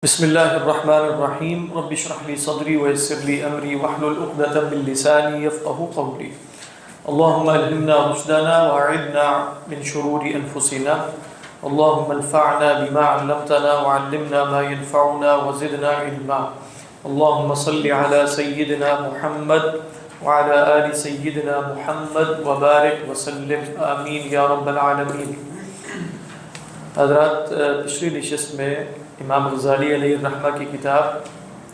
بسم اللہ الرحمن الرحیم رب اشرح لي صدری ويسر لي امری واحلل عقدۃ من لسانی یفقهوا قولی اللهم الهمنا رشدنا واعذنا من شرور انفسنا اللهم انفعنا بما علمتنا وعلمنا ما ينفعنا وزدنا علما اللهم صل على سيدنا محمد وعلى آل سيدنا محمد وبارك وسلم آمین یا رب العالمین۔ حضرات، پچھلی نشست میں امام غزالی علیہ الرحمہ کی کتاب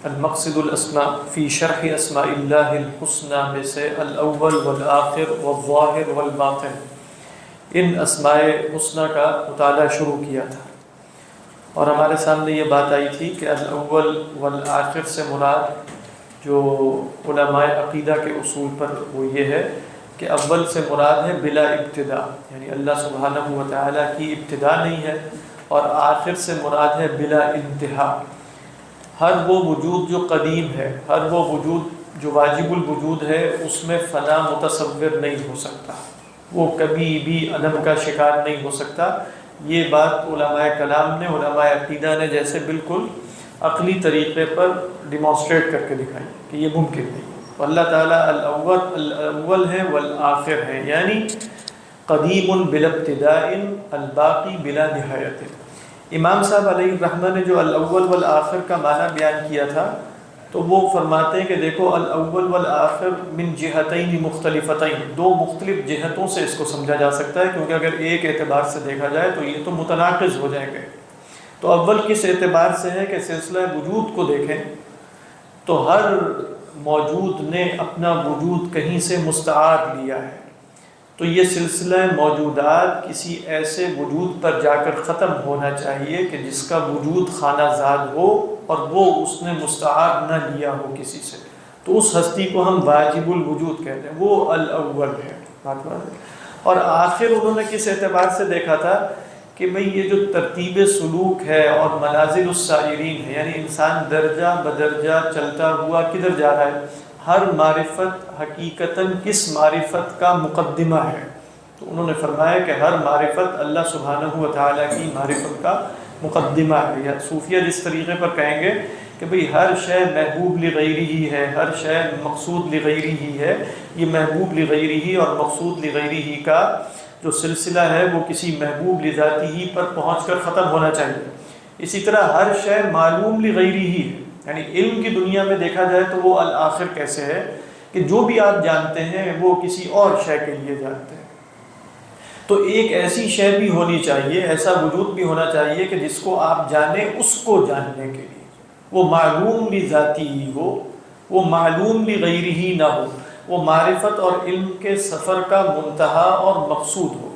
المقصد الاسماء فی شرح اسماء اللہ الحسنى میں سے الاول والآخر والظاہر والباطن ان اسماء حسنہ کا مطالعہ شروع کیا تھا، اور ہمارے سامنے یہ بات آئی تھی کہ الاول والآخر سے مراد جو علماء عقیدہ کے اصول پر وہ یہ ہے کہ اول سے مراد ہے بلا ابتدا، یعنی اللہ سبحانہ و تعالیٰ کی ابتدا نہیں ہے، اور آخر سے مراد ہے بلا انتہا۔ ہر وہ وجود جو قدیم ہے، ہر وہ وجود جو واجب الوجود ہے، اس میں فنا متصور نہیں ہو سکتا، وہ کبھی بھی عدم کا شکار نہیں ہو سکتا۔ یہ بات علماء کلام نے، علماء عقیدہ نے جیسے بالکل عقلی طریقے پر ڈیمانسٹریٹ کر کے دکھائی کہ یہ ممکن نہیں۔ اللہ تعالیٰ الاول ہے والآخر ہے، یعنی قدیم بلا ابتداء الباقی بلا نہایت۔ امام صاحب علیہ الرحمہ نے جو الاول والآخر کا معنی بیان کیا تھا تو وہ فرماتے ہیں کہ دیکھو الاول والآخر من جہتین مختلفتین، دو مختلف جہتوں سے اس کو سمجھا جا سکتا ہے، کیونکہ اگر ایک اعتبار سے دیکھا جائے تو یہ تو متناقض ہو جائیں گے۔ تو اول کس اعتبار سے ہے کہ سلسلہ وجود کو دیکھیں تو ہر موجود نے اپنا وجود کہیں سے مستعار لیا ہے، تو یہ سلسلہ موجودات کسی ایسے وجود پر جا کر ختم ہونا چاہیے کہ جس کا وجود خانہ زاد ہو اور وہ اس نے مستعار نہ لیا ہو کسی سے، تو اس ہستی کو ہم واجب الوجود کہتے ہیں، وہ الاول ہے۔ اور آخر انہوں نے کس اعتبار سے دیکھا تھا کہ بھئی یہ جو ترتیب سلوک ہے اور منازل السائرین ہے، یعنی انسان درجہ بدرجہ چلتا ہوا کدھر جا رہا ہے، ہر معرفت حقیقتاً کس معرفت کا مقدمہ ہے، تو انہوں نے فرمایا کہ ہر معرفت اللہ سبحانہ و تعالیٰ کی معرفت کا مقدمہ ہے، یا صوفیہ جس طریقے پر کہیں گے کہ بھئی ہر شے محبوب لغیری ہی ہے، ہر شے مقصود لغیری ہی ہے، یہ محبوب لغیری ہی اور مقصود لغیری ہی کا جو سلسلہ ہے وہ کسی محبوب لذاتی ہی پر پہنچ کر ختم ہونا چاہیے۔ اسی طرح ہر شے معلوم لغیری ہی ہے، یعنی علم کی دنیا میں دیکھا جائے تو وہ الآخر کیسے ہے کہ جو بھی آپ جانتے ہیں وہ کسی اور شے کے لیے جانتے ہیں، تو ایک ایسی شے بھی ہونی چاہیے، ایسا وجود بھی ہونا چاہیے کہ جس کو آپ جانیں اس کو جاننے کے لیے، وہ معلوم لذاتی ہی ہو، وہ معلوم لغیری ہی نہ ہو، وہ معرفت اور علم کے سفر کا منتہا اور مقصود ہو۔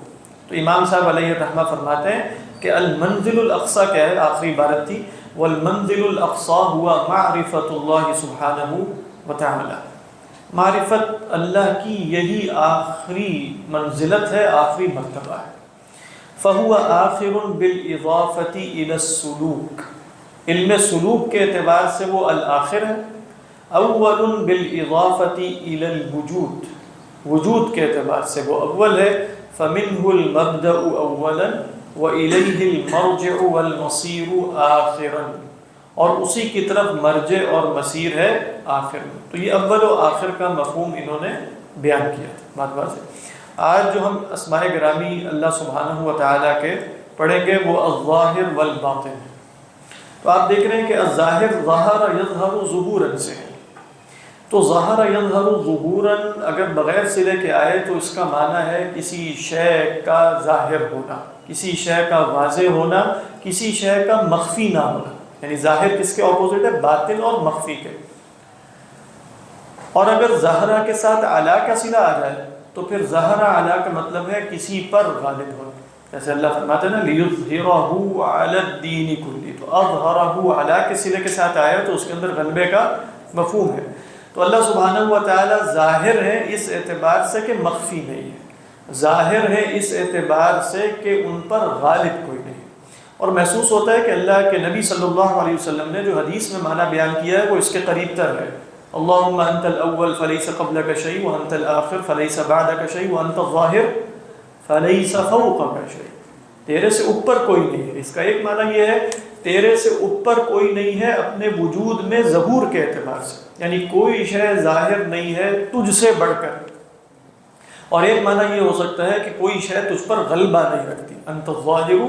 تو امام صاحب علیہ الرحمہ فرماتے ہیں کہ المنزل الاقصی کیا ہے، آخری عبارت تھی، والمنزل الاقصی ہوا معرفت اللہ سبحانہ وتعالی، معرفت اللہ کی یہی آخری منزلت ہے، آخری مرتبہ ہے۔ فہو آخر بالاضافۃ الی السلوک، علم سلوک کے اعتبار سے وہ الآخر ہے، اول بالاضافۃ الی الوجود، وجود کے اعتبار سے وہ اول ہے، فمنہ المبدأ اولا وإلیہ المرجع والمصیر آخرا، اور اسی کی طرف مرجع اور مصیر ہے آخر میں۔ تو یہ اول و آخر کا مفہوم انہوں نے بیان کیا تھا۔ بات واضح ہے۔ آج جو ہم اسماء گرامی اللہ سبحانہ و تعالیٰ کے پڑھیں گے وہ الظاہر والباطن ہے۔ تو آپ دیکھ رہے ہیں کہ الظاہر ظہر یظہر ظہورا سے ہے، تو ظہر یظہر ظہورا اگر بغیر صلے کے آئے تو اس کا معنی ہے کسی شے کا ظاہر ہونا، کسی شے کا واضح ہونا، کسی شے کا مخفی نہ ہونا، یعنی ظاہر کس کے اپوزٹ ہے، باطن اور مخفی کے۔ اور اگر ظاہرہ کے ساتھ علی کا صلہ آ جائے تو پھر ظاہرہ علی کا مطلب ہے کسی پر غالب ہونا، جیسے اللہ فرماتے ہیں نا لیظہرہ علی الدین کلہ، تو اظہرہ علی کے صلے کے ساتھ آیا تو اس کے اندر غلبے کا مفہوم ہے۔ تو اللہ سبحانہ و تعالیٰ ظاہر ہے اس اعتبار سے کہ مخفی نہیں ہے، ظاہر ہے اس اعتبار سے کہ ان پر غالب کوئی نہیں، اور محسوس ہوتا ہے کہ اللہ کے نبی صلی اللہ علیہ وسلم نے جو حدیث میں معنی بیان کیا ہے وہ اس کے قریب تر ہے۔ اللہم انت الاول فلیس قبلک شیء وانت الآخر فلیس بعدک شیء وانت الظاہر فلیس فوقک شیء، تیرے سے اوپر کوئی نہیں ہے۔ اس کا ایک معنی یہ ہے تیرے سے اوپر کوئی نہیں ہے اپنے وجود میں ظہور کے اعتبار سے، یعنی کوئی شے ظاہر نہیں ہے تجھ سے بڑھ کر. اور ایک معنی یہ ہو سکتا ہے کہ کوئی شے تجھ پر غلبہ نہیں رکھتی، انت الظاہر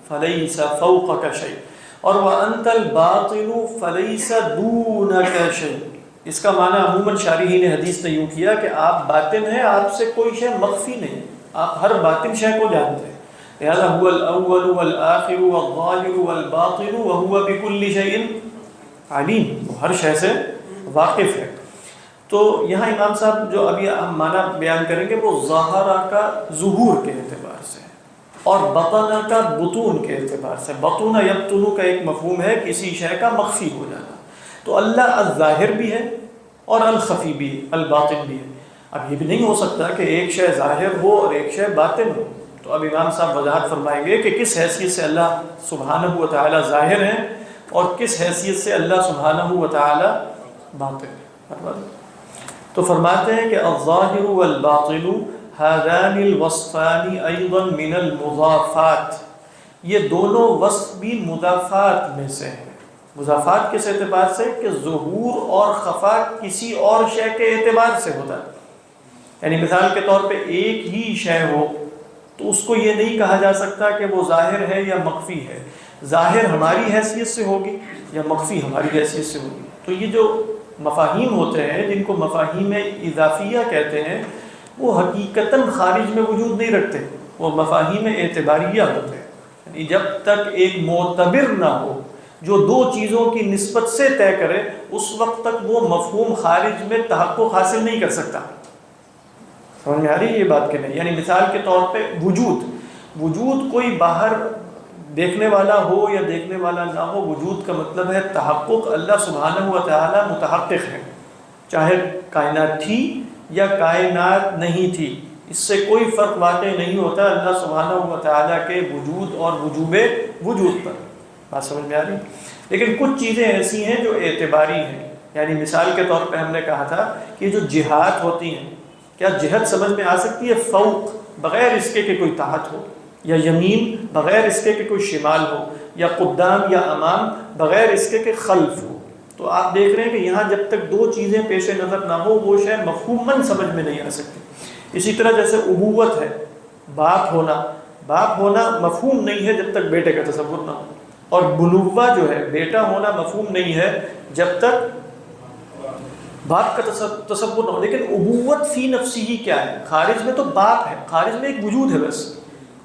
فلیس فوقک شیء، اور وانت الباطن فلیس دونک شیء. اس کا معنی عموماً شارحین حدیث نے یوں کیا کہ آپ باطن ہیں، آپ سے کوئی شے مخفی نہیں، آپ ہر باطن شے کو جانتے ہیں. لہذا هو الاول والآخر والظاہر والباطن وهو بكل شیء علیم، وہ ہر شے سے واقف ہے. تو یہاں امام صاحب جو ابھی ہم معنی بیان کریں گے وہ ظاہرہ کا ظہور کے اعتبار سے اور بطنہ کا بطون کے اعتبار سے. بطون یبطن کا ایک مفہوم ہے کسی شے کا مخفی ہو جانا. تو اللہ الظاہر بھی ہے اور الخفی بھی ہے، الباطن بھی ہے. اب یہ بھی نہیں ہو سکتا کہ ایک شے ظاہر ہو اور ایک شے باطن ہو. تو اب امام صاحب وضاحت فرمائیں گے کہ کس حیثیت سے اللہ سبحانہ و تعالی ظاہر ہیں اور کس حیثیت سے اللہ سبحانہ و تعالی باطن ہے. تو فرماتے ہیں کہ الظاہر والباطن هذان الوصفان ایضا من المضافات، یہ دونوں وصف بھی مضافات میں سے ہیں. مضافات کس اعتبار سے کہ ظہور اور خفا کسی اور شے کے اعتبار سے ہوتا ہے. یعنی مثال کے طور پہ ایک ہی شے ہو تو اس کو یہ نہیں کہا جا سکتا کہ وہ ظاہر ہے یا مخفی ہے. ظاہر ہماری حیثیت سے ہوگی یا مخفی ہماری حیثیت سے ہوگی. تو یہ جو مفاہیم ہوتے ہیں جن کو مفاہیم اضافیہ کہتے ہیں وہ حقیقتاً خارج میں وجود نہیں رکھتے، وہ مفاہیم اعتباریہ ہوتے ہیں. یعنی جب تک ایک معتبر نہ ہو جو دو چیزوں کی نسبت سے طے کرے اس وقت تک وہ مفہوم خارج میں تحقق حاصل نہیں کر سکتا. سمجھ میں آ رہی ہے یہ بات کہ نہیں؟ یعنی مثال کے طور پہ وجود کوئی باہر دیکھنے والا ہو یا دیکھنے والا نہ ہو، وجود کا مطلب ہے تحقق. اللہ سبحانہ و تعالی متحقق ہے، چاہے کائنات تھی یا کائنات نہیں تھی، اس سے کوئی فرق واقع نہیں ہوتا اللہ سبحانہ و تعالی کے وجود اور وجوب وجود پر. بات سمجھ میں آ رہی؟ لیکن کچھ چیزیں ایسی ہیں جو اعتباری ہیں. یعنی مثال کے طور پہ ہم نے کہا تھا کہ جو جہات ہوتی ہیں، کیا جہت سمجھ میں آ سکتی ہے فوق بغیر اس کے کہ کوئی تحت ہو، یا یمین بغیر اس کے کہ کوئی شمال ہو، یا قدام یا امام بغیر اس کے کہ خلف ہو. تو آپ دیکھ رہے ہیں کہ یہاں جب تک دو چیزیں پیش نظر نہ ہو وہ شے مفہوماً سمجھ میں نہیں آ سکتی. اسی طرح جیسے ابوت ہے، باپ ہونا مفہوم نہیں ہے جب تک بیٹے کا تصور نہ ہو، اور بنوہ جو ہے بیٹا ہونا مفہوم نہیں ہے جب تک باپ کا تصور نہ ہو. لیکن ابوت فی نفسی ہی کیا ہے؟ خارج میں تو باپ ہے، خارج میں ایک وجود ہے بس،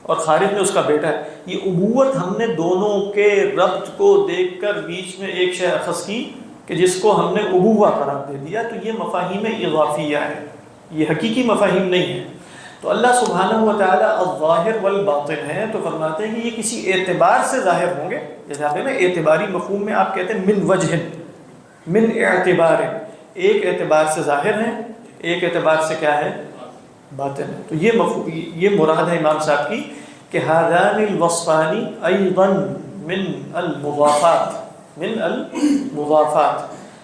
اور خارج میں اس کا بیٹا ہے. یہ ابوت ہم نے دونوں کے ربط کو دیکھ کر بیچ میں ایک شے اخذ کی کہ جس کو ہم نے ابوہ قرار دے دیا. تو یہ مفاہیم اضافیہ ہے، یہ حقیقی مفاہیم نہیں ہے. تو اللہ سبحانہ و تعالی الظاہر والباطن ہے. تو فرماتے ہیں کہ یہ کسی اعتبار سے ظاہر ہوں گے. جیسے آپ نے نا اعتباری مفہوم میں آپ کہتے ہیں من وجہ، من اعتبار، ایک اعتبار سے ظاہر ہیں، ایک اعتبار سے کیا ہے؟ باطن ہے. تو یہ مراد ہے امام صاحب کی کہ هذان الوصفان ایضا من المضافات.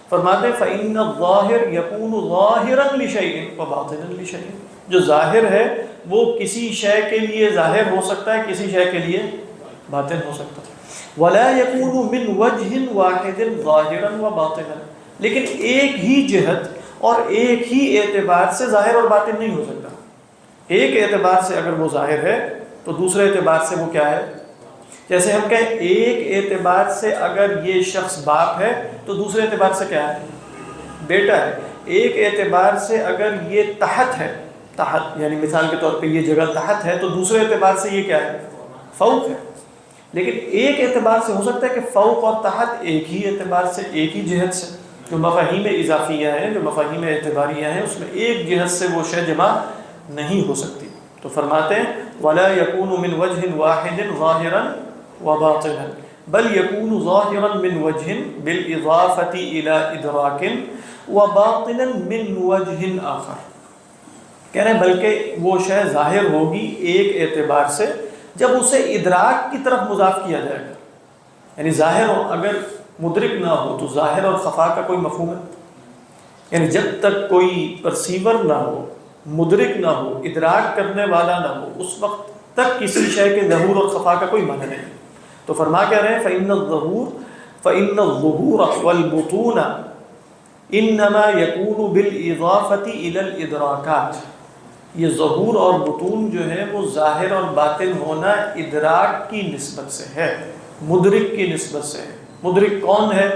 فرماتے ہیں فإن الظاہر یکون ظاہرا لشیء وباطنا لشیء. جو ظاہر ہے وہ کسی شے کے لیے ظاہر ہو سکتا ہے، کسی شے کے لیے باطن ہو سکتا ہے. ولا یکون من وجہ واحد ظاہرا وباطنا. لیکن ایک ہی جہت اور ایک ہی اعتبار سے ظاہر اور باطن نہیں ہو سکتا. ایک اعتبار سے اگر وہ ظاہر ہے تو دوسرے اعتبار سے وہ کیا ہے؟ جیسے ہم کہیں ایک اعتبار سے اگر یہ شخص باپ ہے تو دوسرے اعتبار سے کیا ہے؟ بیٹا ہے. ایک اعتبار سے اگر یہ تحت ہے، تحت یعنی مثال کے طور پہ یہ جگہ تحت ہے، تو دوسرے اعتبار سے یہ کیا ہے؟ فوق ہے. لیکن ایک اعتبار سے ہو سکتا ہے کہ فوق اور تحت ایک ہی اعتبار سے، ایک ہی جہت سے. جو مفاہیم اضافیہ ہیں، جو مفاہیم اعتباریہ ہیں، اس میں ایک جہت سے وہ شے جمع نہیں ہو سکتی. تو فرماتے ہیں ولا يكون من وجه واحد ظاهرا وباطنا بل يكون ظاهرا من وجه بالاضافه الى ادراك وباطنا من وجه آخر. کہہ رہے ہیں بلکہ وہ شے ظاہر ہوگی ایک اعتبار سے جب اسے ادراک کی طرف مضاف کیا جائے گا. یعنی ظاہر ہو، اگر مدرک نہ ہو تو ظاہر اور خفا کا کوئی مفہوم ہے؟ یعنی جب تک کوئی پرسیور نہ ہو، مدرک نہ ہو، ادراک کرنے والا نہ ہو، اس وقت تک کسی شے کے ظہور اور خفا کا کوئی معنی نہیں. تو فرما کیا رہے ہیں فَإِنَّ الظُّهُورَ وَالْبُطُونَ إِنَّمَا يَكُونُ بِالْإِضَافَةِ إِلَى الْإِدْرَاكَاتِ، یہ ظہور اور بطون جو ہے وہ ظاہر اور باطن ہونا ادراک کی نسبت سے ہے، مدرک کی نسبت سے ہے۔ مدرک کون ہے؟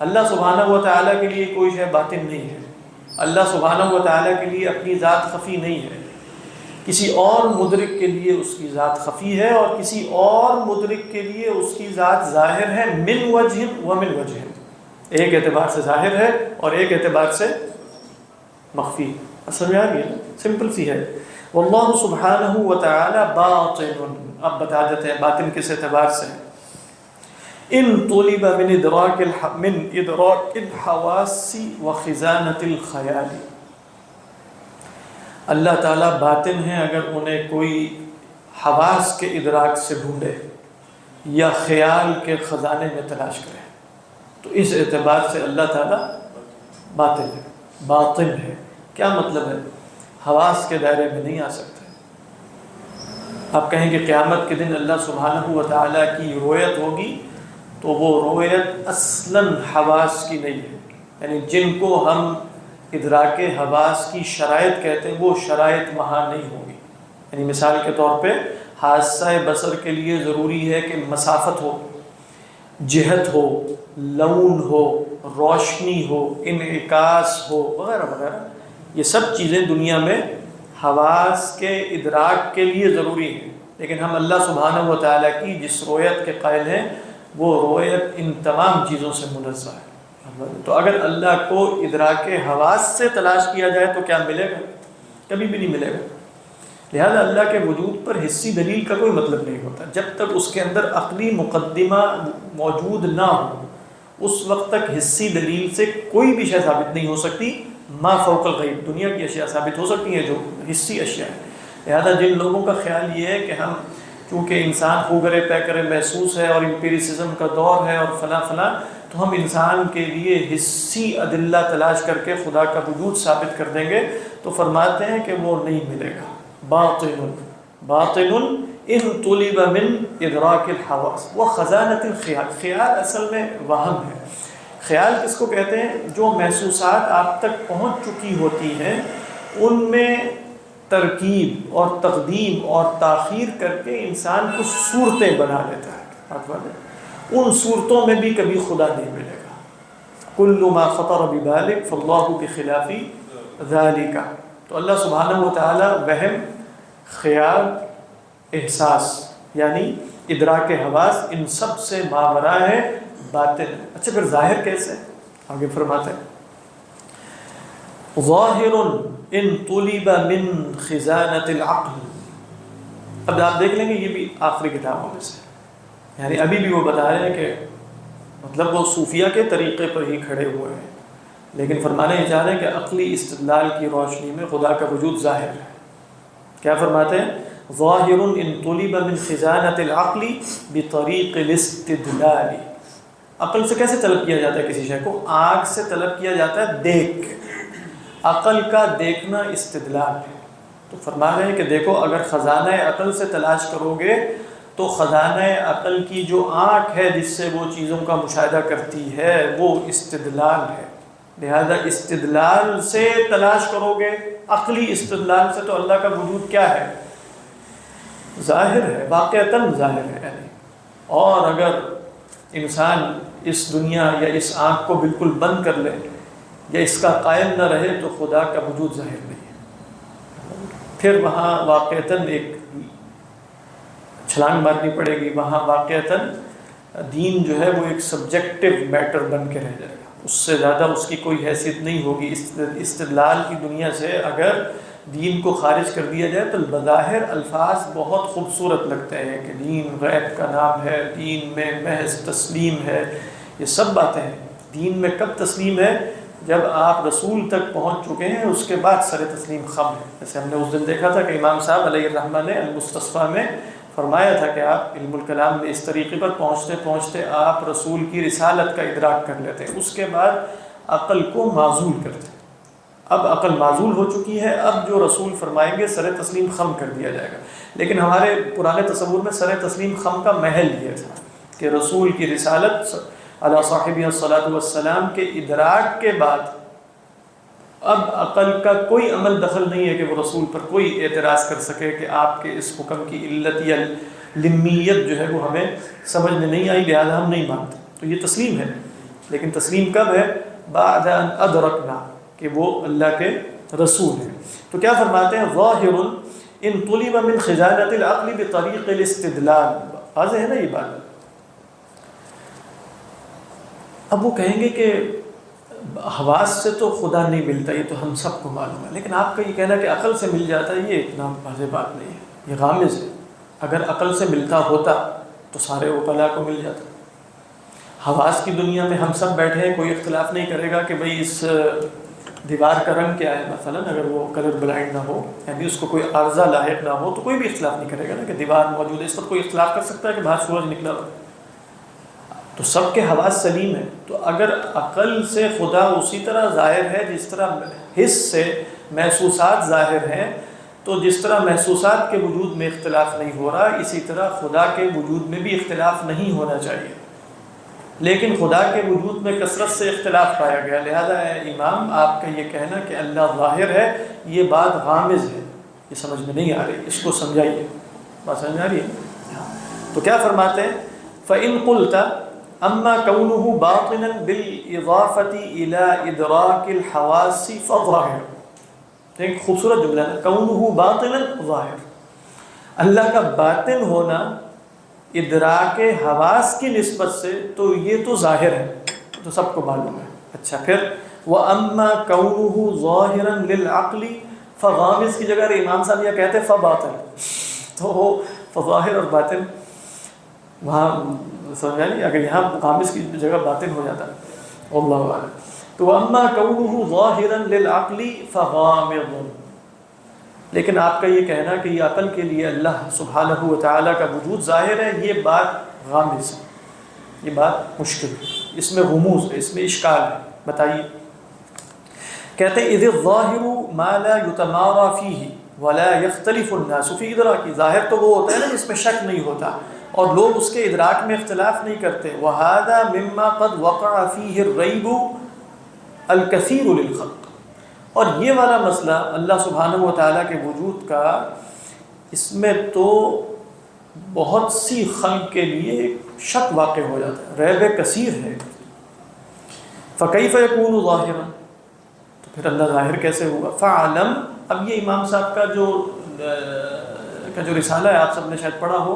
اللہ سبحانہ و تعالیٰ کے لیے کوئی شے باطن نہیں ہے، اللہ سبحانہ و تعالیٰ کے لیے اپنی ذات خفی نہیں ہے، کسی اور مدرک کے لیے اس کی ذات خفی ہے، اور کسی اور مدرک کے لیے اس کی ذات ظاہر ہے، من وجہ ومن وجہ، ایک اعتبار سے ظاہر ہے اور ایک اعتبار سے مخفی۔ اصل میں آ گئی نا، سمپل سی ہے۔ واللہ سبحانہ و تعالی باطن، اب بتا دیتے ہیں باطن کس اعتبار سے ہے۔ ان طلب من ادراک الحواس و خزانۃ الخیال، اللہ تعالیٰ باطن ہیں اگر انہیں کوئی حواس کے ادراک سے ڈھونڈے یا خیال کے خزانے میں تلاش کرے، تو اس اعتبار سے اللہ تعالیٰ باطن ہے۔ باطن ہے کیا مطلب ہے؟ حواس کے دائرے میں نہیں آ سکتے۔ آپ کہیں کہ قیامت کے دن اللہ سبحانہ و تعالیٰ کی رؤیت ہوگی، تو وہ رؤیت اصلاً حواس کی نہیں ہے، یعنی جن کو ہم ادراک حواس کی شرائط کہتے ہیں وہ شرائط وہاں نہیں ہوگی۔ یعنی مثال کے طور پہ حادثہ بصر کے لیے ضروری ہے کہ مسافت ہو، جہت ہو، لون ہو، روشنی ہو، انعکاس ہو، وغیرہ وغیرہ۔ یہ سب چیزیں دنیا میں حواس کے ادراک کے لیے ضروری ہیں، لیکن ہم اللہ سبحانہ و تعالیٰ کی جس رؤیت کے قائل ہیں وہ رؤیت ان تمام چیزوں سے منزہ ہے۔ تو اگر اللہ کو ادراک حواس سے تلاش کیا جائے تو کیا ملے گا؟ کبھی بھی نہیں ملے گا۔ لہذا اللہ کے وجود پر حسی دلیل کا کوئی مطلب نہیں ہوتا جب تک اس کے اندر عقلی مقدمہ موجود نہ ہو، اس وقت تک حسی دلیل سے کوئی بھی شے ثابت نہیں ہو سکتی۔ ما فوق الغیب، دنیا کی اشیاء ثابت ہو سکتی ہیں جو حسی اشیاء ہیں۔ لہذا جن لوگوں کا خیال یہ ہے کہ ہم چونکہ انسان خوگرے پیکرے محسوس ہے اور امپیریسزم کا دور ہے اور فلاں فلاں، تو ہم انسان کے لیے حسی ادلہ تلاش کر کے خدا کا وجود ثابت کر دیں گے، تو فرماتے ہیں کہ وہ نہیں ملے گا۔ باطن ان طلب من ادراک الحواس و خزانۃ الخیال، خیال اصل میں وہم ہے۔ خیال کس کو کہتے ہیں؟ جو محسوسات آپ تک پہنچ چکی ہوتی ہیں ان میں ترکیب اور تقدیم اور تاخیر کر کے انسان کو صورتیں بنا لیتا ہے۔ ان صورتوں میں بھی کبھی خدا نہیں ملے گا۔ کل ما خطر ببالک فاللہ بخلاف ذالک، تو اللہ سبحانہ و تعالی وہم، خیال، احساس یعنی ادراک حواس ان سب سے ماوراء ہے، باطن۔ اچھا پھر ظاہر کیسے؟ آگے فرماتے ہیں ظاہر ان طلب من خزانۃ العقل۔ اب آپ دیکھ لیں گے یہ بھی آخری کتابوں میں سے، یعنی ابھی بھی وہ بتا رہے ہیں کہ مطلب وہ صوفیہ کے طریقے پر ہی کھڑے ہوئے ہیں، لیکن فرمانے یہ چاہ رہے ہیں کہ عقلی استدلال کی روشنی میں خدا کا وجود ظاہر ہے۔ کیا فرماتے ہیں؟ ظاہر ان طلب من خزانۃ العقل بطریق الاستدلال۔ عقل سے کیسے طلب کیا جاتا ہے کسی شے کو؟ آنکھ سے طلب کیا جاتا ہے دیکھ کے، عقل کا دیکھنا استدلال ہے۔ تو فرما رہے ہیں کہ دیکھو اگر خزانہ عقل سے تلاش کرو گے تو خزانہ عقل کی جو آنکھ ہے جس سے وہ چیزوں کا مشاہدہ کرتی ہے وہ استدلال ہے۔ لہذا استدلال سے تلاش کرو گے، عقلی استدلال سے، تو اللہ کا وجود کیا ہے؟ ظاہر ہے، واقعتاً ظاہر ہے یعنی۔ اور اگر انسان اس دنیا یا اس آنکھ کو بالکل بند کر لے یا اس کا قائل نہ رہے تو خدا کا وجود ظاہر نہیں ہے۔ پھر وہاں واقعتاً ایک چھلانگ مارنی پڑے گی، وہاں واقعتاً دین جو ہے وہ ایک سبجیکٹو میٹر بن کے رہ جائے گا، اس سے زیادہ اس کی کوئی حیثیت نہیں ہوگی۔ استدلال کی دنیا سے اگر دین کو خارج کر دیا جائے تو بظاہر الفاظ بہت خوبصورت لگتے ہیں کہ دین غیب کا نام ہے، دین میں محض تسلیم ہے، یہ سب باتیں ہیں۔ دین میں کب تسلیم ہے؟ جب آپ رسول تک پہنچ چکے ہیں، اس کے بعد سر تسلیم خم ہے۔ جیسے ہم نے اس دن دیکھا تھا کہ امام صاحب علیہ الرحمہ نے المستصفیٰ میں فرمایا تھا کہ آپ علم الکلام میں اس طریقے پر پہنچتے پہنچتے آپ رسول کی رسالت کا ادراک کر لیتے، اس کے بعد عقل کو معزول کرتے۔ اب عقل معزول ہو چکی ہے، اب جو رسول فرمائیں گے سر تسلیم خم کر دیا جائے گا۔ لیکن ہمارے پرانے تصور میں سر تسلیم خم کا محل یہ تھا کہ رسول کی رسالت علی صاحبہ الصلاۃ والسلام کے ادراک کے بعد اب عقل کا کوئی عمل دخل نہیں ہے کہ وہ رسول پر کوئی اعتراض کر سکے کہ آپ کے اس حکم کی علت یا لمیت جو ہے وہ ہمیں سمجھ میں نہیں آئی، لہذا ہم نہیں مانتے. تو یہ تسلیم ہے. لیکن تسلیم کب ہے؟ بعد ان ادرکنا، کہ وہ اللہ کے رسول ہیں. تو کیا فرماتے ہیں؟ ظاہر ان طلب من خزانۃ العقل بطریق الاستدلال. واضح ہے نا یہ بات؟ اب وہ کہیں گے کہ حواس سے تو خدا نہیں ملتا، یہ تو ہم سب کو معلوم ہے، لیکن آپ کا یہ کہنا کہ عقل سے مل جاتا ہے، یہ اتنا واضح بات نہیں ہے، یہ غامض ہے. اگر عقل سے ملتا ہوتا تو سارے عقلاء کو مل جاتا. حواس کی دنیا میں ہم سب بیٹھے ہیں، کوئی اختلاف نہیں کرے گا کہ بھئی اس دیوار کا رنگ کیا ہے مثلا، اگر وہ کلر بلائنڈ نہ ہو، یعنی اس کو کوئی عارضہ لاحق نہ ہو، تو کوئی بھی اختلاف نہیں کرے گا نا کہ دیوار موجود ہے. اس پر کوئی اختلاف کر سکتا ہے کہ باہر سورج نکلا ہو؟ تو سب کے حواس سلیم ہیں. تو اگر عقل سے خدا اسی طرح ظاہر ہے جس طرح حس سے محسوسات ظاہر ہیں، تو جس طرح محسوسات کے وجود میں اختلاف نہیں ہو رہا، اسی طرح خدا کے وجود میں بھی اختلاف نہیں ہونا چاہیے. لیکن خدا کے وجود میں کثرت سے اختلاف پایا گیا، لہذا اے امام آپ کا یہ کہنا کہ اللہ ظاہر ہے، یہ بات غامض ہے، یہ سمجھ میں نہیں آ رہی، اس کو سمجھائیے. بات سمجھ آ رہی ہے؟ تو کیا فرماتے ہیں؟ فَإِن قُلْتَ أَمَّا كَوْنُهُ بَاطِنًا بِالْإِضَافَةِ إِلَىٰ إِدْرَاكِ الْحَوَاسِ فَظَاهِرٌ. ایک خوبصورت جملہ ہے، كَوْنُهُ بَاطِنًا ظاہر. اللہ کا باطن ہونا ادراک حواس کی نسبت سے تو یہ تو ظاہر ہے، تو سب کو معلوم ہے. اچھا پھر وَأَمَّا كَوْنُهُ ظَاهِرًا لِلْعَقْلِ فَغَامِض کی جگہ امام صاحب یہ کہتے ہیں فَبَاطِن، تو فظاہر اور باطن وہاں سمجھا نہیں، اگر یہاں غامض کی جگہ باطن ہو جاتا ہے واللہ اعلم. تو وَأَمَّا كَوْنُهُ ظَاهِرًا لِلْعَقْلِ فَغَامِضٌ. لیکن آپ کا یہ کہنا کہ یہ عقل کے لیے اللہ سبحانہ و تعالیٰ کا وجود ظاہر ہے، یہ بات غامض ہے، یہ بات مشکل ہے، اس میں غموض ہے، اس میں اشکال ہے. بتائیے. کہتے ہیں اذ الظاہر ما لا یتمارا فیہ ولا یختلف الناس فی ادراک. ظاہر تو وہ ہوتا ہے نا جس میں شک نہیں ہوتا اور لوگ اس کے ادراک میں اختلاف نہیں کرتے. وہذا مما قد وقع فیہ الریب الکثیر للخلق. اور یہ والا مسئلہ اللہ سبحانہ و تعالیٰ کے وجود کا، اس میں تو بہت سی خلق کے لیے شک واقع ہو جاتا ہے، ریب کثیر ہے. فَكَيْفَ يَكُونُ ظَاهِرًا. تو پھر اللہ ظاہر کیسے ہوا؟ فَعَلَمْ. اب یہ امام صاحب کا جو رسالہ ہے آپ سب نے شاید پڑھا ہو،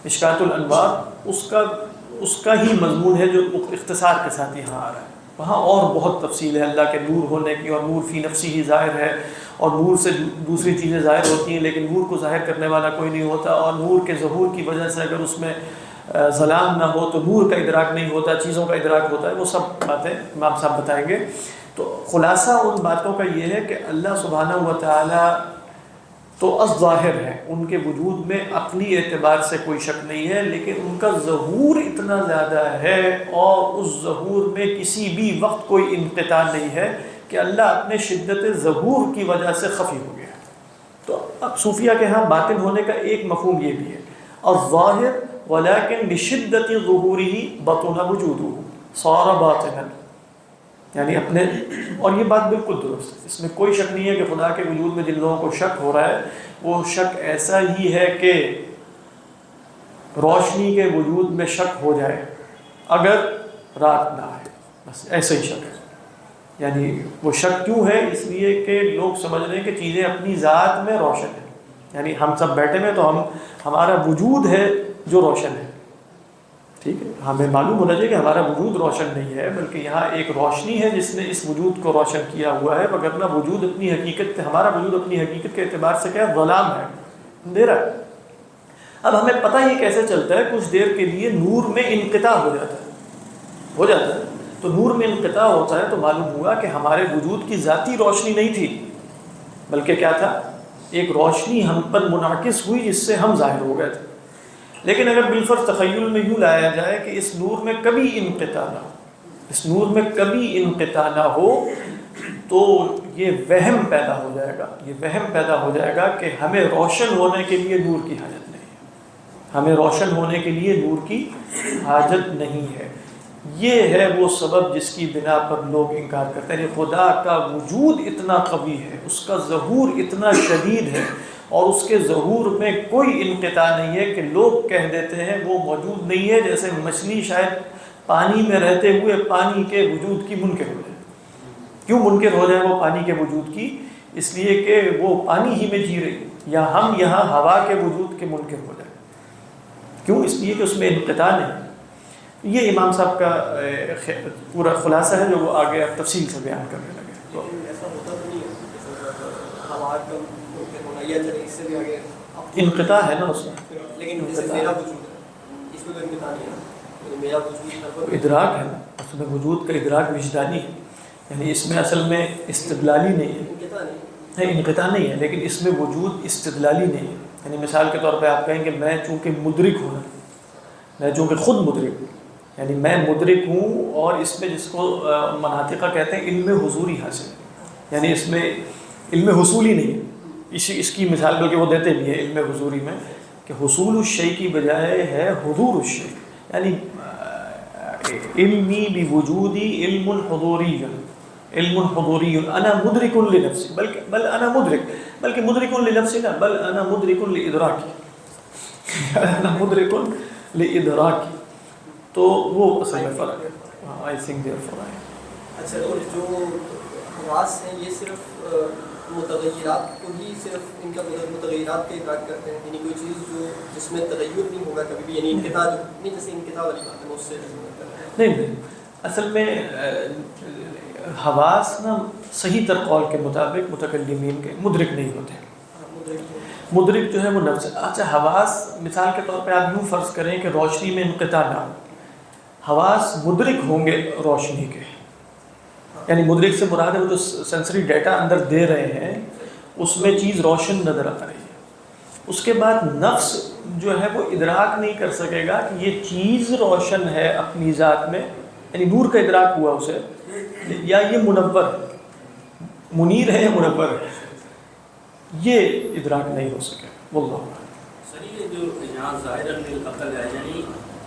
مشکات الانوار، اس کا ہی مضمون ہے جو اختصار کے ساتھ یہاں آ رہا ہے. وہاں اور بہت تفصیل ہے اللہ کے نور ہونے کی، اور نور فی نفسی ہی ظاہر ہے، اور نور سے دوسری چیزیں ظاہر ہوتی ہیں لیکن نور کو ظاہر کرنے والا کوئی نہیں ہوتا، اور نور کے ظہور کی وجہ سے اگر اس میں ظلام نہ ہو تو نور کا ادراک نہیں ہوتا، چیزوں کا ادراک ہوتا ہے. وہ سب باتیں امام صاحب بتائیں گے. تو خلاصہ ان باتوں کا یہ ہے کہ اللہ سبحانہ و تعالیٰ تو الظاہر ہے، ان کے وجود میں عقلی اعتبار سے کوئی شک نہیں ہے، لیکن ان کا ظہور اتنا زیادہ ہے اور اس ظہور میں کسی بھی وقت کوئی انقطاع نہیں ہے کہ اللہ اپنے شدت ظہور کی وجہ سے خفی ہو گیا. تو اب صوفیہ کے ہاں باطن ہونے کا ایک مفہوم یہ بھی ہے، الظاہر ولیکن بشدت ظہورہ بطن وجودہ صار باطنا. یعنی اپنے، اور یہ بات بالکل درست ہے، اس میں کوئی شک نہیں ہے کہ خدا کے وجود میں جن لوگوں کو شک ہو رہا ہے وہ شک ایسا ہی ہے کہ روشنی کے وجود میں شک ہو جائے اگر رات نہ آئے، بس ایسا ہی شک ہے. یعنی وہ شک کیوں ہے؟ اس لیے کہ لوگ سمجھ رہے ہیں کہ چیزیں اپنی ذات میں روشن ہیں. یعنی ہم سب بیٹھے ہیں تو ہمارا وجود ہے جو روشن ہے، ٹھیک ہے، ہمیں معلوم ہونا چاہیے کہ ہمارا وجود روشن نہیں ہے، بلکہ یہاں ایک روشنی ہے جس نے اس وجود کو روشن کیا ہوا ہے، وگرنہ وجود اپنی حقیقت، ہمارا وجود اپنی حقیقت کے اعتبار سے کیا ہے؟ ظلام ہے، اندھیرا ہے. اب ہمیں پتہ ہی کیسے چلتا ہے؟ کچھ دیر کے لیے نور میں انقطاع ہو جاتا ہے. تو نور میں انقطاع ہوتا ہے تو معلوم ہوا کہ ہمارے وجود کی ذاتی روشنی نہیں تھی، بلکہ کیا تھا؟ ایک روشنی ہم پر منعکس ہوئی جس سے ہم ظاہر ہو گئے تھے. لیکن اگر بالفرض تخیل میں یوں لایا جائے کہ اس نور میں کبھی انقطاع نہ ہو، اس نور میں کبھی انقطاع نہ ہو، تو یہ وہم پیدا ہو جائے گا کہ ہمیں روشن ہونے کے لیے نور کی حاجت نہیں ہے، ہمیں روشن ہونے کے لیے نور کی حاجت نہیں ہے۔ یہ ہے وہ سبب جس کی بنا پر لوگ انکار کرتے ہیں۔ خدا کا وجود اتنا قوی ہے، اس کا ظہور اتنا شدید ہے، اور اس کے ظہور میں کوئی انقطاع نہیں ہے کہ لوگ کہہ دیتے ہیں وہ موجود نہیں ہے، جیسے مچھلی شاید پانی میں رہتے ہوئے پانی کے وجود کی منکر ہو جائے۔ کیوں منکر ہو جائے وہ پانی کے وجود کی؟ اس لیے کہ وہ پانی ہی میں جی رہی ہے، یا ہم یہاں ہوا کے وجود کے منکر ہو جائے۔ کیوں؟ اس لیے کہ اس میں انقطاع نہیں۔ یہ امام صاحب کا پورا خلاصہ ہے جو وہ آگے تفصیل سے بیان کرنے لگے۔ تو ایسا ہوتا تو نہیں ہے ہوا کا منکر ہونا، یا اس سے بھی آگے انقطاع ہے نا اس میں، لیکن جیسے میرا وجود ہے اس میں تو انقطاع نہیں ہے، میرا وجود ادراک ہے نا، اس میں وجود کا ادراک وجدانی ہے، یعنی اس میں اصل میں استدلالی نہیں ہے، انقطاع نہیں ہے، لیکن اس میں وجود استدلالی نہیں ہے۔ یعنی مثال کے طور پہ آپ کہیں کہ میں چونکہ مدرک ہوں، میں چونکہ خود مدرک ہوں، یعنی میں مدرک ہوں، اور اس میں جس کو مناطقہ کہتے ہیں علم حضوری حاصل ہے، یعنی اس میں علم حصولی نہیں ہے۔ اس کی مثال بلکہ وہ دیتے بھی ہیں علم حضوری میں کہ حصول الشیء کی بجائے ہے حضور الشیء، یعنی علمی بوجودی علم حضوری، علم حضوری، انا مدرک لنفسی، بل انا مدرک، بلکہ مدرک لنفسی نہ، بل انا مدرک لادراکی، انا مدرک لادراکی۔ تو وہ اصل میں فرق ہے۔ آئی تھنک دیئر فور آئی۔ اچھا، اور جو حواس ہیں یہ صرف متغیرات کو ہی، صرف ان کا متغیرات کا ادراک کرتے ہیں، یعنی کوئی چیز جو جس میں تغیر نہیں ہوگا کبھی بھی، یعنی انقطاع نہیں، جیسے انقطاع والی بات ہے، اس سے نہیں، اصل میں حواس نا صحیح تر قول کے مطابق متکلمین کے مدرک نہیں ہوتے۔ مدرک جو ہے وہ نفس۔ اچھا، حواس مثال کے طور پہ آپ یوں فرض کریں کہ روشنی میں انقطاع نہ ہو، حواس مدرک ہوں گے روشنی کے، یعنی مدرک سے مراد ہے وہ جو سینسری ڈیٹا اندر دے رہے ہیں اس میں چیز روشن نظر آ رہی ہے۔ اس کے بعد نفس جو ہے وہ ادراک نہیں کر سکے گا کہ یہ چیز روشن ہے اپنی ذات میں، یعنی نور کا ادراک ہوا اسے، یا یہ منور ہے، منیر ہے یا منور ہے، یہ ادراک نہیں ہو سکے۔ واللہ سر یہ جو یہاں ظاہر العقل ہے، یعنی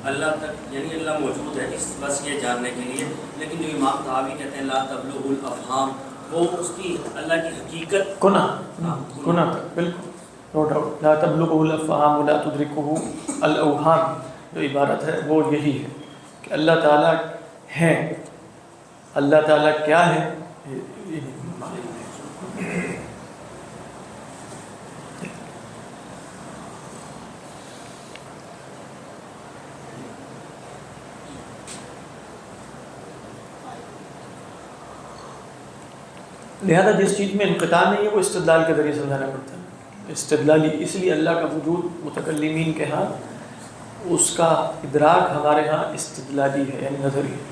اللہ تک، یعنی اللہ موجود ہے اس بس یہ جاننے کے لیے، لیکن جو امام طحاوی کہتے ہیں لا تبلغ الافہام، وہ اس کی اللہ کی حقیقت کنا تک، بالکل نو ڈاؤٹ، لا تبلغ الافہام لا تدرکہ الاوہام، جو عبارت ہے وہ یہی ہے کہ اللہ تعالیٰ ہیں، اللہ تعالیٰ کیا ہے، لہذا جس چیز میں انقطاع نہیں ہے وہ استدلال کے ذریعے سمجھانا پڑتا ہے، استدلالی۔ اس لیے اللہ کا وجود متکلمین کے ہاں اس کا ادراک ہمارے ہاں استدلالی ہے، یعنی نظری ہے۔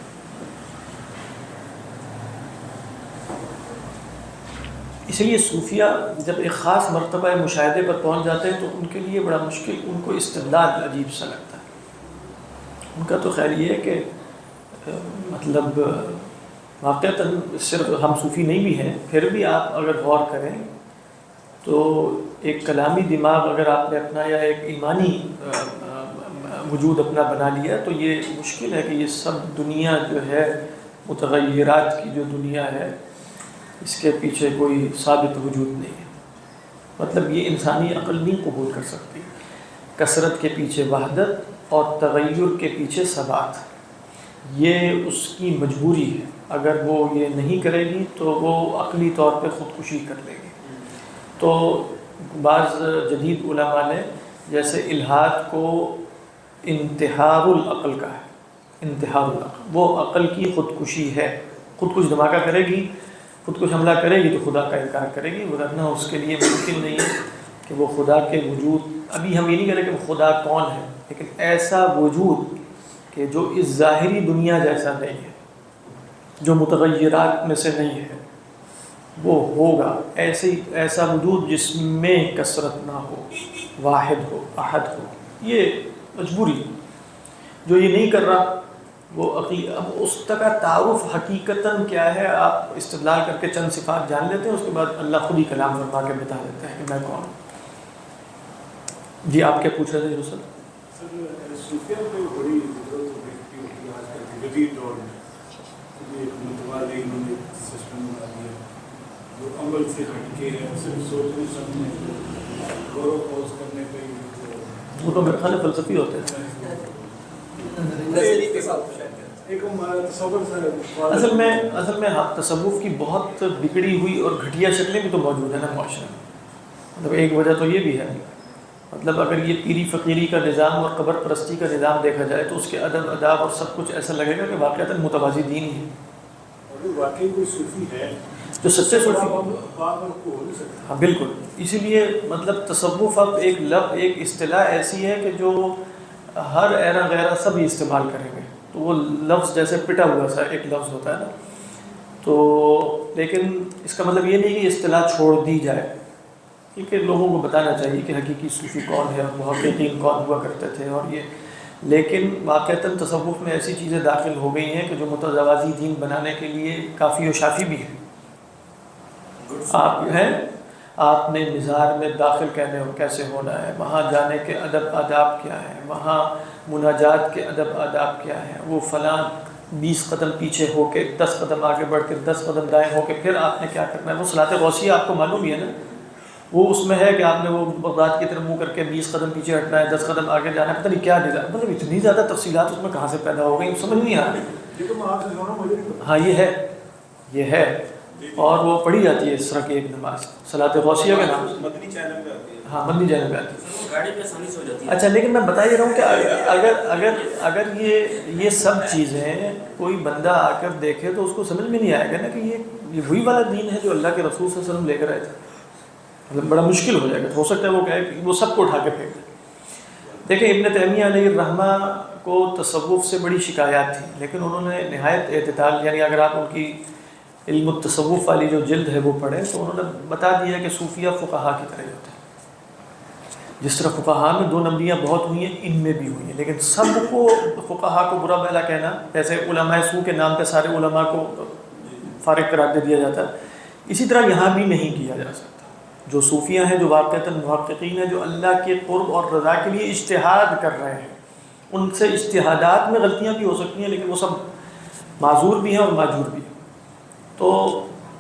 اس لیے صوفیہ جب ایک خاص مرتبہ مشاہدے پر پہنچ جاتے ہیں تو ان کے لیے بڑا مشکل، ان کو استدلال عجیب سا لگتا ہے۔ ان کا تو خیر یہ ہے کہ مطلب واقعتاً صرف ہم صوفی نہیں بھی ہیں، پھر بھی آپ اگر غور کریں تو ایک کلامی دماغ اگر آپ نے اپنا، یا ایک ایمانی وجود اپنا بنا لیا، تو یہ مشکل ہے کہ یہ سب دنیا جو ہے متغیرات کی جو دنیا ہے اس کے پیچھے کوئی ثابت وجود نہیں ہے۔ مطلب یہ انسانی عقل نہیں قبول کر سکتی۔ کثرت کے پیچھے وحدت اور تغیر کے پیچھے ثبات، یہ اس کی مجبوری ہے۔ اگر وہ یہ نہیں کرے گی تو وہ عقلی طور پہ خودکشی کر لے گی۔ تو بعض جدید علماء نے جیسے الحاد کو انتحار العقل کا ہے، انتحار العقل، وہ عقل کی خودکشی ہے۔ خودکش دھماکہ کرے گی، خودکش حملہ کرے گی تو خدا کا انکار کرے گی، ورنہ اس کے لیے ممکن نہیں ہے کہ وہ خدا کے وجود، ابھی ہم یہ نہیں کہہ رہے کہ وہ خدا کون ہے، لیکن ایسا وجود کہ جو اس ظاہری دنیا جیسا نہیں ہے، جو متغیرات میں سے نہیں ہے، وہ ہوگا ایسا وجود جس میں کثرت نہ ہو، واحد ہو، احد ہو۔ یہ مجبوری، جو یہ نہیں کر رہا وہ اب اس کا تعارف حقیقتاً کیا ہے، آپ استدلال کر کے چند صفات جان لیتے ہیں، اس کے بعد اللہ خود ہی کلام فرما کے بتا دیتا ہے کہ میں کون ہوں۔ جی آپ کیا پوچھ رہے تھے رسول؟ صوفیہ کو بڑی ضرورت ہوتی ہے آج کل کے جدید دور میں. ایک متوازی انہوں نے سسٹم بنا دیا جو عمل سے ہٹ کے ہے, صرف سوچنے سمجھنے غور و خوض کرنے پہ ہی. وہ تو میرے خیال فلسفی ہوتے ہیں. ایک تصور سے اصل میں تصوف کی بہت بگڑی ہوئی اور گھٹیا شکلیں بھی تو موجود ہیں نا معاشرے میں. مطلب ایک وجہ تو یہ بھی ہے, مطلب اگر یہ پیری فقیری کا نظام اور قبر پرستی کا نظام دیکھا جائے تو اس کے ادب اداب اور سب کچھ ایسا لگے گا کہ واقعات متوازی دین ہی ہے. واقعی کوئی صوفی ہے جو سچے صوفی, ہاں بالکل. اسی لیے مطلب تصوف اب ایک اصطلاح ایسی ہے کہ جو ہر ایرا غیرہ سب ہی استعمال کریں گے. تو وہ لفظ جیسے پٹا ہوا سا ایک لفظ ہوتا ہے نا, تو لیکن اس کا مطلب یہ نہیں کہ اصطلاح چھوڑ دی جائے, کیونکہ لوگوں کو بتانا چاہیے کہ حقیقی صوفی کون ہے اور محققین کون ہوا کرتے تھے اور یہ. لیکن واقعتاً تصوف میں ایسی چیزیں داخل ہو گئی ہیں کہ جو متوازی دین بنانے کے لیے کافی و شافی بھی ہیں. آپ نے نظار میں داخل کیسے ہونا ہے, وہاں جانے کے ادب آداب کیا ہیں, وہاں مناجات کے ادب آداب کیا ہیں, وہ فلاں 20 قدم پیچھے ہو کے 10 قدم آگے بڑھ کے 10 قدم دائیں ہو کے پھر آپ نے کیا کرنا ہے. وہ صلاۃ غوثیہ آپ کو معلوم ہی ہے نا, وہ اس میں ہے کہ آپ نے وہ بغداد کی طرف منہ کر کے 20 قدم پیچھے ہٹنا ہے, 10 قدم آگے جانا ہے, پتہ نہیں کیا ڈیزائن. مطلب اتنی زیادہ تفصیلات اس میں کہاں سے پیدا ہو گئی سمجھ نہیں آ رہی. ہاں یہ ہے اور وہ پڑھی جاتی ہے اس طرح کی ایک نماز صلاۃ غوثیہ کے نام, مدنی چینل پہ آتی ہے. ہاں مدنی چینل پہ آتی ہے. گاڑی پہ آسانی سے ہو جاتی ہے. اچھا لیکن میں بتا یہ رہا ہوں کہ اگر یہ سب چیزیں کوئی بندہ آ کر دیکھے تو اس کو سمجھ میں نہیں آئے گا نا کہ یہ وہی والا دین ہے جو اللہ کے رسول صلی اللہ علیہ وسلم لے کر آئے تھے. مطلب بڑا مشکل ہو جائے گا. ہو سکتا ہے وہ کہے کہ وہ سب کو اٹھا کے پھینک دے. دیکھیں ابن تیمیہ علیہ الرحمہ کو تصوف سے بڑی شکایات تھی, لیکن انہوں نے نہایت اعتدال, یعنی اگر آپ ان کی علم التصوف والی جو جلد ہے وہ پڑھیں تو انہوں نے بتا دیا کہ صوفیہ فقہا کی طرح ہوتے ہیں. جس طرح فقہا میں 2 نمبریاں بہت ہوئی ہیں, ان میں بھی ہوئی ہیں, لیکن سب کو فقہا کو برا بھلا کہنا, جیسے علماء سو کے نام پہ سارے علماء کو فارغ قرار دے دیا جاتا ہے, اسی طرح یہاں بھی نہیں کیا جا سکتا. جو صوفیہ ہیں, جو واقعتاً محققین ہیں, جو اللہ کے قرب اور رضا کے لیے اجتہاد کر رہے ہیں, ان سے اجتہادات میں غلطیاں بھی ہو سکتی ہیں, لیکن وہ سب معذور بھی ہیں اور ماجور بھی ہیں. تو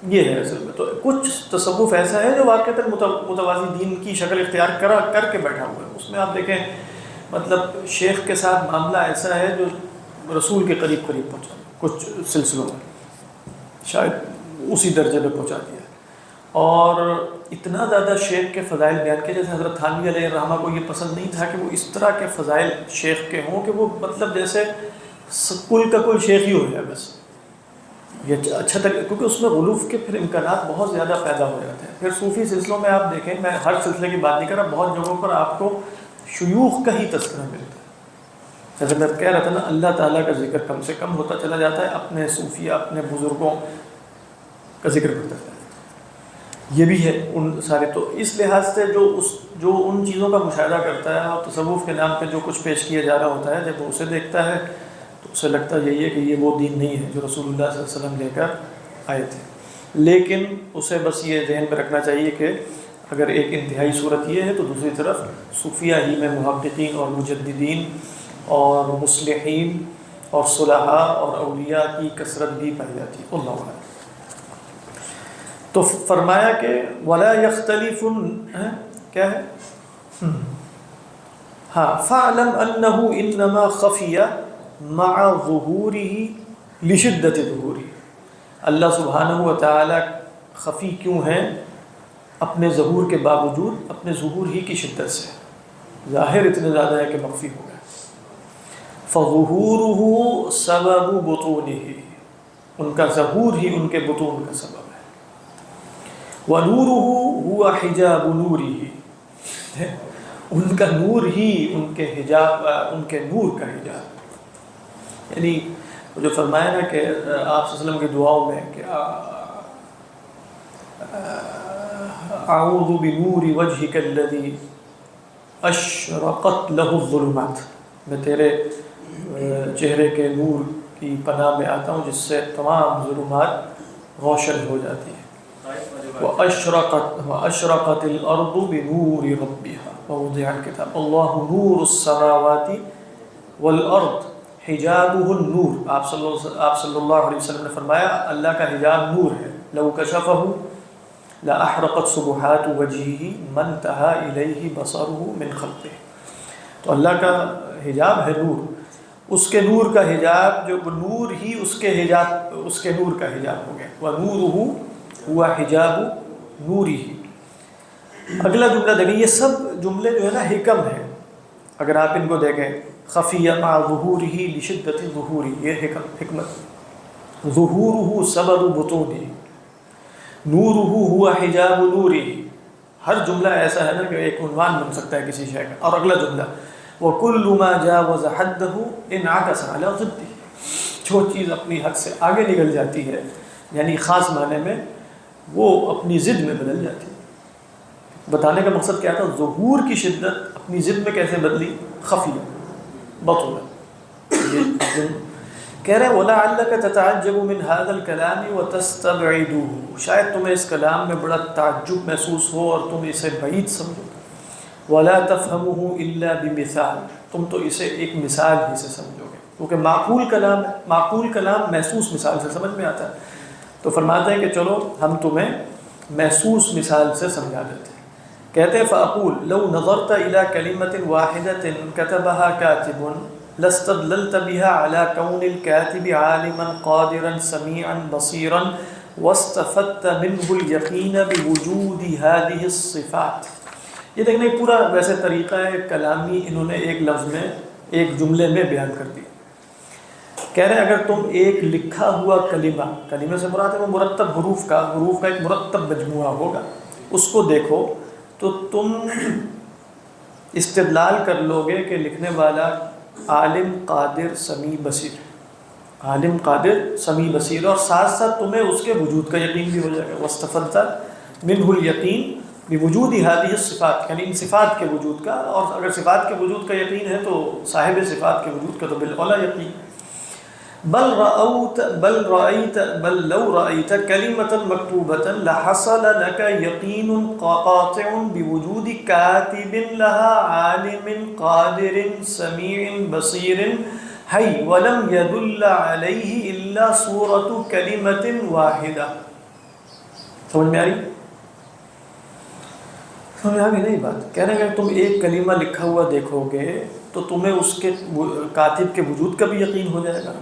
یہ ہے اصل میں. تو کچھ تصوف ایسا ہے جو واقعتاً متوازی دین کی شکل اختیار کر کے بیٹھا ہوا ہے. اس میں آپ دیکھیں مطلب شیخ کے ساتھ معاملہ ایسا ہے جو رسول کے قریب پہنچا, کچھ سلسلوں میں شاید اسی درجے پہ پہنچا دیا. اور اتنا زیادہ شیخ کے فضائل بیان کیے, جیسے حضرت تھانوی علیہ الرحمہ کو یہ پسند نہیں تھا کہ وہ اس طرح کے فضائل شیخ کے ہوں کہ وہ مطلب جیسے کل کا کل شیخ ہی ہو جائے بس. یہ اچھا تھا کیونکہ اس میں غلوف کے پھر امکانات بہت زیادہ پیدا ہو جاتے ہیں. پھر صوفی سلسلوں میں آپ دیکھیں, میں ہر سلسلے کی بات نہیں کر رہا, بہت جگہوں پر آپ کو شیوخ کا ہی تذکرہ ملتا ہے. جیسے میں کہہ رہا تھا نا, اللہ تعالیٰ کا ذکر کم سے کم ہوتا چلا جاتا ہے, اپنے صوفیہ اپنے بزرگوں کا ذکر کرتا ہے. یہ بھی ہے ان سارے. تو اس لحاظ سے جو ان چیزوں کا مشاہدہ کرتا ہے اور تصوف کے نام پہ جو کچھ پیش کیا جا رہا ہوتا ہے, جب وہ اسے دیکھتا ہے تو اسے لگتا یہی ہے کہ یہ وہ دین نہیں ہے جو رسول اللہ صلی اللہ علیہ وسلم لے کر آئے تھے. لیکن اسے بس یہ ذہن میں رکھنا چاہیے کہ اگر ایک انتہائی صورت یہ ہے تو دوسری طرف صوفیہ ہی میں محققین اور مجددین اور مصلحین اور صلحاء اور اولیاء کی کثرت بھی پائی جاتی ہے. اللہ اعلم. تو فرمایا کہ ولا یختلف, کیا ہے, ہاں, فاعلم انه انما خفی مع ظہوره لشدت ظہوره. اللہ سبحانہ و تعالی خفی کیوں ہیں اپنے ظہور کے باوجود, اپنے ظہور ہی کی شدت سے. ظاہر اتنے زیادہ ہے کہ مخفی ہو گئے. فظہورہ سبب بطونہ, ان کا ظہور ہی ان کے بطون کا سبب ہے. وَنُورُهُ هُوَ حِجَابُ نُورِهِ, ان کا نور ہی ان کے حجاب, ان کے نور کا حجاب. یعنی جو فرمایا نا کہ آپ صلی اللہ علیہ وسلم کی دعاؤں میں کہ اعوذ بنور وجهك الذي اشرقت له الظلمات, میں تیرے چہرے کے نور کی پناہ میں آتا ہوں جس سے تمام ظلمات روشن ہو جاتی ہیں. وَأَشْرَقَتِ الْأَرْضُ بِنُورِ رَبِّهَا, ووضع الكتاب اللہ نور السماوات والارض حجابہ النور. آپ صلی اللہ علیہ وسلم نے فرمایا اللہ کا حجاب نور ہے. لو کشفہ لأحرقت سبحات وجهه ما انتهى إليه بصره من خلقه. تو اللہ کا حجاب ہے نور. اس کے نور کا حجاب جو نور ہی اس کے نور کا حجاب ہو گیا. وَنُورُهُ هُوَ حِجَابُ نُورِهِ. اگلا جملہ دیکھیں, یہ سب جملے جو ہے نا حکم ہیں, اگر آپ ان کو دیکھیں. خفیہ مع ظہورہ لشدت ظہوری, یہ حکمت. ظہورہ سبب بطونہ, نورہ ہوا حجاب نورہ. ہر جملہ ایسا ہے نا کہ ایک عنوان بن سکتا ہے کسی شے کا. اور اگلا جملہ وَكُلُّ مَا جَاوَزَ حَدَّهُ انعكس عَلَى ضِدِّهِ. جو چیز اپنی حد سے آگے نکل جاتی ہے, یعنی خاص معنی میں, وہ اپنی ضد میں بدل جاتی ہے. بتانے کا مقصد کیا تھا؟ ظہور کی شدت اپنی ضد میں کیسے بدلی؟ خفیہ بطولہ. یہ کہہ رہے ہیں وَلَعَلَّكَ تَتَعَجَّبُ مِنْ هَذَا الْكَلَامِ وَتَسْتَبْعِدُهُ. شاید تمہیں اس کلام میں بڑا تعجب محسوس ہو اور تم اسے بعید سمجھو. وَلَا تَفْهَمُهُ إِلَّا بِمِثَالٍ. تم تو اسے ایک مثال ہی سے سمجھو گے, کیونکہ معقول کلام ہے. معقول کلام محسوس مثال سے سمجھ میں آتا ہے. تو فرماتے ہیں کہ چلو ہم تمہیں محسوس مثال سے سمجھا دیتے ہیں. کہتے ہیں فَأَقُولُ لَوْ نَظَرْتَ إِلَى كَلِمَةٍ وَاحِدَةٍ كَتَبَهَا كَاتِبٌ لَاسْتَدْلَلْتَ بِهَا عَلَى كَوْنِ الْكَاتِبِ عَالِمًا قَادِرًا سَمِيعًا بَصِيرًا وَاسْتَفَدْتَ مِنْهُ الْيَقِينَ بِوُجُودِ هَذِهِ الصِّفَاتِ. یہ دیکھنے پورا ویسے طریقہ ہے کلامی, انہوں نے ایک لفظ میں ایک جملے میں بیان کر دی. کہہ رہے ہیں اگر تم ایک لکھا ہوا کلمہ سے مراد ہے وہ مرتب حروف کا ایک مرتب مجموعہ ہوگا, اس کو دیکھو تو تم استدلال کر لو گے کہ لکھنے والا عالم قادر سمیع بصیر, عالم قادر سمیع بصیر, اور ساتھ ساتھ تمہیں اس کے وجود کا یقین بھی ہو جائے گا. وَاسْتَفَدْتَ مِنْهُ الْيَقِينَ بِوُجُودِ هَذِهِ الصِّفَاتِ, یعنی ان صفات کے وجود کا. اور اگر صفات کے وجود کا یقین ہے تو صاحب صفات کے وجود کا تو بالاولیٰ یقین. بل لو رأيت كلمة مكتوبة لحصل لك يقين قاطع بوجود كاتب لها عالم قادر سميع بصير حي ولم يدل عليه إلا صورة كلمة واحدة. سمجھ میں آ رہی؟ سمجھ آ گئی نہیں بات؟ کہنے کہ تم ایک کلمہ لکھا ہوا دیکھو گے تو تمہیں اس کے کاتب کے وجود کا بھی یقین ہو جائے گا,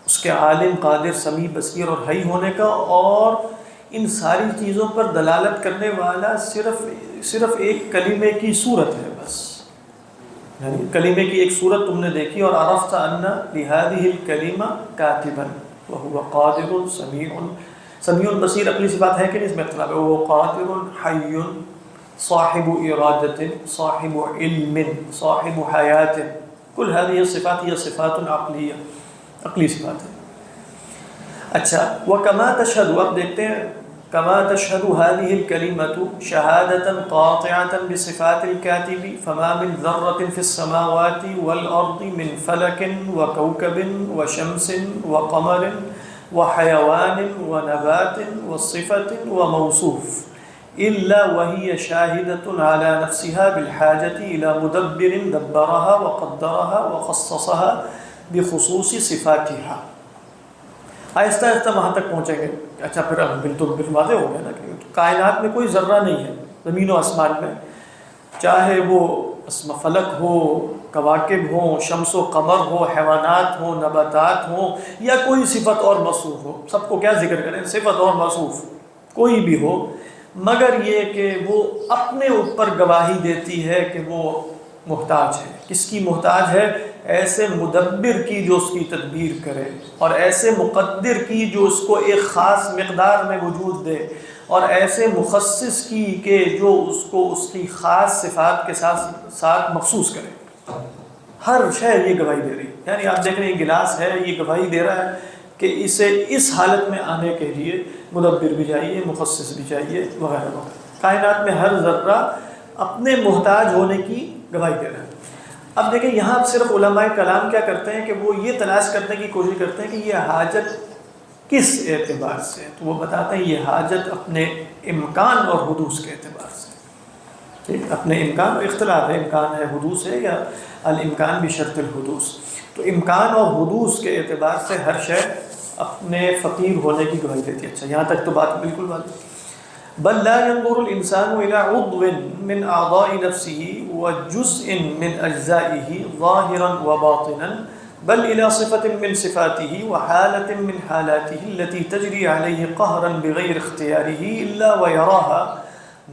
اس کے عالم قادر سمیع بصیر اور حی ہونے کا, اور ان ساری چیزوں پر دلالت کرنے والا صرف ایک کلمے کی صورت ہے بس. یعنی کلمے کی ایک صورت تم نے دیکھی اور عرفت ان لهذه الكلمة كاتبا وهو قادر سمیع بصیر. اپنی صفات ہے کہ نہیں, اس میں اختلاف ہے. وہ قادر حی صاحب ارادت صاحب علم صاحب حیات, کل هذه الصفات هي صفات عقلیہ, عقلی صفات ہے. اچھا وَكَمَا تَشْهَدُ, اب دیکھتے ہیں كَمَا تَشْهَدُ هَذِهِ الْكَلِمَةُ شَهَادَةً قَاطِعَةً بِصِفَاتِ الْكَاتِبِ فَمَا مِنْ ذَرَّةٍ فِي السَّمَاوَاتِ وَالْأَرْضِ مِنْ فَلَكٍ وَكَوْكَبٍ وَشَمْسٍ وَقَمَرٍ وَحَيَوَانٍ وَنَبَاتٍ وَصِفَةٍ وَمَوْصُوفٍ إلا وهي شاهدة على نفسها بالحاجة إلى مدبر دبرها وقدرها وخصصها بخصوص صفاتها. آہستہ آہستہ وہاں تک پہنچیں گے. اچھا پھر اب بالکل واضح ہو گیا نا کہ کائنات میں کوئی ذرہ نہیں ہے زمین و آسمان میں, چاہے وہ فلک ہو, کواکب ہوں, شمس و قمر ہو, حیوانات ہوں, نباتات ہوں, یا کوئی صفت اور موصوف ہو. سب کو کیا ذکر کریں, صفت اور موصوف کوئی بھی ہو, مگر یہ کہ وہ اپنے اوپر گواہی دیتی ہے کہ وہ محتاج ہے. کس کی محتاج ہے؟ ایسے مدبر کی جو اس کی تدبیر کرے, اور ایسے مقدر کی جو اس کو ایک خاص مقدار میں وجود دے, اور ایسے مخصص کی کہ جو اس کو اس کی خاص صفات کے ساتھ مخصوص کرے. ہر شے یہ گواہی دے رہی. یعنی آپ دیکھ رہے ہیں گلاس ہے, یہ گواہی دے رہا ہے کہ اسے اس حالت میں آنے کے لیے مدبر بھی چاہیے, مخصص بھی چاہیے, وغیرہ وغیرہ. کائنات میں ہر ذرہ اپنے محتاج ہونے کی گواہی دے رہا ہے. اب دیکھیں یہاں صرف علماء کلام کیا کرتے ہیں کہ وہ یہ تلاش کرنے کی کوشش کرتے ہیں کہ یہ حاجت کس اعتبار سے, تو وہ بتاتے ہیں یہ حاجت اپنے امکان اور حدوث کے اعتبار سے. اپنے امکان و اختلاف ہے، امکان ہے حدوث ہے یا الامکان بشرط الحدوث. تو امکان اور حدوث کے اعتبار سے ہر شے اپنے فقیر ہونے کی گواہی دیتی ہے. اچھا یہاں تک تو بات بالکل بات. بل لا ينظر الانسان الى عضو من اعضاء نفسه وجزء من اجزائه ظاهرا وباطنا بل الى صفة من صفاته وحالة من حالاته التي تجري عليه قهرا بغير اختياره الا ويراها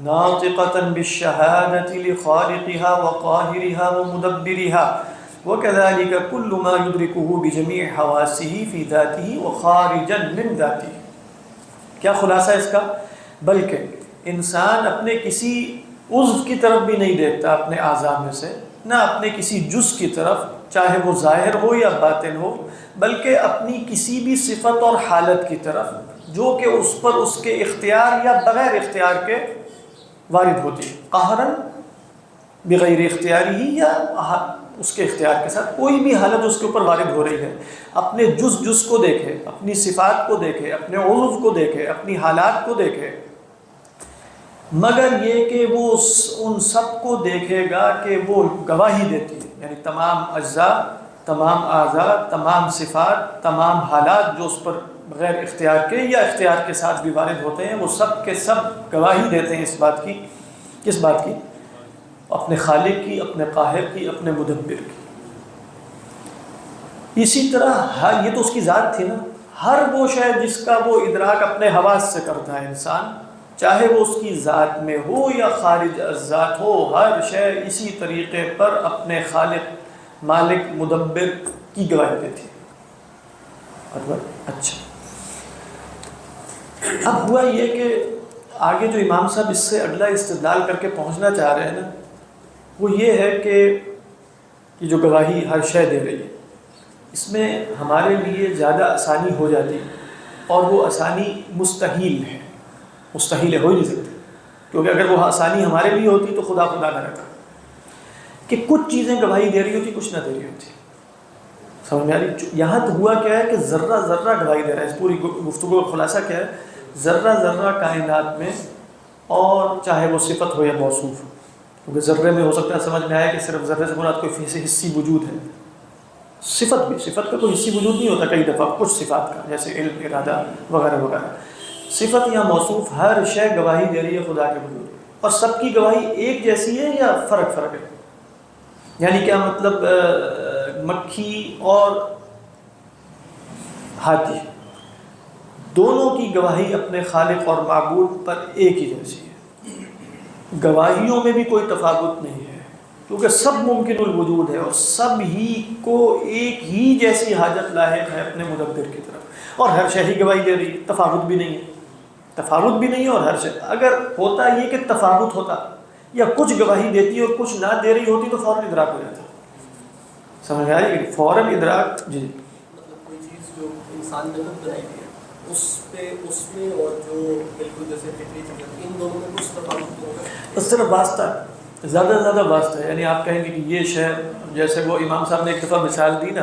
ناطقة بالشهادة لخالقها وقاهرها ومدبرها وكذلك كل ما يدركه بجميع حواسه في ذاته وخارجا من ذاته. کیا خلاصہ اس کا؟ بلکہ انسان اپنے کسی عضو کی طرف بھی نہیں دیکھتا اپنے اعضاء میں سے، نہ اپنے کسی جز کی طرف، چاہے وہ ظاہر ہو یا باطن ہو، بلکہ اپنی کسی بھی صفت اور حالت کی طرف جو کہ اس پر اس کے اختیار یا بغیر اختیار کے وارد ہوتی ہے. قہراً بغیر اختیاری ہی یا اس کے اختیار کے ساتھ کوئی بھی حالت اس کے اوپر وارد ہو رہی ہے، اپنے جز کو دیکھے، اپنی صفات کو دیکھے، اپنے عضو کو دیکھے، اپنی حالات کو دیکھے، مگر یہ کہ وہ ان سب کو دیکھے گا کہ وہ گواہی دیتی ہے. یعنی تمام اجزاء، تمام اعضاء، تمام صفات، تمام حالات جو اس پر بغیر اختیار کے یا اختیار کے ساتھ بھی وارد ہوتے ہیں، وہ سب کے سب گواہی دیتے ہیں اس بات کی. کس بات کی؟ اپنے خالق کی، اپنے قاہر کی، اپنے مدبر کی. اسی طرح یہ تو اس کی ذات تھی نا، ہر وہ شے جس کا وہ ادراک اپنے حواس سے کرتا ہے انسان، چاہے وہ اس کی ذات میں ہو یا خارج از ذات ہو، ہر شے اسی طریقے پر اپنے خالق، مالک، مدبر کی گواہی دیتی ہے. اچھا اب ہوا یہ کہ آگے جو امام صاحب اس سے اگلا استدلال کر کے پہنچنا چاہ رہے ہیں نا، وہ یہ ہے کہ یہ جو گواہی ہر شے دے رہی ہے، اس میں ہمارے لیے زیادہ آسانی ہو جاتی ہے، اور وہ آسانی مستحیل ہے. مستحیل ہے، ہو ہی نہیں سکتی، کیونکہ اگر وہ آسانی ہمارے لیے ہوتی تو خدا نہ رہتا کہ کچھ چیزیں گواہی دے رہی ہوتی، کچھ نہ دے رہی ہوتی. سمجھ میں آ رہی؟ یہاں تو ہوا کیا ہے کہ ذرہ ذرہ گواہی دے رہا ہے. اس پوری گفتگو کا خلاصہ کیا ہے؟ ذرہ ذرہ کائنات میں، اور چاہے وہ صفت ہو یا موصوف ہو، کیونکہ ذرے میں ہو سکتا ہے سمجھ میں آیا کہ صرف ذرے سے مراد کوئی حصی وجود ہے. صفت بھی، صفت کا کوئی حصی وجود نہیں ہوتا کئی دفعہ، کچھ صفات کا، جیسے علم، ارادہ وغیرہ وغیرہ. صفت یا موصوف ہر شے گواہی دے رہی ہے خدا کے وجود، اور سب کی گواہی ایک جیسی ہے یا فرق ہے؟ یعنی کیا مطلب؟ مکھی اور ہاتھی دونوں کی گواہی اپنے خالق اور معبود پر ایک ہی جیسی ہے، گواہیوں میں بھی کوئی تفاوت نہیں ہے، کیونکہ سب ممکن الوجود ہے، اور سب ہی کو ایک ہی جیسی حاجت لاحق ہے اپنے مدبر کی طرف، اور ہر شے ہی گواہی دے رہی ہے. تفاوت بھی نہیں ہے، تفاوت بھی نہیں ہے. اور ہر شے، اگر ہوتا یہ کہ تفاوت ہوتا یا کچھ گواہی دیتی اور کچھ نہ دے رہی ہوتی تو فوراً ادراک ہو جاتا. سمجھ میں آئی؟ فوراً ادراک. جی مطلب کوئی چیز جو انسان نے خود بنائی ہے، اس میں اور جو بالکل جیسے فطری چیز، ان دونوں میں کچھ تفاوت ہوگا؟ اس طرح واسطہ، زیادہ سے زیادہ واسطہ ہے. یعنی آپ کہیں گے کہ یہ شے، جیسے وہ امام صاحب نے ایک دفعہ مثال دی نا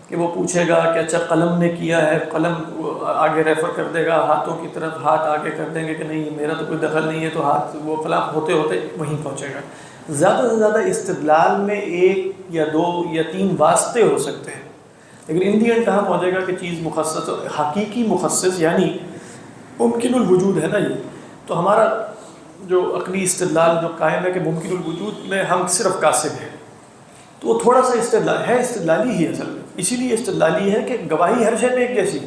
کہ وہ پوچھے گا کہ اچھا قلم نے کیا ہے، قلم آگے ریفر کر دے گا ہاتھوں کی طرف، ہاتھ آگے کر دیں گے کہ نہیں میرا تو کوئی دخل نہیں ہے، تو ہاتھ وہ فلاں ہوتے ہوتے وہیں پہنچے گا. زیادہ سے زیادہ استدلال میں ایک یا دو یا تین واسطے ہو سکتے ہیں، لیکن ان دی اینڈ کہاں پہنچے گا کہ چیز مخصص، حقیقی مخصص یعنی ممکن الوجود ہے نا یہ. تو ہمارا جو عقلی استدلال جو قائم ہے کہ ممکن الوجود میں ہم صرف قاصد ہیں، تو وہ تھوڑا سا استدلال ہے، استدلالی ہی اصل میں. اسی لیے استدلالی ہے کہ گواہی ہر شے میں ایک جیسی،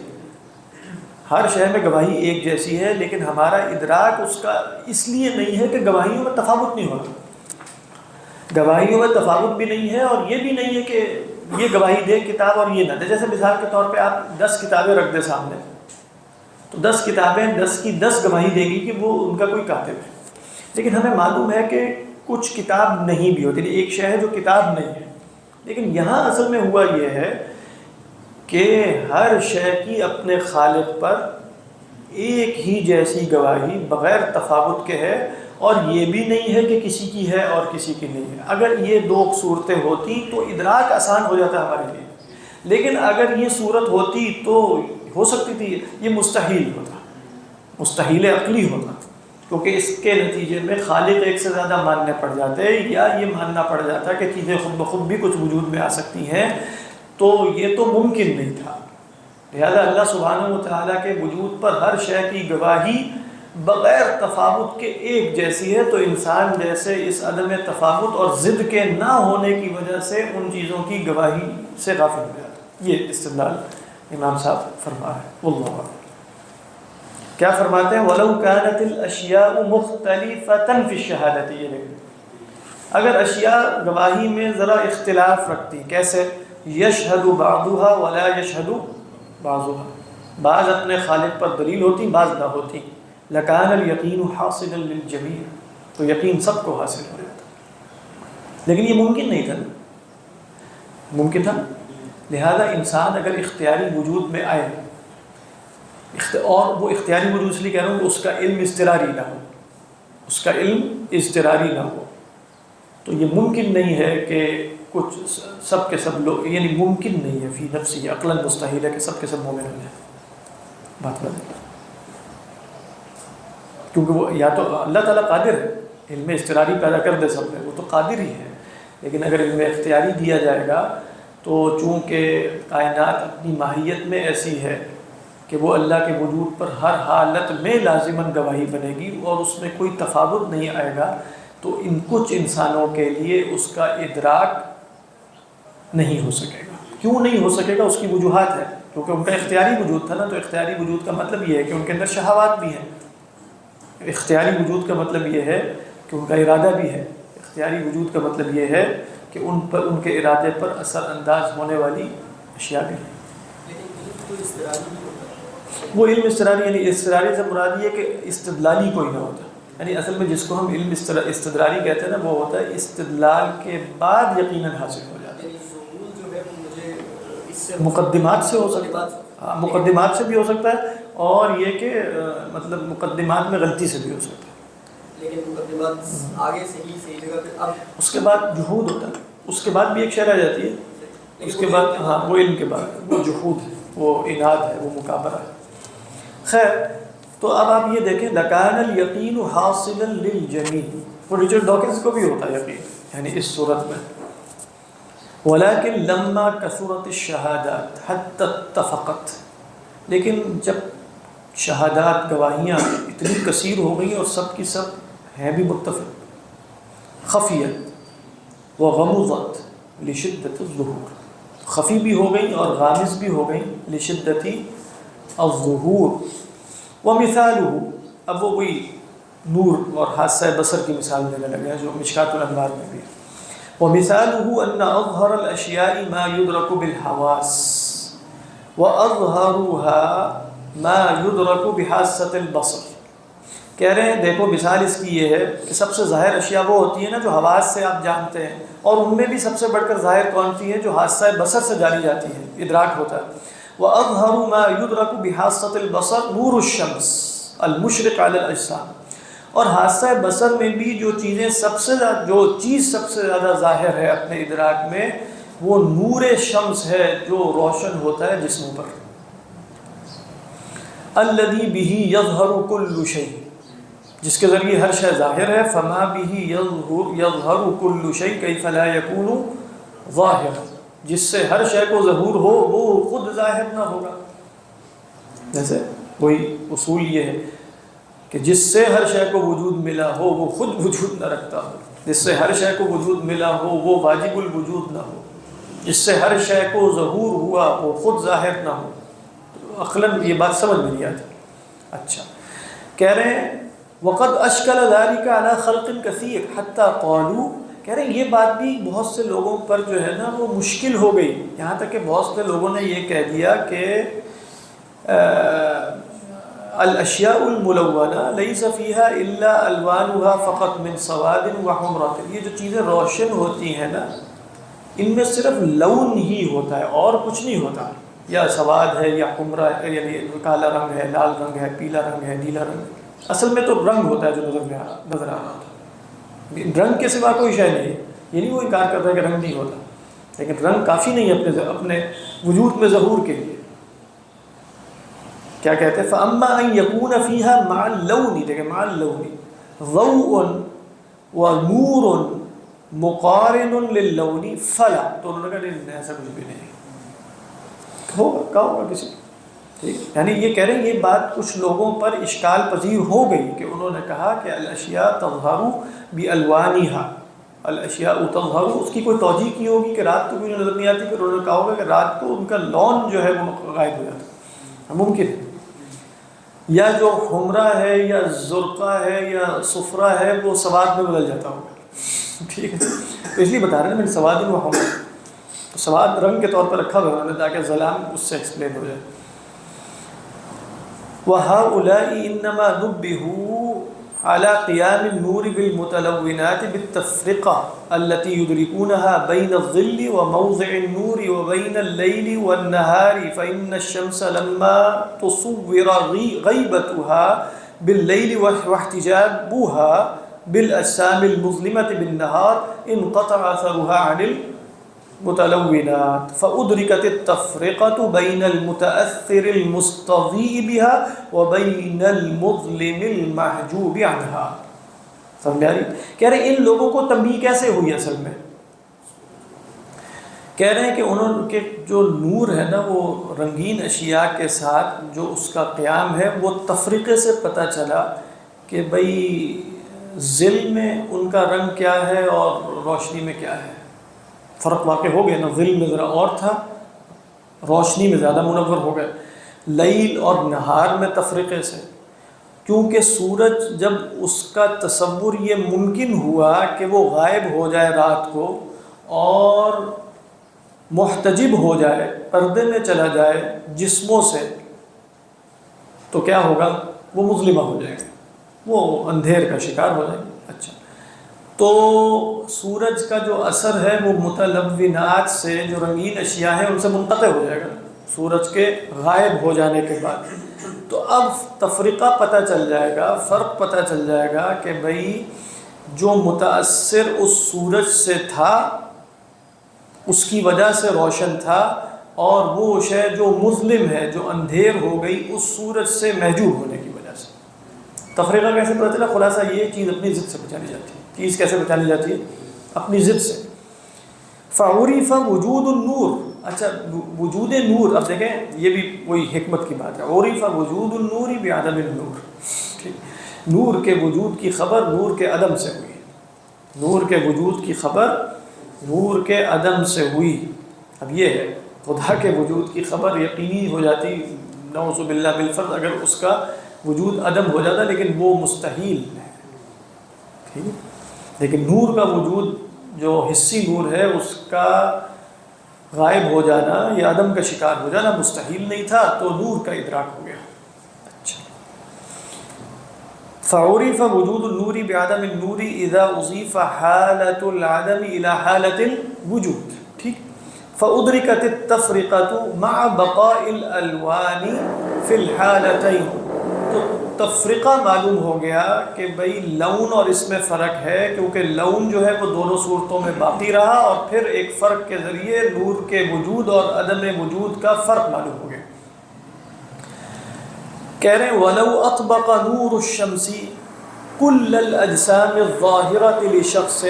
ہر شے میں گواہی ایک جیسی ہے، لیکن ہمارا ادراک اس کا اس لیے نہیں ہے کہ گواہیوں میں تفاوت نہیں ہوتا. گواہیوں میں تفاوت بھی نہیں ہے، اور یہ بھی نہیں ہے کہ یہ گواہی دے کتاب اور یہ نہ دے. جیسے مثال کے طور پہ آپ 10 کتابیں رکھ دیں سامنے، تو 10 کتابیں 10 کی 10 گواہی دے گی کہ وہ ان کا کوئی کاتب ہے. لیکن ہمیں معلوم ہے کہ کچھ کتاب نہیں بھی ہوتی، ایک شے ہے جو کتاب نہیں ہے. لیکن یہاں اصل میں ہوا یہ ہے کہ ہر شے کی اپنے خالق پر ایک ہی جیسی گواہی بغیر تفاوت کے ہے، اور یہ بھی نہیں ہے کہ کسی کی ہے اور کسی کی نہیں ہے. اگر یہ دو صورتیں ہوتی تو ادراک آسان ہو جاتا ہمارے لیے، لیکن اگر یہ صورت ہوتی تو ہو سکتی تھی یہ مستحیل ہوتا، مستحیل عقلی ہوتا. کیونکہ اس کے نتیجے میں خالق ایک سے زیادہ ماننے پڑ جاتے ہیں، یا یہ ماننا پڑ جاتا کہ چیزیں خود بخود بھی کچھ وجود میں آ سکتی ہیں، تو یہ تو ممکن نہیں تھا۔ لہذا اللہ سبحانہ و تعالیٰ کے وجود پر ہر شے کی گواہی بغیر تفاوت کے ایک جیسی ہے، تو انسان جیسے اس عدم تفاوت اور ضد کے نہ ہونے کی وجہ سے ان چیزوں کی گواہی سے غافل ہو جاتا ہے۔ یہ استدلال امام صاحب فرما ہے۔ واللہ اعلم۔ کیا فرماتے ہیں؟ وَلَوْ كَانَتِ الْأَشْيَاءُ مُخْتَلِفَةً فِي الشَّهَادَةِ، یہ دیکھیں اگر اشیاء گواہی میں ذرا اختلاف رکھتی، کیسے؟ يَشْهَدُ بَعْضُهَا وَلَا يَشْهَدُ بَعْضُهَا، بعض اپنے خالق پر دلیل ہوتی، بعض نہ ہوتی، لَكَانَ الْيَقِينُ حَاصِلًا لِلْجَمِيعِ، تو یقین سب کو حاصل ہو جاتا، لیکن یہ ممکن نہیں تھا، ممکن تھا؟ لہذا انسان اگر اختیاری وجود میں آئے، اور وہ اختیاری وجود اس لیے کہہ رہا ہوں کہ اس کا علم اضطراری نہ ہو، اس کا علم اضطراری نہ ہو، تو یہ ممکن نہیں ہے کہ کچھ سب کے سب لوگ، یعنی ممکن نہیں ہے فی نفسی، عقلاً مستحیل ہے کہ سب کے سب مومن ہو جائیں، بات بدل، کیونکہ وہ یا تو اللہ تعالیٰ قادر ہے علم اضطراری پیدا کر دے سب میں، وہ تو قادر ہی ہے، لیکن اگر علم اختیاری دیا جائے گا تو چونکہ کائنات اپنی ماہیت میں ایسی ہے کہ وہ اللہ کے وجود پر ہر حالت میں لازماً گواہی بنے گی اور اس میں کوئی تفاوت نہیں آئے گا، تو ان کچھ انسانوں کے لیے اس کا ادراک نہیں ہو سکے گا۔ کیوں نہیں ہو سکے گا؟ اس کی وجوہات ہے، کیونکہ ان کا اختیاری وجود تھا نا، تو اختیاری وجود کا مطلب یہ ہے کہ ان کے اندر شہوات بھی ہیں، اختیاری وجود کا مطلب یہ ہے کہ ان کا ارادہ بھی ہے، اختیاری وجود کا مطلب یہ ہے کہ ان پر، ان کے ارادے پر اثر انداز ہونے والی اشیاء بھی ہیں۔ وہ علم اضطراری، یعنی اضطراری سے مراد یہ کہ استدلالی کوئی نہ ہوتا، یعنی اصل میں جس کو ہم علم استدلالی کہتے ہیں نا، وہ ہوتا ہے استدلال کے بعد یقیناً حاصل ہو جاتا ہے، مقدمات سے ہو سکتا ہے، مقدمات سے بھی ہو سکتا ہے، اور یہ کہ مطلب مقدمات میں غلطی سے بھی ہو سکتا ہے، لیکن مقدمات آگے صحیح جگہ پہ، اب اس کے بعد جہود ہوتا ہے، اس کے بعد بھی ایک شے رہ جاتی ہے، اس کے بعد ہاں وہ علم کے بعد وہ جہود ہے، وہ اناد ہے، وہ مکابرہ ہے۔ خیر، تو اب آپ یہ دیکھیں لَكَانَ الْيَقِينُ حَاصِلًا لِلْجَمِيعِ، وہ رچرڈ ڈاکنز کو بھی ہوتا ہے یقین، یعنی اس صورت میں، وَلَكِنْ لَمَّا كَثُرَتِ الشَّهَادَاتِ حَتَّى اتَّفَقَتْ، لیکن جب شہادات گواہیاں اتنی کثیر ہو گئیں اور سب کی سب ہیں بھی متفق، خفیت وغمضت لشدت الظہور، خفی بھی ہو گئیں اور غامض بھی ہو گئیں لشدت الظہور، ومثالہ، اب وہ کوئی نور اور حادثہ بصر کی مثال دینے لگے ہیں جو مشکات الانوار میں بھی، ومثالہ ان اظہر الاشیاء ما یدرک بالحواس واظہرها ما یدرک بحاسۃ البصر، کہہ رہے ہیں دیکھو مثال اس کی یہ ہے کہ سب سے ظاہر اشیاء وہ ہوتی ہیں نا جو حواس سے آپ جانتے ہیں، اور ان میں بھی سب سے بڑھ کر ظاہر کون سی ہے؟ جو حادثہ بصر سے جانی جاتی ہے، ادراک ہوتا ہے۔ وَأَظْهَرُ مَا يُدْرَكُ بِحَاسَّةِ الْبَصَرِ نُورُ الشَّمْسِ الْمُشْرِقُ عَلَى الْأَجْسَامِ، اور حادثہ بصر میں بھی جو چیزیں سب سے زیادہ، جو چیز سب سے زیادہ ظاہر ہے اپنے ادراک میں، وہ نور شمس ہے جو روشن ہوتا ہے جسموں پر، الَّذِي بِهِ يَظْهَرُ كُلُّ شَيْءٍ، جس کے ذریعے ہر شے ظاہر ہے، فَمَا بِهِ يَظْهَرُ كُلُّ شَيْءٍ كَيْفَ لَا يَكُونُ ظَاهِرًا، جس سے ہر شے کو ظہور ہو وہ خود ظاہر نہ ہوگا۔ جیسے وہی اصول یہ ہے کہ جس سے ہر شے کو وجود ملا ہو وہ خود وجود نہ رکھتا ہو، جس سے ہر شے کو وجود ملا ہو وہ واجب الوجود نہ ہو، جس سے ہر شے کو ظہور ہوا وہ خود ظاہر نہ ہو، تو عقلاً یہ بات سمجھ میں نہیں آتی۔ اچھا، کہہ رہے ہیں وَقَدْ أَشْكَلَ ذَلِكَ عَلَى خَلْقٍ كَثِيرٍ حَتَّى قَالُوا، کہہ رہے ہیں یہ بات بھی بہت سے لوگوں پر جو ہے نا وہ مشکل ہو گئی، یہاں تک کہ بہت سے لوگوں نے یہ کہہ دیا کہ الاشیاء الملونہ لیس فیہا الا الوانها فقط من سواد وحمرۃ، یہ جو چیزیں روشن ہوتی ہیں نا ان میں صرف لون ہی ہوتا ہے اور کچھ نہیں ہوتا، یا سواد ہے یا حمرہ، یعنی کالا رنگ ہے، لال رنگ ہے، پیلا رنگ ہے، نیلا رنگ ہے، اصل میں تو رنگ ہوتا ہے جو نظر آ رہا ہوتا ہے، رنگ کے سوا کوئی شے نہیں ہے، یہ نہیں وہ انکار کرتا ہے کہ رنگ نہیں ہوتا، لیکن رنگ کافی نہیں ہے اپنے وجود میں ظہور کے لیے۔ کیا کہتے ہیں؟ فَأَمَّا أَن يَكُونَ فِيهَا مَعَ اللَّوْنِ، دیکھیں مَعَ اللَّوْنِ، ضوء ونور مقارن للون فلا، تو انہوں نے کہا نہیں ایسا کچھ بھی نہیں ہوگا، کہا ہوگا کسی، ٹھیک، یعنی یہ کہہ رہے ہیں یہ بات کچھ لوگوں پر اشکال پذیر ہو گئی کہ انہوں نے کہا کہ الاشیاء تظہر بالوانھا، الاشیاء تظہر، اس کی کوئی توجیہ کی ہوگی کہ رات کو بھی نظر نہیں آتی، پھر انہوں نے کہا ہوگا کہ رات کو ان کا لون جو ہے وہ غائب ہو جاتا ہے، ممکن ہے، یا جو حمرہ ہے یا زرقہ ہے یا صفرہ ہے وہ سواد میں بدل جاتا ہوگا، ٹھیک ہے، تو اس لیے بتا رہے ہیں میں نے سواد و حمرہ، سواد رنگ کے طور پر رکھا ہوا ہے تاکہ ظلام اس سے ایکسپلین ہو جائے۔ وَهَؤُلَاءِ إِنَّمَا نُبِّهُوا عَلَى قِيَامِ النُّورِ بِالْمُتَلَوِّنَاتِ بِالتَّفْرِقَةِ الَّتِي يُدْرِكُونَهَا بَيْنَ الظِّلِّ وَمَوْضِعِ النُّورِ وَبَيْنَ اللَّيْلِ وَالنَّهَارِ فَإِنَّ الشَّمْسَ لَمَّا تُصُوِّرَ غَيْبَتُهَا بِاللَّيْلِ وَاحْتِجَابُهَا بِالْأَجْسَامِ الْمُظْلِمَةِ بِالنَّهَارِ انقطع أثرها عن المتلونات فأدركت التفرقة بين المتأثر المستضيء بها وبين المظلم المحجوب عنها۔ سمجھ آ رہی؟ کہہ رہے ہیں ان لوگوں کو تنبیہ کیسے ہوئی اصل میں؟ کہہ رہے ہیں کہ انہوں کے جو نور ہے نا وہ رنگین اشیاء کے ساتھ جو اس کا قیام ہے وہ تفریقے سے پتہ چلا کہ بھئی ظل میں ان کا رنگ کیا ہے اور روشنی میں کیا ہے، فرق واقع ہو گیا نا، ظل میں ذرا اور تھا، روشنی میں زیادہ منور ہو گئے، لیل اور نہار میں تفریقے سے، کیونکہ سورج جب اس کا تصور یہ ممکن ہوا کہ وہ غائب ہو جائے رات کو اور محتجب ہو جائے، پردے میں چلا جائے جسموں سے، تو کیا ہوگا؟ وہ مظلمہ ہو جائے گا، وہ اندھیر کا شکار ہو جائے گا۔ اچھا، تو سورج کا جو اثر ہے وہ متلونات سے، جو رنگین اشیاء ہیں ان سے منقطع ہو جائے گا سورج کے غائب ہو جانے کے بعد، تو اب تفریقہ پتہ چل جائے گا، فرق پتہ چل جائے گا کہ بھئی جو متاثر اس سورج سے تھا اس کی وجہ سے روشن تھا، اور وہ شے جو مظلم ہے، جو اندھیر ہو گئی اس سورج سے محجوب ہونے کی وجہ سے۔ تفریقہ کیسے پتہ چلا؟ خلاصہ یہ چیز اپنی ضد سے بچانی جاتی ہے، چیز کیسے بچانی جاتی ہے؟ اپنی ضد سے۔ فعرف وجود النور، اچھا وجود نور، اب دیکھیں یہ بھی وہی حکمت کی بات ہے، عرف وجود النور بعدم النور، ٹھیک، نور کے وجود کی خبر نور کے عدم سے ہوئی، نور کے وجود کی خبر نور کے عدم سے ہوئی۔ اب یہ ہے خدا کے وجود کی خبر یقینی ہو جاتی نعوذ باللہ بالفرض اگر اس کا وجود عدم ہو جاتا، لیکن وہ مستحیل ہے، ٹھیک ہے، لیکن نور کا وجود جو حسی نور ہے اس کا غائب ہو جانا یا عدم کا شکار ہو جانا مستحیل نہیں تھا، تو نور کا ادراک ہو گیا۔ اچھا، فعرف وجود النور بعدم النور اذا اضيف حالة العدم الى حالة الوجود، ٹھیک، فأدركت التفرقة مع بقاء الالوان في الحالتين، تو تفریقہ معلوم ہو گیا کہ بھئی لون اور اس میں فرق ہے، کیونکہ لون جو ہے وہ دونوں صورتوں میں باقی رہا، اور پھر ایک فرق کے ذریعے نور کے وجود اور عدم وجود کا فرق معلوم ہو گیا۔ کہہ رہے ہیں وَلَوْ أَطْبَقَ نُورُ الشَّمْسِ كُلَّ الْأَجْسَامِ الظَّاهِرَةِ لِشَخْصٍ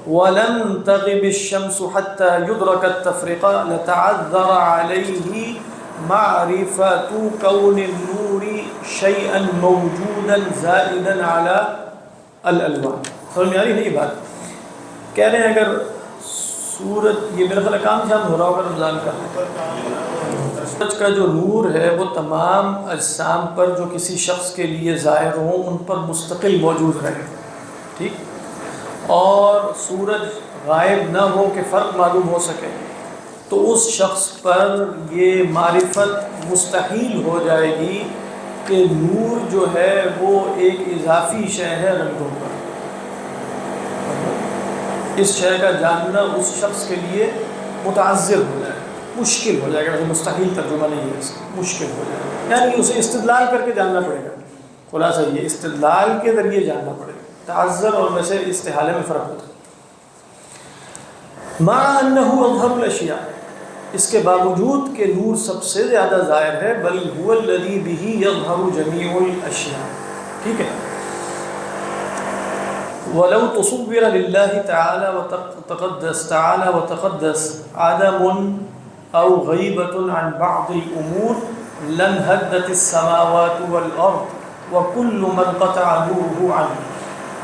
وَلَمْ تَغِبِ الشَّمْسُ حَتَّى يُدْرَكَ التَّفْرِقَةُ لَتَعَذَّرَ عَلَيْهِ معرفة كون النور شيئا موجودا زائدا على الالوان۔ سمجھ میں آ رہی ہے یہ بات؟ کہہ رہے ہیں اگر سورج، یہ میرا خیال کام شام ہو رہا ہوگا رمضان کا، سورج کا جو نور ہے وہ تمام اجسام پر جو کسی شخص کے لیے ظاہر ہوں ان پر مستقل موجود رہے، ٹھیک، اور سورج غائب نہ ہو کہ فرق معلوم ہو سکے، تو اس شخص پر یہ معرفت مستحیل ہو جائے گی کہ نور جو ہے وہ ایک اضافی شے ہے رنگوں پر۔ اس شے کا جاننا اس شخص کے لیے متعذر ہو جائے گا، مشکل ہو جائے گا، مستحیل ترجمہ نہیں ہے اس کا، مشکل ہو جائے گا، یعنی اسے استدلال کر کے جاننا پڑے گا۔ خلاصہ یہ استدلال کے ذریعے جاننا پڑے گا، تعذر اور ویسے استحالے میں فرق ہوتا ہے۔ مع انہ اظہر الاشیاء، اس کے باوجود کہ نور سب سے زیادہ ظاہر ہے، بل هو الذی بہ یظہر جمیع الاشیاء، ٹھیک ہے، ولو تصور لله تعالى وتقدس عدم أو غيبة عن بعض الأمور لانهدت السماوات والأرض وكل من قطع نوره عنه.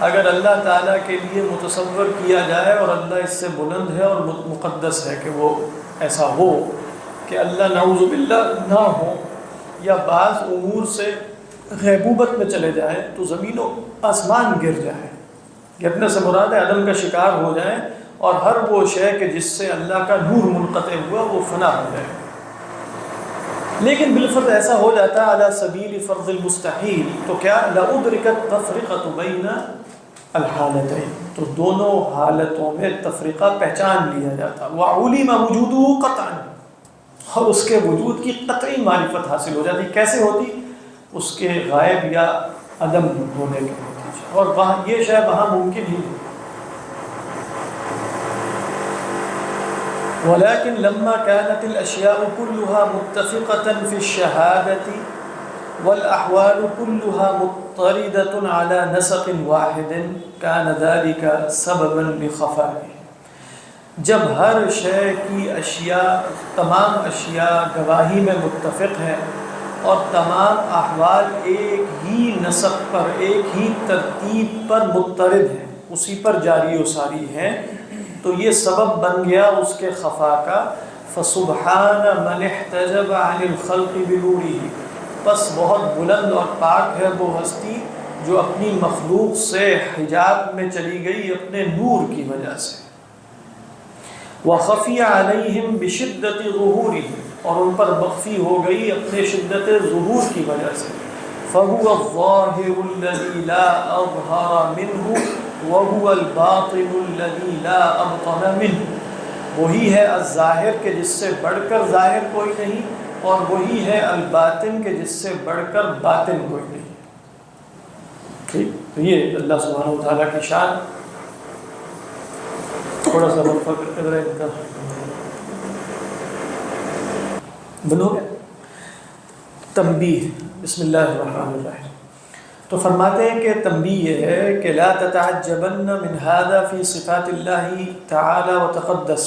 اگر اللہ تعالیٰ کے لیے متصور کیا جائے اور اللہ اس سے بلند ہے اور مقدس ہے کہ وہ ایسا ہو کہ اللہ نعوذ باللہ نہ ہو یا بعض امور سے غیبوبت میں چلے جائیں تو زمین و آسمان گر جائے، گرنے سے مراد ہے عدم کا شکار ہو جائیں، اور ہر وہ شے کہ جس سے اللہ کا نور منقطع ہوا وہ فنا ہو جائے. لیکن بالفرض ایسا ہو جاتا علی سبیل فرض المستحیل تو کیا لأدرکت تفرقۃ بین الحالتین، تو دونوں حالتوں میں تفریقہ پہچان لیا جاتا، وعلم وجودہ قطعا، اور اس کے وجود کی قطعی معرفت حاصل ہو جاتی. کیسے ہوتی؟ اس کے غائب یا عدم ہونے کے ہوتی، اور وہاں یہ شے وہاں ممکن ہی ہے. ولكن لما كانت الأشياء كلها متفقة في الشهادة والأحوال كلها مضطردة على نسق واحد كان ذلك سببا لخفائه. جب ہر شے کی اشیاء، تمام اشیاء گواہی میں متفق ہیں اور تمام احوال ایک ہی نسق پر، ایک ہی ترتیب پر مضطرد ہیں، اسی پر جاری و ساری ہیں، تو یہ سبب بن گیا اس کے خفا کا. فسبحان من احتجب عن الخلق بنوره، بس بہت بلند اور پاک ہے وہ ہستی جو اپنی مخلوق سے حجاب میں چلی گئی اپنے نور کی وجہ سے. وخفی علیہم بشدت ظہورہ، اور ان پر مخفی ہو گئی اپنے شدت ظہور کی وجہ سے. فهو الظاہر الذی لا اظہر منہ وَهُوَ الْبَاطِنُ الَّذِي لَا أَبْطَنَ مِنْهُ، وہی ہے الظاہر کہ جس سے بڑھ کر ظاہر کوئی نہیں، اور وہی ہے الباطن کہ جس سے بڑھ کر باطن کوئی نہیں. ٹھیک، تو یہ اللہ سبحانہ وتعالیٰ کی شان. تھوڑا سا وقفہ کر رہے ہیں، بند ہو گیا. تنبیہ، بسم اللہ الرحمن الرحیم. تو فرماتے ہیں کہ تنبیہ یہ ہے کہ لا تتعجبن من هذا في صفات الله تعالى وتقدس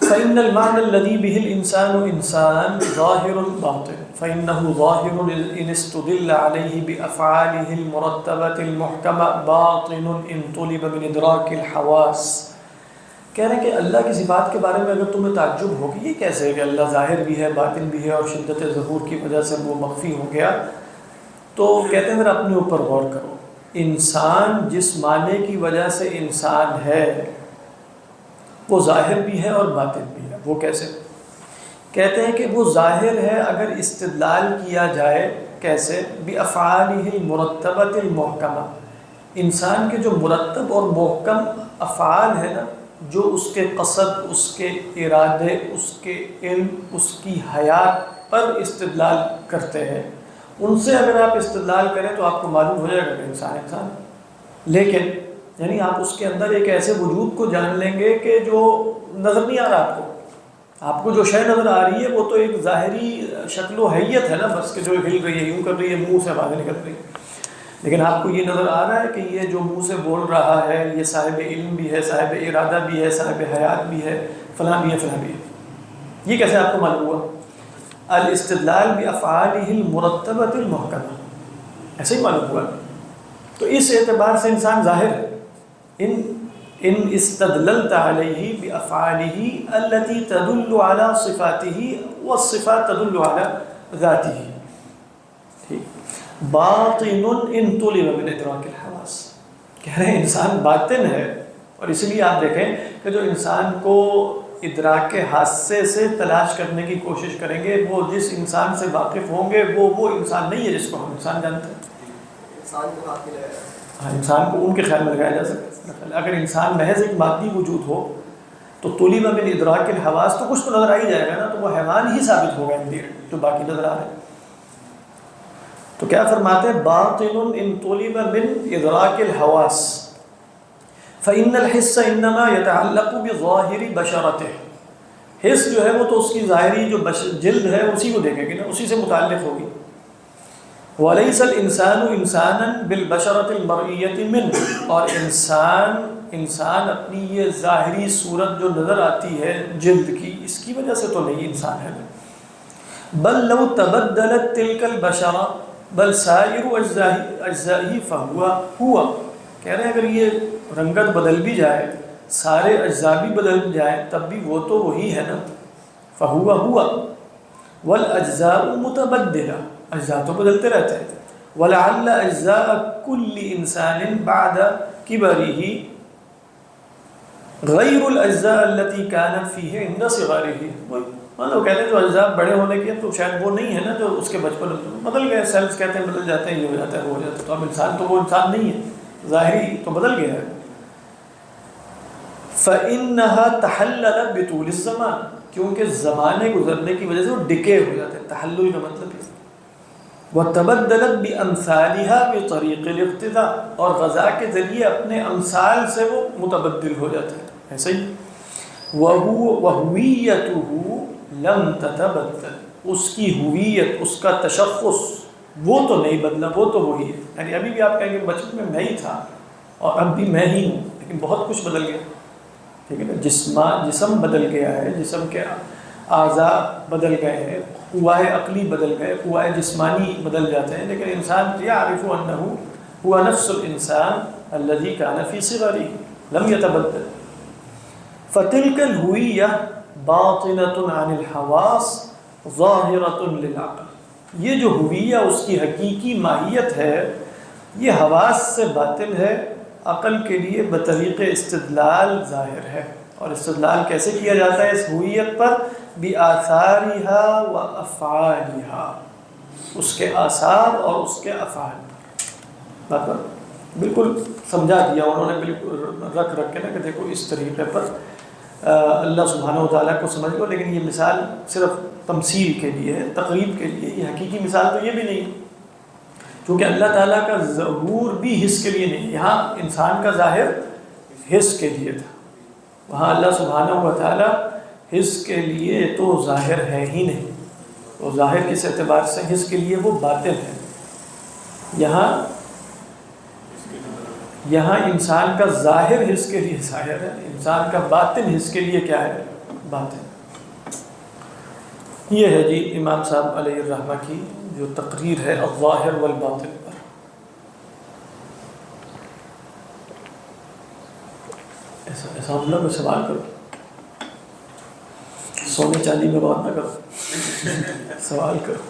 فإن المعنى الذي به الإنسان إنسان ظاهر باطن، فإنه ظاهر إن استدل عليه بأفعاله المرتبة المحكمة، باطن إن طلب من إدراك الحواس. کہہ رہے ہیں کہ اللہ کی صفات کے بارے میں اگر تمہیں تعجب ہو کہ یہ کیسے ہے کہ اللہ ظاہر بھی ہے باطن بھی ہے اور شدت ظہور کی وجہ سے وہ مخفی ہو گیا، تو کہتے ہیں ذرا اپنے اوپر غور کرو. انسان جس معنی کی وجہ سے انسان ہے وہ ظاہر بھی ہے اور باطن بھی ہے. وہ کیسے؟ کہتے ہیں کہ وہ ظاہر ہے اگر استدلال کیا جائے. کیسے؟ بافعالہ المرتبۃ المحکمہ، انسان کے جو مرتب اور محکم افعال ہیں نا، جو اس کے قصد، اس کے ارادے، اس کے علم، اس کی حیات پر استدلال کرتے ہیں، ان سے اگر آپ استدلال کریں تو آپ کو معلوم ہو جائے گا کہ انسان انسان. لیکن یعنی آپ اس کے اندر ایک ایسے وجود کو جان لیں گے کہ جو نظر نہیں آ رہا آپ کو جو شے نظر آ رہی ہے وہ تو ایک ظاہری شکل و حیت ہے نا، بس کہ جو ہل رہی ہے، یوں کر رہی ہے، منہ سے آوازیں نکل رہی ہے. لیکن آپ کو یہ نظر آ رہا ہے کہ یہ جو منہ سے بول رہا ہے یہ صاحب علم بھی ہے، صاحب ارادہ بھی ہے، صاحب حیات بھی ہے، فلاں بھی ہے، فلاں بھی ہے. یہ کیسے آپ کو معلوم ہوا؟ الاستدلال بافعالہ المرتبۃ المحکمہ، ایسے ہی معلوم ہوا. تو اس اعتبار سے انسان ظاہر ہے. ان استدللت علیہ بافعالہ التي تدل على صفاتہ والصفات تدل على ذاتہ. ٹھیک. باطن ان طلب من ادراک الحواس، کہہ رہے ہیں انسان باطن ہے، اور اس لیے آپ دیکھیں کہ جو انسان کو ادراک کے حادثے سے تلاش کرنے کی کوشش کریں گے، وہ جس انسان سے واقف ہوں گے وہ انسان نہیں ہے جس کو ہم انسان جانتے ہیں. انسان کو حاصل ہے، ہاں، انسان کو ان کے خیال میں لگایا جا سکتا ہے. اگر انسان محض ایک مادی وجود ہو تو طلب من ادراک الحواس تو کچھ تو نظر آ ہی جائے گا نا، تو وہ حیوان ہی ثابت ہوگا جو باقی نظر آ رہے ہیں. تو کیا فرماتے ہیں؟ باطن ان طلب من ادراک الحواس فإن الحس انما يتعلق بظاہر بشرته. حس جو ہے وہ تو اس کی ظاہری جو جلد ہے اسی کو دیکھے گی نا، اسی سے متعلق ہوگی. وَلَيْسَ الْإِنسَانُ إِنسَانًا بِالْبَشَرَةِ الْمَرْئِيَّةِ مِنْهُ، اور انسان اپنی یہ ظاہری صورت جو نظر آتی ہے جلد کی، اس کی وجہ سے تو نہیں انسان ہے. بل لو تبدلت تلك البشرة بل سائر اجزائه فهو هو، کہہ رہے ہیں اگر یہ رنگت بدل بھی جائے، سارے اجزاء بھی بدل جائیں، تب بھی وہ تو وہی ہے نا. فهو هو والاجزاء متبدلة، اجزاء تو بدلتے رہتے ہیں. ولعل اجزاء كل انسان بعد كبره غیر الاجزاء التي كانت فيه عند صغره، مطلب کہتے ہیں جو اجزاء بڑے ہونے کے تو شاید وہ نہیں ہے نا جو اس کے بچپن بدل گئے، سیلز کہتے ہیں بدل جاتے ہیں، یہ ہو جاتا ہے وہ ہو جاتا ہے، تو اب انسان تو وہ انسان نہیں ہے، ظاہری تو بدل گیا ہے. فإنها تحلل بطول الزمان، کیونکہ زمانے گزرنے کی وجہ سے وہ ڈکے ہو جاتے ہیں، تحلل کا مطلب ہے. وتبدلت بأمثالها بطريق الاقتداء، اور غذا کے ذریعے اپنے امثال سے وہ متبدل ہو جاتے ہیں. ایسے ہی وَهُوِيَّتُهُ لَمْ تَتَبَدَّلْ، اس کی ہویت، اس کا تشخص وہ تو نہیں بدلا، وہ تو وہی ہے. یعنی ابھی بھی آپ کہیں گے بچپن میں میں ہی تھا اور اب بھی میں ہی ہوں، لیکن بہت کچھ بدل گیا. ٹھیک ہے نا، جسم بدل گیا ہے، جسم کے اعضاء بدل گئے ہیں، قوائے عقلی بدل گئے، قوائے جسمانی بدل جاتے ہیں، لیکن انسان یعرف انه هو نفس الانسان الذي كان في صغره لم يتبدل. فتلك الهوية باطنة عن الحواس ظاهرة للعقل، یہ جو ہویہ اس کی حقیقی ماہیت ہے یہ حواس سے باطن ہے، عقل کے لیے بطریق استدلال ظاہر ہے. اور استدلال کیسے کیا جاتا ہے اس ہویت پر؟ بآثارها وافعالها، اس کے آثار اور اس کے افعال. بالکل سمجھا دیا انہوں نے، بالکل رکھ کے نا کہ دیکھو اس طریقے پر اللہ سبحانہ و تعالیٰ کو سمجھ لو. لیکن یہ مثال صرف تمثیل کے لیے ہے، تقریب کے لیے، یہ حقیقی مثال تو یہ بھی نہیں، کیونکہ اللہ تعالیٰ کا ظہور بھی حس کے لیے نہیں. یہاں انسان کا ظاہر حس کے لیے تھا، وہاں اللہ سبحانہ و تعالیٰ حس کے لیے تو ظاہر ہے ہی نہیں. تو ظاہر کس اعتبار سے؟ حس کے لیے وہ باطن ہے. یہاں انسان کا ظاہر حس کے لیے ظاہر ہے، انسان کا باطن حس کے لیے کیا ہے؟ باطن. یہ ہے جی امام صاحب علیہ الرحمہ کی جو تقریر ہے الظاہر والباطن پر. ایسا عبداللہ میں سوال کرو، سونے چاندی میں بات نہ کرو، سوال کرو.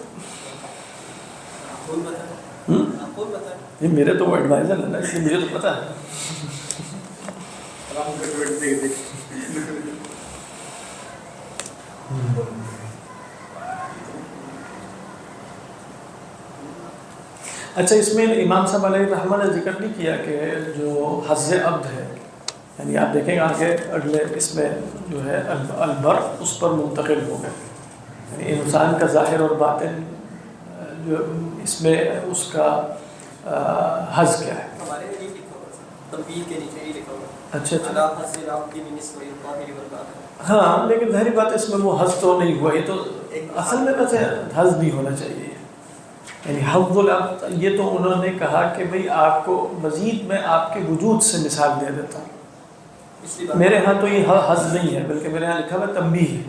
یہ میرے تو وہ ایڈوائزر ہے نا، اس لیے مجھے تو پتہ ہے. اچھا، اس میں امام صاحب علیہ الرحمہ نے ذکر نہیں کیا کہ جو حظ عبد ہے، یعنی آپ دیکھیں گے آگے اگلے اس میں جو ہے البر اس پر منتقل ہو گئے. یعنی انسان کا ظاہر اور باطن جو اس میں اس کا حظ کیا ہے؟ ہمارے لیے لکھا ہوا تنبیہ کے نیچے ہی لکھا ہوا. اچھا ہاں، لیکن ظاہری بات اس میں وہ حظ تو نہیں ہوا. یہ تو اصل میں ویسے حظ نہیں ہونا چاہیے. یعنی حظ العبد یہ تو انہوں نے کہا کہ بھئی آپ کو مزید میں آپ کے وجود سے مثال دے دیتا ہوں. میرے ہاں تو یہ حظ نہیں ہے، بلکہ میرے ہاں لکھا ہوا تنبیہ ہے.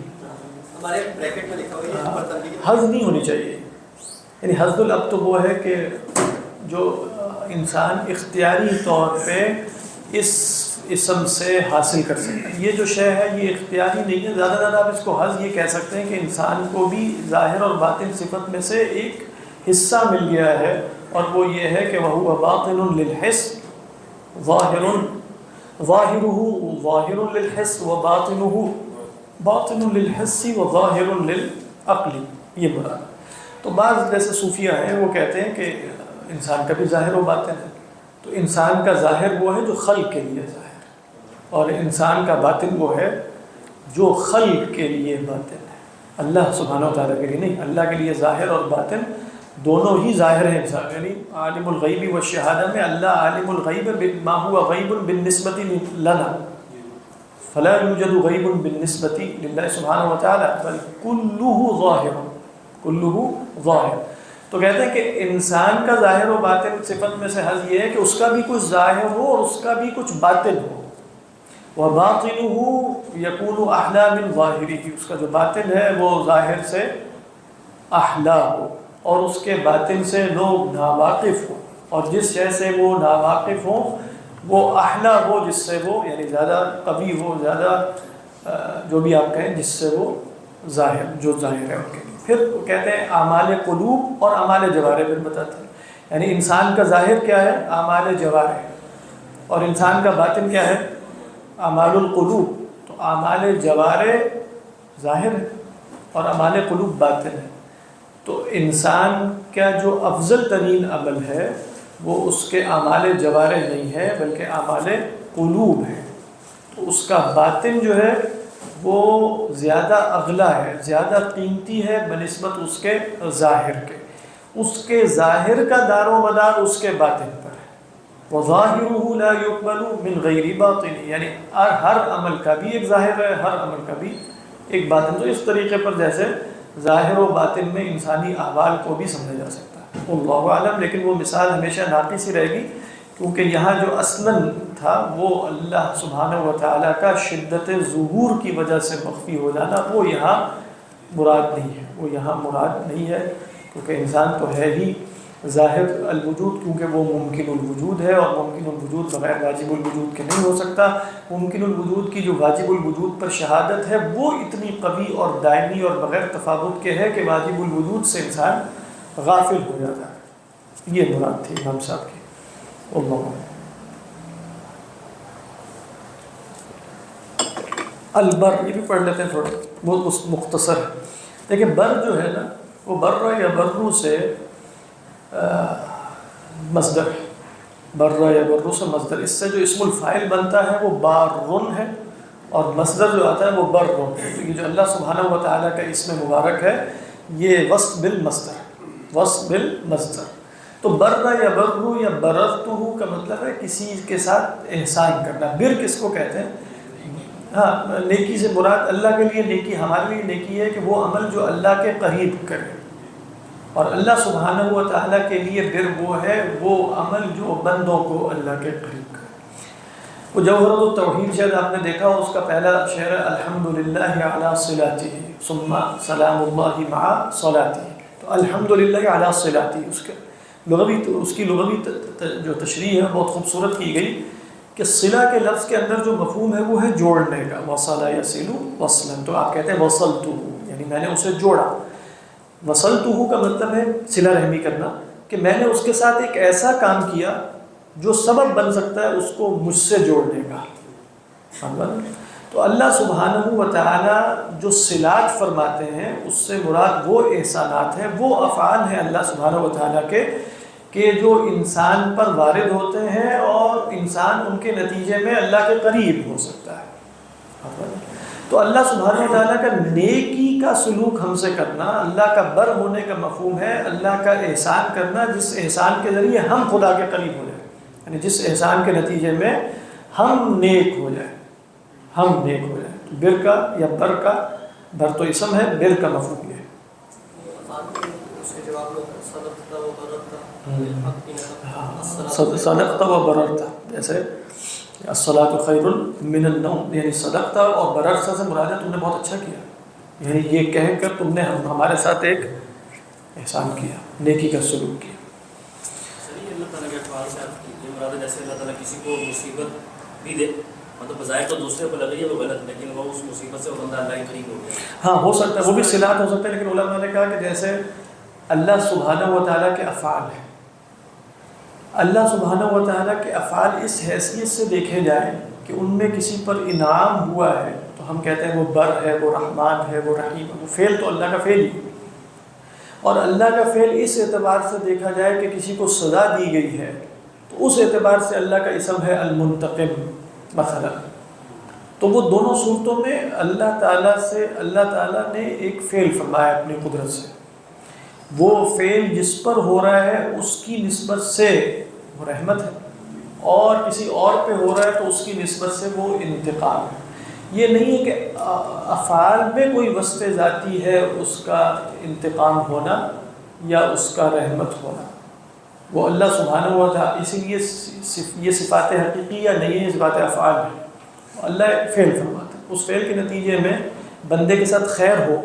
ہمارے بریکٹ میں لکھا ہوا ہے تنبیہ. حظ نہیں ہونی چاہیے. یعنی حظ العبد تو وہ ہے کہ جو انسان اختیاری طور پہ اس اسم سے حاصل کر سکتا ہے. یہ جو شے ہے یہ اختیاری نہیں ہے. زیادہ زیادہ آپ اس کو حظ یہ کہہ سکتے ہیں کہ انسان کو بھی ظاہر اور باطن صفت میں سے ایک حصہ مل گیا ہے، اور وہ یہ ہے کہ وَهُوَ بَاطِنٌ لِلْحِسِّ ظَاهِرُهُ لِلْحِسِّ وَبَاطِنُهُ بَاطِنٌ لِلْحِسِّ وَظَاهِرٌ لِلْعَقْلِ. یہ مراد. تو بعض جیسے صوفیہ ہیں وہ کہتے ہیں کہ انسان کا بھی ظاہر و باطن ہے. تو انسان کا ظاہر وہ ہے جو خلق کے لیے ظاہر، اور انسان کا باطن وہ ہے جو خلق کے لیے باطن ہے. اللہ سبحانہ و تعالیٰ کے لیے نہیں. اللہ کے لیے ظاہر اور باطن دونوں ہی ظاہر ہیں. انسان یعنی عالم الغیب والشہادہ میں اللہ عالم الغیب ما هو غیب بالنسبة لنا، فلا يوجد غیب بالنسبة للہ سبحانہ و تعالیٰ بل كله ظاہر، كله ظاہر. تو کہتے ہیں کہ انسان کا ظاہر و باطن صفت میں سے حظ یہ ہے کہ اس کا بھی کچھ ظاہر ہو اور اس کا بھی کچھ باطن ہو. وَبَاطِنُهُ يَكُونُ أَحْلَى مِنْ ظَاهِرِهِ، اس کا جو باطن ہے وہ ظاہر سے احلا ہو اور اس کے باطن سے لوگ ناواقف ہوں، اور جس شے سے وہ ناواقف ہوں وہ احلا ہو جس سے وہ یعنی زیادہ قوی ہو، زیادہ جو بھی آپ کہیں جس سے وہ ظاہر جو ظاہر ہے ان کے لیے. پھر کہتے ہیں اعمال قلوب اور اعمال جوارح پھر بتاتے ہیں. یعنی انسان کا ظاہر کیا ہے؟ اعمال جوارح، اور انسان کا باطن کیا ہے؟ اعمال القلوب. تو اعمال جوارح ظاہر ہے اور اعمال قلوب باطن ہے. تو انسان کا جو افضل ترین عمل ہے وہ اس کے اعمال جوارح نہیں ہے بلکہ اعمال قلوب ہے. تو اس کا باطن جو ہے وہ زیادہ اغلا ہے، زیادہ قیمتی ہے بنسبت اس کے ظاہر کے. اس کے ظاہر کا دار و مدار اس کے باطن پر ہے. وَظَاهِرُهُ لَا يُقْبَلُ مِنْ غَيْرِ بَاطِنِ، یعنی ہر عمل کا بھی ایک ظاہر ہے، ہر عمل کا بھی ایک باطن. تو اس طریقے پر جیسے ظاہر و باطن میں انسانی احوال کو بھی سمجھا جا سکتا ہے. اللہ عالم. لیکن وہ مثال ہمیشہ ناقص ہی رہے گی، کیونکہ یہاں جو اصلاً تھا وہ اللہ سبحانہ و تعالیٰ کا شدت ظہور کی وجہ سے مخفی ہو جانا، وہ یہاں مراد نہیں ہے. وہ یہاں مراد نہیں ہے کیونکہ انسان تو ہے ہی ظاہر الوجود، کیونکہ وہ ممکن الوجود ہے، اور ممکن الوجود بغیر واجب الوجود کے نہیں ہو سکتا. ممکن الوجود کی جو واجب الوجود پر شہادت ہے وہ اتنی قوی اور دائمی اور بغیر تفاوت کے ہے کہ واجب الوجود سے انسان غافل ہو جاتا ہے. یہ مراد تھی امام صاحب کی. اللہ البر، یہ بھی پڑھ لیتے ہیں تھوڑا، بہت مختصر ہے. دیکھیں بر جو ہے نا وہ بر یا برو سے مصدر ہے. بر یا برو سے مصدر، اس سے جو اسم الفاعل بنتا ہے وہ بارن ہے، اور مصدر جو آتا ہے وہ برن ہے. یہ جو اللہ سبحانہ و تعالیٰ کا اسم مبارک ہے یہ وصف بالمصدر، وصف بالمصدر. تو بر یا برو یا بررتہ کا مطلب ہے کسی کے ساتھ احسان کرنا. بر کس کو کہتے ہیں؟ ہاں، نیکی سے مراد اللہ کے لیے نیکی، ہمارے لیے نیکی ہے کہ وہ عمل جو اللہ کے قریب کرے، اور اللہ سبحانہ و تعالیٰ کے لیے بر وہ ہے وہ عمل جو بندوں کو اللہ کے قریب کرے. وہ جوہرۃ التوحید شاید آپ نے دیکھا ہو، اس کا پہلا شعر ہے الحمدللہ علی صلاتہ ثم سلام اللہ مع صلاتہ. تو الحمدللہ علی صلاتہ اس کی لغوی جو تشریح ہے بہت خوبصورت کی گئی کہ صلہ کے لفظ کے اندر جو مفہوم ہے وہ ہے جوڑنے کا. وصل یصل وصلا، تو آپ کہتے ہیں وصلتہ، یعنی میں نے اسے جوڑا. وصلتہ کا مطلب ہے صلہ رحمی کرنا، کہ میں نے اس کے ساتھ ایک ایسا کام کیا جو سبب بن سکتا ہے اس کو مجھ سے جوڑنے کا. تو اللہ سبحانہ و تعالیٰ جو صلات فرماتے ہیں اس سے مراد وہ احسانات ہیں، وہ افعال ہیں اللہ سبحانہ و تعالیٰ کے کہ جو انسان پر وارد ہوتے ہیں اور انسان ان کے نتیجے میں اللہ کے قریب ہو سکتا ہے. تو اللہ سبحانہ و تعالیٰ کا نیکی کا سلوک ہم سے کرنا، اللہ کا بر ہونے کا مفہوم ہے اللہ کا احسان کرنا، جس احسان کے ذریعے ہم خدا کے قریب ہو جائیں، یعنی جس احسان کے نتیجے میں ہم نیک ہو جائیں، ہم نیک ہو جائیں. بر کا یا بر کا، بر تو اسم ہے، بر کا مفہوم یہ ہے. صدقتا و بررتا، جیسے الصلاۃ خیر من النوم، یعنی صدقتا اور بررتا سے مراد ہے تم نے بہت اچھا کیا، یعنی یہ کہہ کر تم نے ہمارے ساتھ ایک احسان کیا، نیکی کا سلوک کیا. اللہ تعالیٰ کے افعال سے یہ مراد ہے جیسے اللہ تعالیٰ کسی کو مصیبت بھی دے، مطلب بظاہر تو دوسرے کو لگی ہے وہ غلط، لیکن وہ اس مصیبت سے وہ بندہ اللہ کے قریب ہو گیا. ہاں ہو سکتا ہے، وہ بھی صلات ہو سکتا ہے، لیکن علماء نے کہا کہ جیسے اللہ سبحانہ و تعالیٰ کے افعال ہیں، اللہ سبحانہ و تعالیٰ کے افعال اس حیثیت سے دیکھے جائیں کہ ان میں کسی پر انعام ہوا ہے تو ہم کہتے ہیں وہ بر ہے، وہ رحمان ہے، وہ رحیم ہے. وہ فعل تو اللہ کا فعل ہی، اور اللہ کا فعل اس اعتبار سے دیکھا جائے کہ کسی کو سزا دی گئی ہے تو اس اعتبار سے اللہ کا اسم ہے المنتقم مثلا. تو وہ دونوں صورتوں میں اللہ تعالیٰ نے ایک فعل فرمایا اپنی قدرت سے. وہ فعل جس پر ہو رہا ہے اس کی نسبت سے وہ رحمت ہے، اور کسی اور پہ ہو رہا ہے تو اس کی نسبت سے وہ انتقام ہے. یہ نہیں ہے کہ افعال میں کوئی وصف ذاتی ہے اس کا انتقام ہونا، یا اس کا رحمت ہونا، وہ اللہ سبحانہ و تعالیٰ، اسی لیے یہ صفات حقیقیہ نہیں ہے، صفات افعال ہے۔ اللہ فعل فرماتا ہے، اس فعل کے نتیجے میں بندے کے ساتھ خیر ہو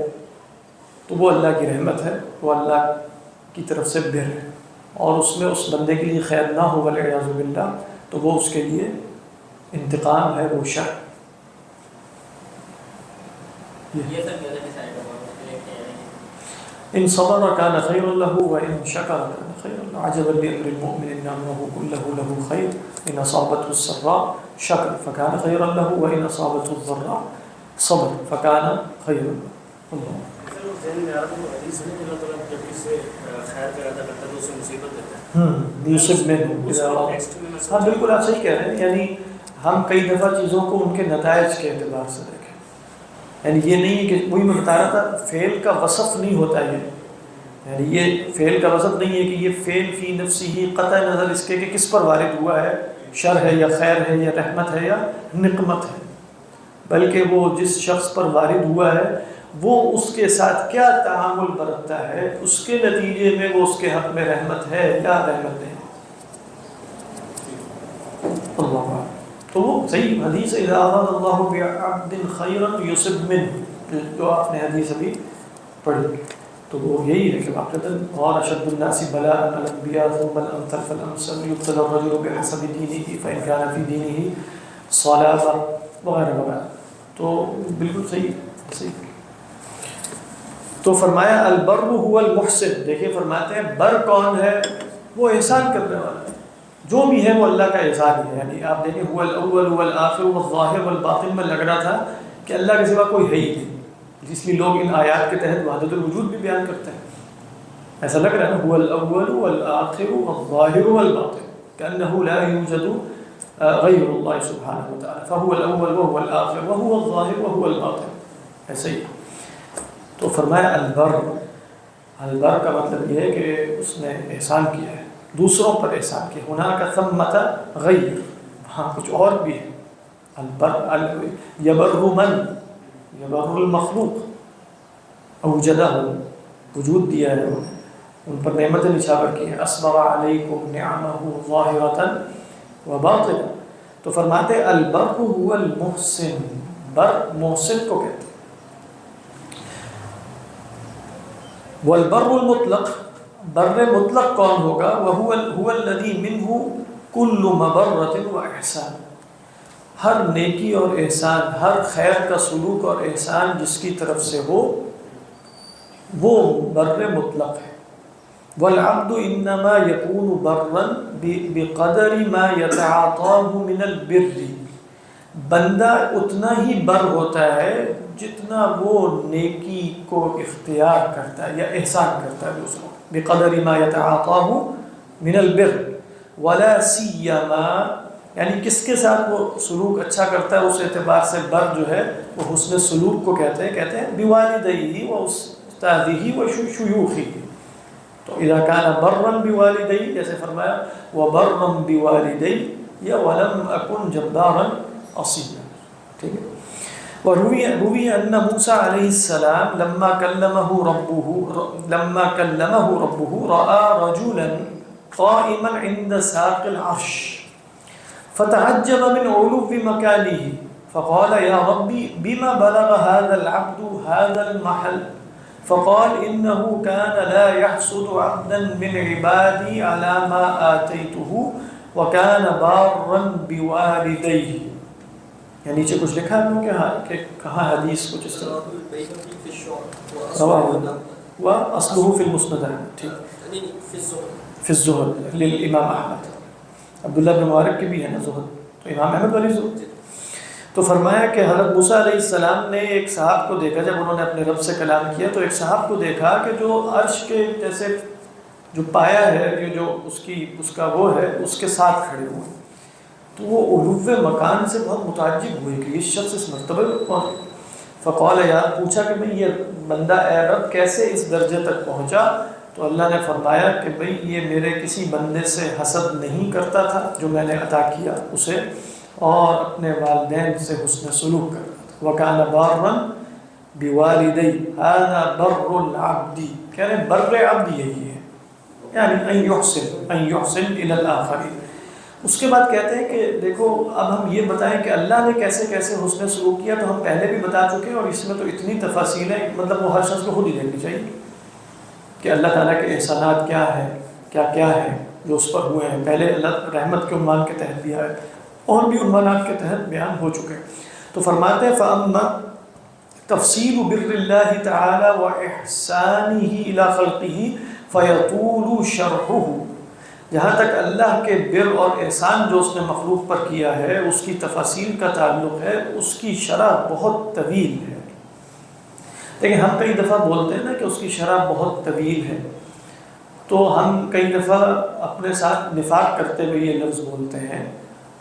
تو وہ اللہ کی رحمت ہے، وہ اللہ کی طرف سے بر ہے، اور اس میں اس بندے کے لیے خیر نہ ہو والعیاذ باللہ تو وہ اس کے لیے انتقام ہے، وہ شر۔ یہ سب کہتے ہیں ان صبر كان خيرا له وان شكر كان خيرا له عجبا لامر المؤمن ان امره كله له خير ان اصابته السراء شكر فكان خيرا له وان اصابته الضراء صبر فكان خيرا له۔ اللہ یوسف میں ہاں بالکل آپ صحیح کہہ رہے ہیں، یعنی ہم کئی دفعہ چیزوں کو ان کے نتائج کے اعتبار سے دیکھیں، یعنی یہ نہیں ہے کہ وہی میں بتا رہا تھا فعل کا وصف نہیں ہوتا یہ، یعنی یہ فعل کا وصف نہیں ہے کہ یہ فعل فی نفسی ہی قطع نظر اس کے کہ کس پر وارد ہوا ہے، شر ہے یا خیر ہے یا رحمت ہے یا نقمت ہے، بلکہ وہ جس شخص پر وارد ہوا ہے وہ اس کے ساتھ کیا تعامل برتتا ہے، اس کے نتیجے میں وہ اس کے حق میں رحمت ہے یا رحمت نہیں۔ اللہ تو وہ صحیح حدیث اذا اراد اللہ بعبد خیرا یصب منہ، جو آپ نے حدیث ابھی پڑھی، تو وہ یہی ہے کہ واقعتاً اور اشد الناس بلاء الانبیاء ثم الامثل فالامثل یبتلی الرجل بحسب دینہ فان کان فی دینہ صلابہ وغیرہ وغیرہ، تو بالکل صحیح۔ تو فرمایا البر هو المحسن، دیکھیں فرماتے ہیں بر کون ہے؟ وہ احسان کرنے والا ہے، جو بھی ہے وہ اللہ کا احسان ہے، یعنی آپ دیکھیں هو الاول والآخر والظاہر والباطن میں لگ رہا تھا کہ اللہ کے سوا کوئی ہے ہی نہیں، اس لیے لوگ ان آیات کے تحت وحدت الوجود بھی بیان کرتے ہیں، ایسا لگ رہا ہے نا هو الاول والآخر والظاہر والباطن كأنه لا يوجد غیر اللہ سبحانہ وتعالی، فهو الاول وهو الآخر وهو الظاہر وهو الباطن، ایسے ہی۔ تو فرمایا البر کا مطلب یہ ہے کہ اس نے احسان کیا ہے، دوسروں پر احسان کیا، ہونا کا ثمت غیر، ہاں کچھ اور بھی ہے، البر یبر من یبر المخلوق اوجدہ وجود دیا ہے، ان پر نعمتیں نچھاور کی ہیں، اسبغ علیکم نعمہ ظاہرۃ وباطنہ، تو فرماتے البر هو المحسن، بر محسن کو کہتے ہیں، والبر المطلق، بر مطلق کون ہوگا؟ هو الذي منه كل مبرۃ واحسان، ہر نیکی اور احسان، ہر خیر کا سلوک اور احسان جس کی طرف سے ہو وہ بر مطلق ہے۔ والعبد انما يكون برا بقدر ما يتعاطاه من البر، بندہ اتنا ہی بر ہوتا ہے جتنا وہ نیکی کو اختیار کرتا ہے یا احسان کرتا ہے دوسروں، بقدر ما يتعاطاه من البر ولا سیما، یعنی کس کے ساتھ وہ سلوک اچھا کرتا ہے اس اعتبار سے بر جو ہے وہ حسن سلوک کو کہتے ہیں بوالدیہ و استاذہ و شیوخہ، تو اذا کان برا بوالدیہ جیسے فرمایا وبرا بوالدیہ ولم اکن جبارا عصیا، ٹھیک ہے۔ وروی ان موسیٰ علیہ السلام لما کلمہ ربہ رأى رجلا قائما عند ساق العرش فتعجب من علو مكانه فقال يا ربي بما بلغ هذا العبد هذا المحل فقال إنه كان لا يحسد عبدا من عبادي على ما آتيته وكان بارا بوالديه، یعنی نیچے کچھ لکھا ہے کہ کہاں حدیث کچھ اس طرح و اصلہ فی المسند، ٹھیک فی الزہد للامام احمد، عبداللہ بن مبارک کی بھی ہے نا زہد، تو امام احمد والی زہد۔ تو فرمایا کہ حضرت موسیٰ علیہ السلام نے ایک صاحب کو دیکھا، جب انہوں نے اپنے رب سے کلام کیا تو ایک صاحب کو دیکھا کہ جو عرش کے جیسے جو پایا ہے جو اس کا وہ ہے اس کے ساتھ کھڑے ہوئے، تو وہ علو مکان سے بہت متعجب ہوئے کہ یہ شخص اس مرتبے میں پہنچ، فقال یا پوچھا کہ بھئی یہ بندہ اے رب کیسے اس درجے تک پہنچا؟ تو اللہ نے فرمایا کہ بھئی یہ میرے کسی بندے سے حسد نہیں کرتا تھا جو میں نے عطا کیا اسے، اور اپنے والدین سے حسن سلوک کرتا تھا، وَكَانَ بَارًا بِوَالِدَيْهِ هَذَا بَرُّ الْعَبْدِ، کہہ رہے ہیں بر عبد یہی ہے، یعنی ان یحسن الی الاخرین۔ اس کے بعد کہتے ہیں کہ دیکھو اب ہم یہ بتائیں کہ اللہ نے کیسے کیسے حسن سلوک کیا، تو ہم پہلے بھی بتا چکے ہیں، اور اس میں تو اتنی تفاصیل ہے، مطلب وہ ہر شخص کو خود ہی دیکھنی چاہیے کہ اللہ تعالیٰ کے احسانات کیا ہیں، کیا ہے جو اس پر ہوئے ہیں۔ پہلے اللہ رحمت کے عنوان کے تحت بھی ہے، اور بھی عنوانات کے تحت بیان ہو چکے ہیں۔ تو فرماتے ہیں فَأَمَّا تفصیل بر اللہ تعالی و احسانہ الی خلقہ فیطول شرحہ، جہاں تک اللہ کے بر اور احسان جو اس نے مخلوق پر کیا ہے اس کی تفاصیل کا تعلق ہے، اس کی شرح بہت طویل ہے۔ لیکن ہم کئی دفعہ بولتے ہیں نا کہ اس کی شرح بہت طویل ہے، تو ہم کئی دفعہ اپنے ساتھ نفاق کرتے ہوئے یہ لفظ بولتے ہیں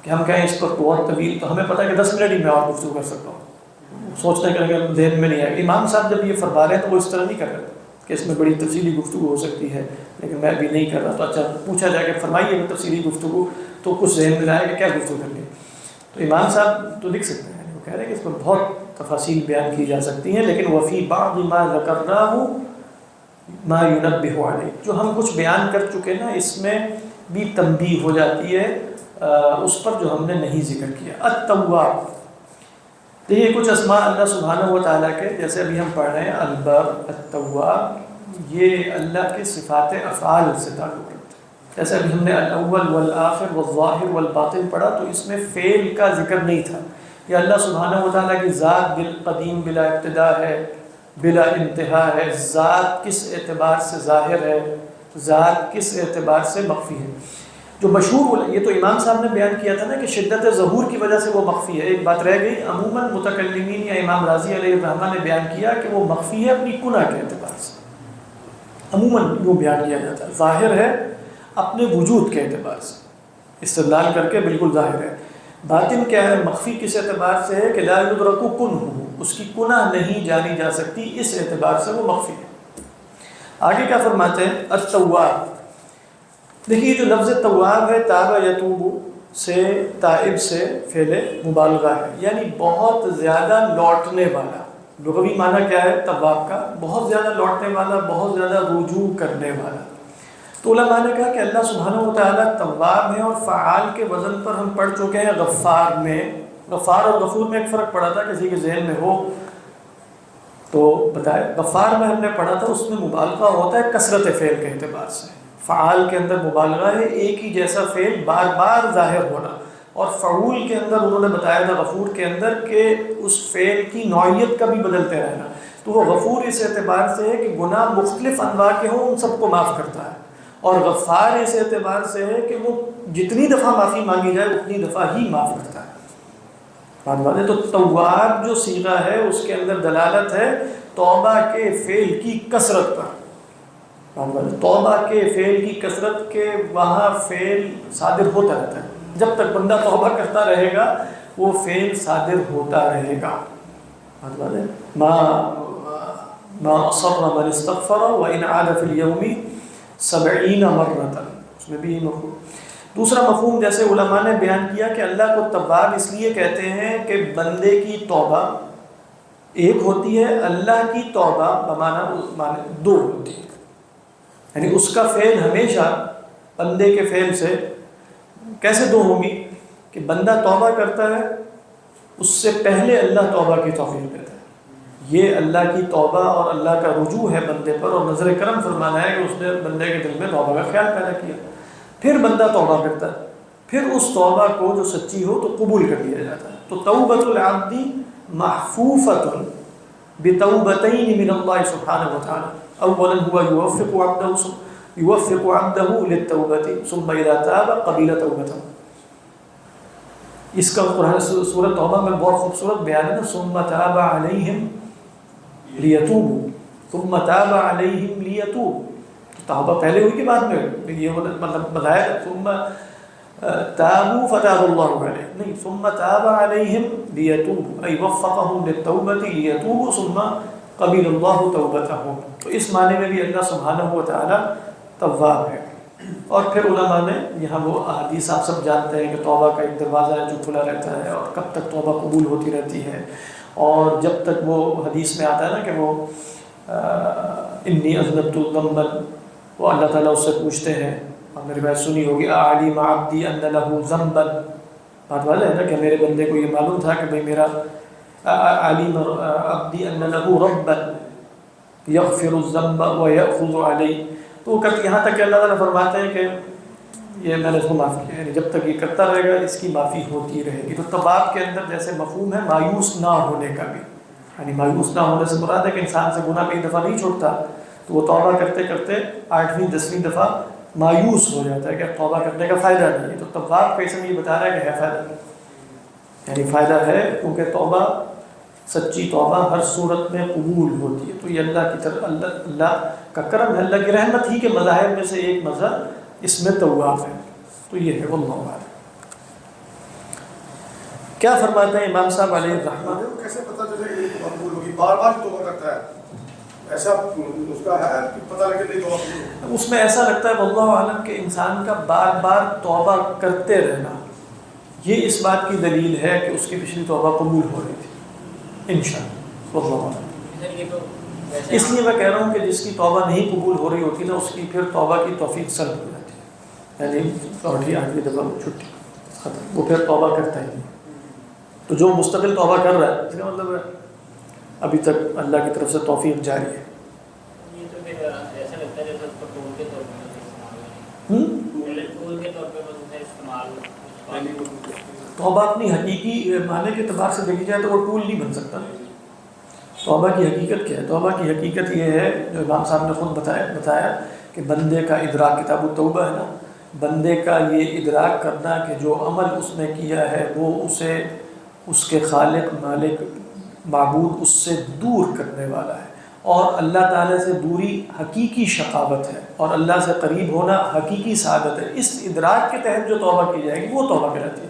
کہ ہم کہیں اس پر بہت طویل، تو ہمیں پتہ ہے کہ 10 منٹ ہی میں اور گفتگو کر سکتا ہوں، سوچنے کریں گے ذہن میں نہیں آئے گا۔ امام صاحب جب یہ فرما رہے ہیں تو وہ اس طرح نہیں کر رہے کہ اس میں بڑی تفصیلی گفتگو ہو سکتی ہے، لیکن میں ابھی نہیں کر رہا، تو اچھا پوچھا جائے کہ فرمائیے تفصیلی گفتگو، تو کچھ ذہن میں آئے کہ کیا گفتگو کرنی ہے، تو امام صاحب تو لکھ سکتے ہیں، وہ کہہ رہے ہیں کہ اس میں بہت تفاصیل بیان کی جا سکتی ہیں، لیکن وفی بعض ما ذکرناہ ما ينبہ علیہ، جو ہم کچھ بیان کر چکے نا اس میں بھی تنبیہ ہو جاتی ہے اس پر جو ہم نے نہیں ذکر کیا۔ التواب، دیکھیے کچھ اسماء اللہ سبحانہ و تعالیٰ کے، جیسے ابھی ہم پڑھ رہے ہیں البر، التواب، یہ اللہ کے صفات افعال سے تعلق رکھتے ہیں۔ جیسے ابھی ہم نے الاول والآخر والظاہر والباطن پڑھا، تو اس میں فعل کا ذکر نہیں تھا، یہ اللہ سبحانہ و تعالیٰ کی ذات بالقدیم بلا ابتدا ہے، بلا انتہا ہے، ذات کس اعتبار سے ظاہر ہے، ذات کس اعتبار سے مخفی ہے۔ جو مشہور، یہ تو امام صاحب نے بیان کیا تھا نا کہ شدت ظہور کی وجہ سے وہ مخفی ہے، ایک بات رہ گئی، عموماً متکلمین یا امام راضی علیہ الرحمہ نے بیان کیا کہ وہ مخفی ہے اپنی کنہ کے اعتبار سے، عموماً یوں بیان کیا جاتا ہے، ظاہر ہے اپنے وجود کے اعتبار سے، استدلال کر کے بالکل ظاہر ہے۔ باطن کیا ہے، مخفی کس اعتبار سے ہے کہ لا یدرک کنہ، اس کی کنہ نہیں جانی جا سکتی، اس اعتبار سے وہ مخفی ہے۔ آگے کیا فرماتے ہیں، التواب، دیکھیے جو لفظ تواب ہے، تاب یتوب سے، تائب سے فعل مبالغہ ہے، یعنی بہت زیادہ لوٹنے والا، لغوی معنی کیا ہے تواب کا، بہت زیادہ لوٹنے والا، بہت زیادہ رجوع کرنے والا۔ تو علماء نے کہا کہ اللہ سبحانہ و تعالیٰ تواب ہے، اور فعال کے وزن پر ہم پڑھ چکے ہیں غفار میں، غفار اور غفور میں ایک فرق پڑا تھا، کسی کے ذہن میں ہو تو بتائے۔ غفار میں ہم نے پڑھا تھا اس میں مبالغہ ہوتا ہے کثرت فعل کے اعتبار سے، فعال کے اندر مبالغہ ہے، ایک ہی جیسا فعل بار بار ظاہر ہونا، اور فعول کے اندر انہوں نے بتایا تھا غفور کے اندر کہ اس فعل کی نوعیت کا بھی بدلتے رہنا، تو وہ غفور اس اعتبار سے ہے کہ گناہ مختلف انواع کے ہوں ان سب کو معاف کرتا ہے، اور غفار اس اعتبار سے ہے کہ وہ جتنی دفعہ معافی مانگی جائے اتنی دفعہ ہی معاف کرتا ہے۔ بات بات ہے، تو تواب جو صیغہ ہے اس کے اندر دلالت ہے توبہ کے فعل کی کثرت پر، توبہ کے فعل کی کثرت کے، وہاں فعل صادر ہوتا رہتا ہے، جب تک بندہ توبہ کرتا رہے گا وہ فعل صادر ہوتا رہے گا۔ ما اصر من استغفر وان عاد فی اليوم 70 مرۃ، اس میں بھی یہ مفہوم۔ دوسرا مفہوم جیسے علماء نے بیان کیا کہ اللہ کو تواب اس لیے کہتے ہیں کہ بندے کی توبہ ایک ہوتی ہے، اللہ کی توبہ بمعنی دو ہوتی ہے، یعنی اس کا فعل ہمیشہ بندے کے فعل سے کیسے دو ہوں گی کہ بندہ توبہ کرتا ہے اس سے پہلے اللہ توبہ کی توفیق دیتا ہے، یہ اللہ کی توبہ اور اللہ کا رجوع ہے بندے پر، اور نظر کرم فرمانا ہے کہ اس نے بندے کے دل میں توبہ کا خیال پیدا کیا، پھر بندہ توبہ کرتا ہے، پھر اس توبہ کو جو سچی ہو تو قبول کر لیا جاتا ہے۔ تو توبۃ العبد محفوفۃ بتوبتین من اللہ سبحانہ وتعالی، اولا هو يوفق عبده للتوبة ثم اذا تاب قبل توبته، اس کا قرآن سورۃ توبہ میں بہت خوبصورت بیان ہے، ثم تاب علیہم لیتوبوا، ثم تاب علیہم لیتوبوا، توبہ پہلے ہوئی کہ بعد میں، یہ مطلب بتایا ثم تابوا فتاب اللہ علیہم، نہیں ثم تاب علیہم لیتوبوا ای وفقهم للتوبة لیتوبوا ثم قبل اللہ توبتهم، تو اس معنی میں بھی اللہ سبحانہ و تعالی تواب ہے۔ اور پھر علماء نے یہاں وہ احادیث آپ سب جانتے ہیں کہ توبہ کا ایک دروازہ ہے جو کھلا رہتا ہے، اور کب تک توبہ قبول ہوتی رہتی ہے، اور جب تک وہ حدیث میں آتا ہے نا کہ وہ انی اذنبت ذنبا، وہ اللہ تعالیٰ اس سے پوچھتے ہیں، اور میری بات سنی ہوگی، علیم عبدی ان لہ ذنبا، بات واضح ہے نا کہ میرے بندے کو یہ معلوم تھا کہ بھئی میرا علیم عبدی ان لہ ربا یغفر الذنب ویأخذ علیہ، تو وہ یہاں تک کہ اللہ تعالیٰ فرماتے ہیں کہ یہ میں نے اس کو معاف کیا، یعنی جب تک یہ کرتا رہے گا اس کی معافی ہوتی رہے گی۔ تو تواب کے اندر جیسے مفہوم ہے مایوس نہ ہونے کا بھی، یعنی مایوس نہ ہونے سے مراد ہے کہ انسان سے گناہ کئی دفعہ نہیں چھوڑتا تو وہ توبہ کرتے کرتے 8ویں 10ویں دفعہ مایوس ہو جاتا ہے کہ اب توبہ کرنے کا فائدہ نہیں ہے۔ تو تواب کا اسم یہ بتا رہا ہے کہ ہے فائدہ، یعنی فائدہ ہے، کیونکہ توبہ، سچی توبہ ہر صورت میں قبول ہوتی ہے۔ تو یہ اللہ کی طرف، اللہ کا کرم ہے، اللہ کی رحمت ہی کے مظاہر میں سے ایک مظہر اس میں تواب ہے۔ تو یہ ہے واللہ اعلم۔ کیا فرماتے ہیں امام صاحب علیہ الرحمہ؟ کیسے پتہ چلے کہ یہ قبول ہوگی؟ بار بار توبہ کرتا ہے، ایسا اس کا ہے کہ پتہ لگے نہیں توبہ قبول؟ اس میں ایسا لگتا ہے واللہ اعلم کہ انسان کا بار بار توبہ کرتے رہنا یہ اس بات کی دلیل ہے کہ اس کی پچھلی توبہ قبول ہو رہی تھی انشاءاللہ، واللہ اعلم۔ اس لیے میں کہہ رہا ہوں کہ جس کی توبہ نہیں قبول ہو رہی ہوتی نا، اس کی پھر توبہ کی توفیق سلب ہو جاتی ہے، یعنی 8ویں دفعہ چھٹی ختم، وہ پھر توبہ کرتا ہی نہیں۔ تو جو مستقل توبہ کر رہا ہے اس کا مطلب ہے ابھی تک اللہ کی طرف سے توفیق جاری ہے۔ یہ تو پھر ایسا لگتا ہے جیسے اس کو ٹول کے طور پر استعمال، توبہ اپنی حقیقی معنی کے اعتبار سے دیکھی جائے تو وہ ٹول نہیں بن سکتا۔ توبہ کی حقیقت کیا ہے؟ توبہ کی حقیقت یہ ہے جو امام صاحب نے خود بتایا کہ بندے کا ادراک، کتاب التوبہ ہے نا، بندے کا یہ ادراک کرنا کہ جو عمل اس نے کیا ہے وہ اسے اس کے خالق، مالک، معبود اس سے دور کرنے والا ہے، اور اللہ تعالیٰ سے دوری حقیقی شقاوت ہے، اور اللہ سے قریب ہونا حقیقی سعادت ہے۔ اس ادراک کے تحت جو توبہ کی جائے گی وہ توبہ کہلاتی ہے۔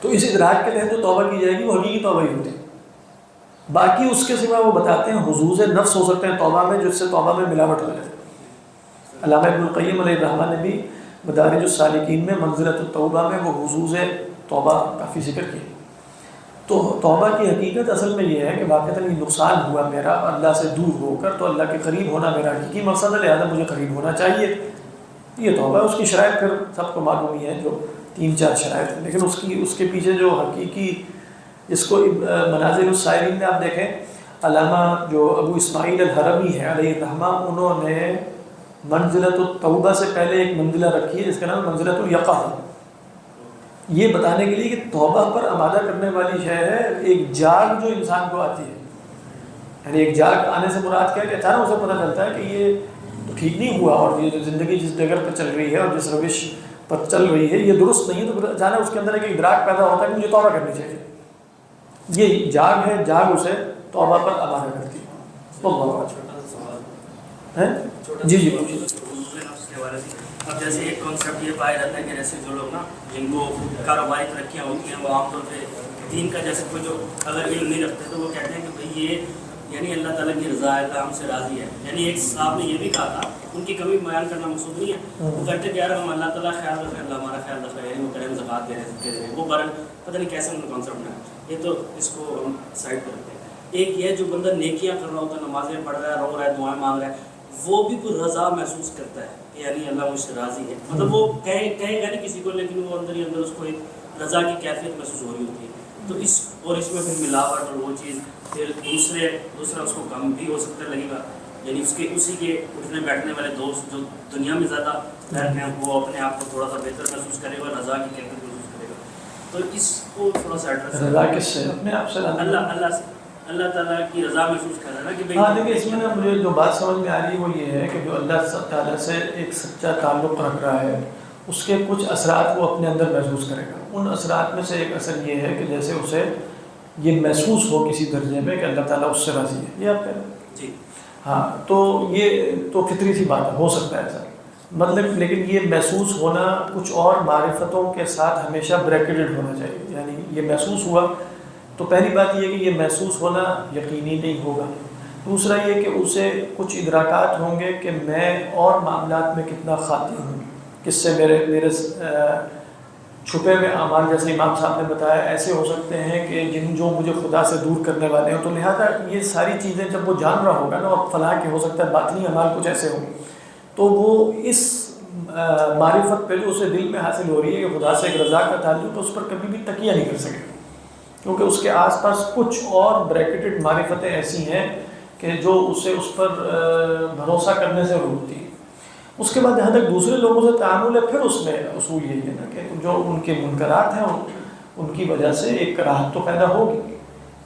تو اس ادراک کے تحت جو توبہ کی جائے گی وہ حقیقی توبہ ہی ہوتی ہے۔ باقی اس کے سوا وہ بتاتے ہیں حظوظ نفس ہو سکتے ہیں توبہ میں، جس سے توبہ میں ملاوٹ ہو جائے۔ علامہ ابن القیم علیہ الرحمہ نے بھی مدارج السالکین میں منزلۃ التوبہ میں وہ حظوظ توبہ کافی ذکر کی۔ تو توبہ کی حقیقت اصل میں یہ ہے کہ واقعتاً یہ نقصان ہوا میرا اللہ سے دور ہو کر، تو اللہ کے قریب ہونا میرا حقیقی مقصد ہے، لہذا مجھے قریب ہونا چاہیے، یہ توبہ ہے۔ اس کی شرائط پھر سب کو معلوم ہی ہے، جو 3-4 شرائط ہیں، لیکن اس کے پیچھے جو حقیقی، اس کو منازل السائرین میں آپ دیکھیں، علامہ جو ابو اسماعیل الحرمی ہے علیہ الرحمہ، انہوں نے منزلۃ التوبہ سے پہلے ایک منزلہ رکھی ہے جس کا نام منزلۃ الیقظہ، یہ بتانے کے لیے کہ توبہ پر آمادہ کرنے والی شے ہے ایک جاگ جو انسان کو آتی ہے۔ یعنی ایک جاگ آنے سے مراد کیا ہے کہ اچانک اسے پتہ چلتا ہے کہ یہ تو ٹھیک نہیں ہوا، اور یہ جو زندگی جس ڈگر پر چل رہی ہے اور جس روش پر چل رہی ہے یہ درست نہیں ہے، تو پھر اچانک اس کے اندر ایک ادراک پیدا ہوتا ہے کہ مجھے توبہ کرنی چاہیے۔ یہ جاگ ہے، جاگ اسے توبہ پر آمادہ کرتی ہے۔ جی جی اب جیسے ایک کانسیپٹ یہ پایا جاتا ہے کہ جیسے جو لوگ نا جن کو کاروباری ترقیاں ہوتی ہیں وہ عام طور پہ دین کا جیسے کوئی جو اگر علم نہیں رکھتے تو وہ کہتے ہیں کہ بھئی یہ یعنی اللہ تعالیٰ کی رضا ہے، کام سے راضی ہے۔ یعنی ایک صاحب نے یہ بھی کہا تھا، ان کی کمی بیان کرنا مقصود نہیں ہے، وہ کہتے کہ یار ہم اللہ تعالیٰ خیال رکھے، اللہ ہمارا خیال رکھے، یعنی وہ کریں زکوٰۃ دے رہے ہیں، وہ برن پتہ نہیں کیسے ان کا کانسیپٹ ہے، یہ تو اس کو ہم سائڈ پہ رکھتے ہیں۔ ایک یہ جو بندہ نیکیاں کر رہا ہوتا ہے، نمازیں پڑھ رہا ہے، رو رہا ہے، دعائیں مانگ رہا ہے، وہ بھی کوئی رضا محسوس کرتا ہے، یعنی اللہ مجھ سے راضی ہے، مطلب وہ کہے گا نہیں کسی کو، لیکن وہ اندر ہی اندر اس کو ایک رضا کی کیفیت محسوس ہو رہی ہوتی ہے۔ تو اس میں پھر ملاوٹ اور وہ چیز، پھر دوسرا اس کو کم بھی ہو سکتا لگے گا، یعنی اسی کے اٹھنے بیٹھنے والے دوست جو دنیا میں زیادہ رہتے ہیں وہ اپنے آپ کو تھوڑا سا بہتر محسوس کرے گا، رضا کی کیفیت محسوس کرے گا۔ تو اس کو تھوڑا سا ایڈریس رضا کس سے؟ اپنے آپ سے، اللہ تعالیٰ کی رضا محسوس کر رہا ہے نا کہ ہاں دیکھیں اس میں نا مجھے جو بات سمجھ میں آ رہی ہے وہ یہ ہے کہ جو اللہ تعالیٰ سے ایک سچا تعلق رکھ رہا ہے اس کے کچھ اثرات وہ اپنے اندر محسوس کرے گا۔ ان اثرات میں سے ایک اثر یہ ہے کہ جیسے اسے یہ محسوس ہو کسی درجے میں کہ اللہ تعالیٰ اس سے راضی ہے، یہ آپ کہہ رہے ہیں جی ہاں، تو یہ تو فطری سی بات ہے، ہو سکتا ہے ایسا، مطلب لیکن یہ محسوس ہونا کچھ اور معرفتوں کے ساتھ ہمیشہ بریکٹڈ ہونا چاہیے۔ یعنی یہ محسوس ہوا تو پہلی بات یہ کہ یہ محسوس ہونا یقینی نہیں ہوگا، دوسرا یہ کہ اسے کچھ ادراکات ہوں گے کہ میں اور معاملات میں کتنا خاطی ہوں، کس سے میرے چھپے ہوئے اعمال جیسے امام صاحب نے بتایا ایسے ہو سکتے ہیں کہ جو مجھے خدا سے دور کرنے والے ہیں، تو لہٰذا یہ ساری چیزیں جب وہ جان رہا ہوگا نا، اور فلاں کے ہو سکتا ہے باطنی اعمال کچھ ایسے ہوں، تو وہ اس معرفت پہ جو اسے دل میں حاصل ہو رہی ہے کہ خدا سے ایک رضا کا تعلق، اس پر کبھی بھی تکیہ نہیں کر سکے، کیونکہ اس کے آس پاس کچھ اور بریکٹڈ معرفتیں ایسی ہیں کہ جو اسے اس پر بھروسہ کرنے سے روکتی ہیں۔ اس کے بعد جہاں تک دوسرے لوگوں سے تعامل ہے، پھر اس میں اصول یہی ہے نا کہ جو ان کے منکرات ہیں ان کی وجہ سے ایک کراہت تو پیدا ہوگی،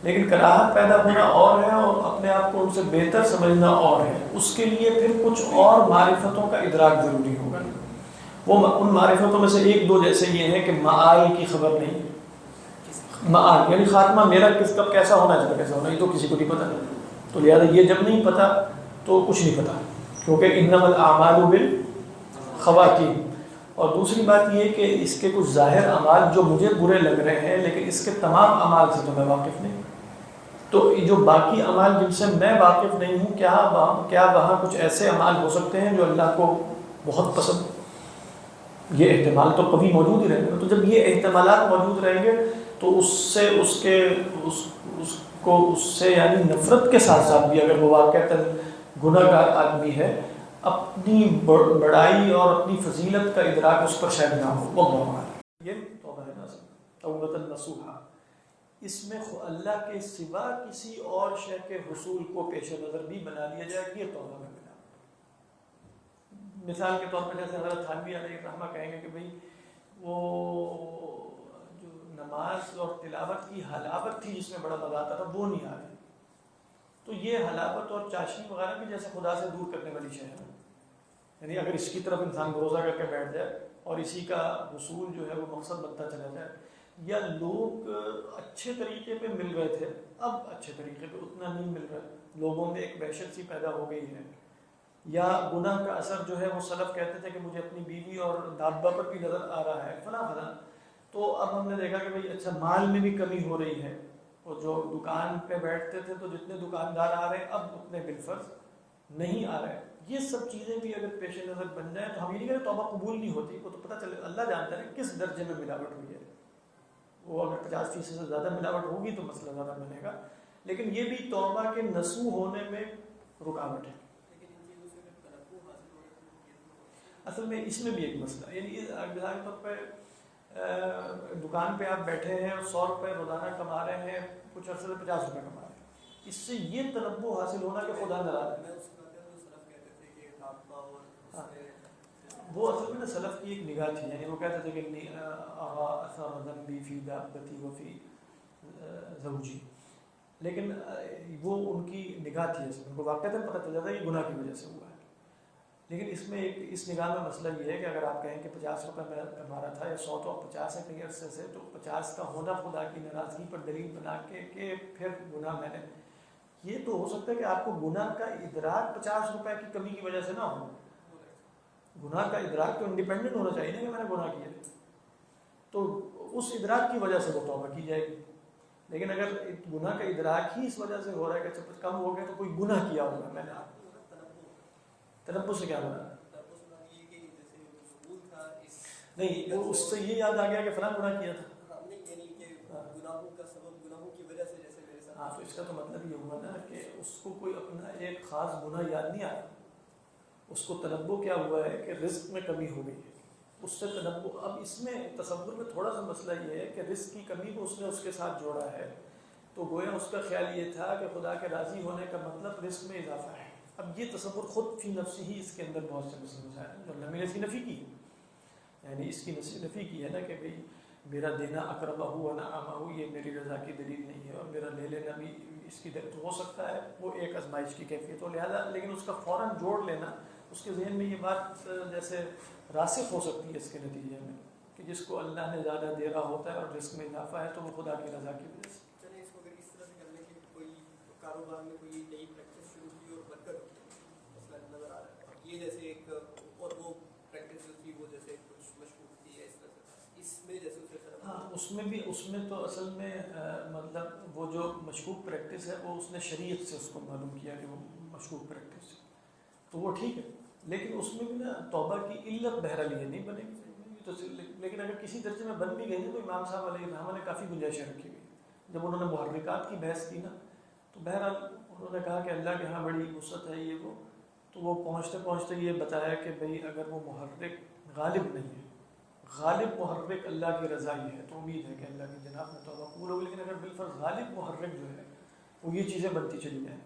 لیکن کراہت پیدا ہونا اور ہے اور اپنے آپ کو ان سے بہتر سمجھنا اور ہے۔ اس کے لیے پھر کچھ اور معرفتوں کا ادراک ضروری ہوگا۔ وہ ان معرفتوں میں سے ایک دو جیسے یہ ہیں کہ معال کی خبر نہیں، معال یعنی خاتمہ میرا کس کب کیسا ہونا ہے، اس کا کیسا ہونا، یہ تو کسی کو نہیں پتہ، تو لہٰذا یہ جب نہیں پتہ تو کچھ نہیں پتہ، کیونکہ انما الاعمال بالخواتیم۔ اور دوسری بات یہ کہ اس کے کچھ ظاہر اعمال جو مجھے برے لگ رہے ہیں، لیکن اس کے تمام اعمال سے تو میں واقف نہیں، تو جو باقی اعمال جن سے میں واقف نہیں ہوں، کیا وہاں کچھ ایسے اعمال ہو سکتے ہیں جو اللہ کو بہت پسند؟ یہ احتمال تو کبھی موجود ہی رہیں گے۔ تو جب یہ احتمالات موجود رہیں گے تو اس سے یعنی نفرت کے ساتھ ساتھ بھی اگر وہ واقعتاً گناہ گار آدمی ہے، اپنی بڑائی اور اپنی فضیلت کا ادراک اس پر شاید نہ ہو۔ واللہ اعلم۔ یہ توبہ ہے نصوح، توبۃ نصوحہ، اس میں اللہ کے سوا کسی اور شے کے حصول کو پیش نظر بھی بنا لیا جائے، یہ توبہ میں بنا۔ مثال کے طور پر جیسے حضرت تھانوی علیہ الرحمہ کہیں گے کہ بھئی وہ جو نماز اور تلاوت کی حلاوت تھی جس میں بڑا مزہ آتا تھا، وہ نہیں آ رہی، تو یہ حلاوت اور چاشنی وغیرہ بھی جیسے خدا سے دور کرنے والی شے ہے، یعنی اگر اس کی طرف انسان بھروسہ کر کے بیٹھ جائے اور اسی کا حصول جو ہے وہ مقصد بنتا چلا جائے، یا لوگ اچھے طریقے پہ مل رہے تھے، اب اچھے طریقے پہ اتنا نہیں مل رہا، لوگوں میں ایک وحشت سی پیدا ہو گئی ہے، یا گناہ کا اثر جو ہے وہ سلف کہتے تھے کہ مجھے اپنی بیوی اور دابہ پر بھی نظر آ رہا ہے فلاں فلاں، تو اب ہم نے دیکھا کہ بھئی اچھا مال میں بھی کمی ہو رہی ہے، اور جو دکان پہ بیٹھتے تھے تو جتنے دکاندار آ رہے ہیں اب اتنے بالفرض نہیں آ رہے۔ یہ سب چیزیں بھی اگر پیش نظر بن جائیں تو ہم یہ نہیں کہتے توبہ قبول نہیں ہوتی، وہ تو پتہ چلے اللہ جانتا ہے کس درجے میں ملاوٹ ہوئی ہے، وہ اگر 50% سے زیادہ ملاوٹ ہوگی تو مسئلہ زیادہ بنے گا، لیکن یہ بھی توبہ کے نصوح ہونے میں رکاوٹ ہے۔ اصل میں اس میں بھی ایک مسئلہ، یعنی مثال کے طور پہ دکان پہ آپ بیٹھے ہیں اور 100 روپے روزانہ کما رہے ہیں، کچھ عرصے سے 50 روپے کما رہے ہیں، اس سے یہ تنبؤ حاصل ہونا کہ خدا ناراض ہے۔ وہ اصل میں سلف کی ایک نگاہ تھی، یعنی وہ کہتے تھے کہ ارا اثر ذنبی فی دابتی وفی زوجی، لیکن وہ ان کی نگاہ تھی، ان کو واقعتاً پتہ چل جاتا ہے یہ گناہ کی وجہ سے ہوا ہے، لیکن اس میں اس نگاہ میں مسئلہ یہ ہے کہ اگر آپ کہیں کہ 50 روپے میں کما رہا تھا یا 100 تو 50 ہے کئی عرصے سے، تو 50 کا ہونا خدا کی ناراضگی پر دلیل بنا کے کہ پھر گناہ میں نے، یہ تو ہو سکتا ہے کہ آپ کو گناہ کا ادراک 50 روپے کی کمی کی وجہ سے نہ ہو، گناہ کا ادراک تو انڈیپینڈنٹ ہونا چاہیے نا کہ میں نے گناہ کیا، تو اس ادراک کی وجہ سے وہ توبہ کی جائے گی، لیکن اگر گناہ کا ادراک ہی اس وجہ سے ہو رہا ہے کہ اچھا کم ہو گیا تو کوئی گناہ کیا ہوگا میں نے، تنبؤ سے کیا بنا نہیں، وہ اس سے یہ یاد آ گیا کہ فلاں گناہ کیا تھا، ہاں تو اس کا تو مطلب یہ ہوا نا کہ اس کو کوئی اپنا ایک خاص گناہ یاد نہیں آیا، اس کو تنبؤ کیا ہوا ہے کہ رزق میں کمی ہو گئی ہے، اس سے تنبؤ۔ اب اس میں تصور میں تھوڑا سا مسئلہ یہ ہے کہ رزق کی کمی کو اس نے اس کے ساتھ جوڑا ہے، تو گویا اس کا خیال یہ تھا کہ خدا کے راضی ہونے کا مطلب رزق میں اضافہ ہے۔ اب یہ تصور خود فی نفسی ہی اس کے اندر بہت سے مسائل ہیں جو اللہ نے اس کی نفی کی، یعنی اس کی نفی کی ہے نا کہ بھئی میرا دینا اقربہ و نعمہ یہ میری رضا کی دلیل نہیں ہے، اور میرا لے لینا بھی اس کی دلیل، تو ہو سکتا ہے وہ ایک آزمائش کی کیفیت ہو، لہذا لیکن اس کا فوراً جوڑ لینا، اس کے ذہن میں یہ بات جیسے راسخ ہو سکتی ہے اس کے نتیجے میں کہ جس کو اللہ نے زیادہ دے رہا ہوتا ہے اور رزق میں اضافہ ہے تو وہ خدا کی رضا کی وجہ سے۔ چلیں اس کو اگر اس طرح سے کرنے کے کوئی کاروبار میں کوئی نئی پریکٹس شروع کی اور برکت مسئلہ نظر آ رہا ہے، یہ جیسے ایک اور وہ پریکٹس جو تھی وہ جیسے کچھ مشکوک تھی اس طرح سے، اس میں جیسے ہاں اس میں تو اصل میں مطلب وہ جو مشکوک پریکٹس ہے وہ اس نے شریعت سے اس کو معلوم کیا کہ وہ مشکوک پریکٹس ہے، تو وہ ٹھیک ہے، لیکن اس میں بھی نا توبہ کی علت بہرحال یہ نہیں بنے گی لیکن اگر کسی درجے میں بن بھی گئی نا تو امام صاحب علیہ الرحمہ نے کافی گنجائشیں رکھی ہوئی. جب انہوں نے محرکات کی بحث کی نا تو بہرحال انہوں نے کہا کہ اللہ کے ہاں بڑی وسعت ہے یہ وہ, تو وہ پہنچتے پہنچتے یہ بتایا کہ بھئی اگر وہ محرک غالب نہیں ہے, غالب محرک اللہ کی رضا ہی ہے, تو امید ہے کہ اللہ کی جناب میں توبہ قبول ہوگی. لیکن اگر بالفرض غالب محرک جو ہے وہ یہ چیزیں بنتی چلی جائیں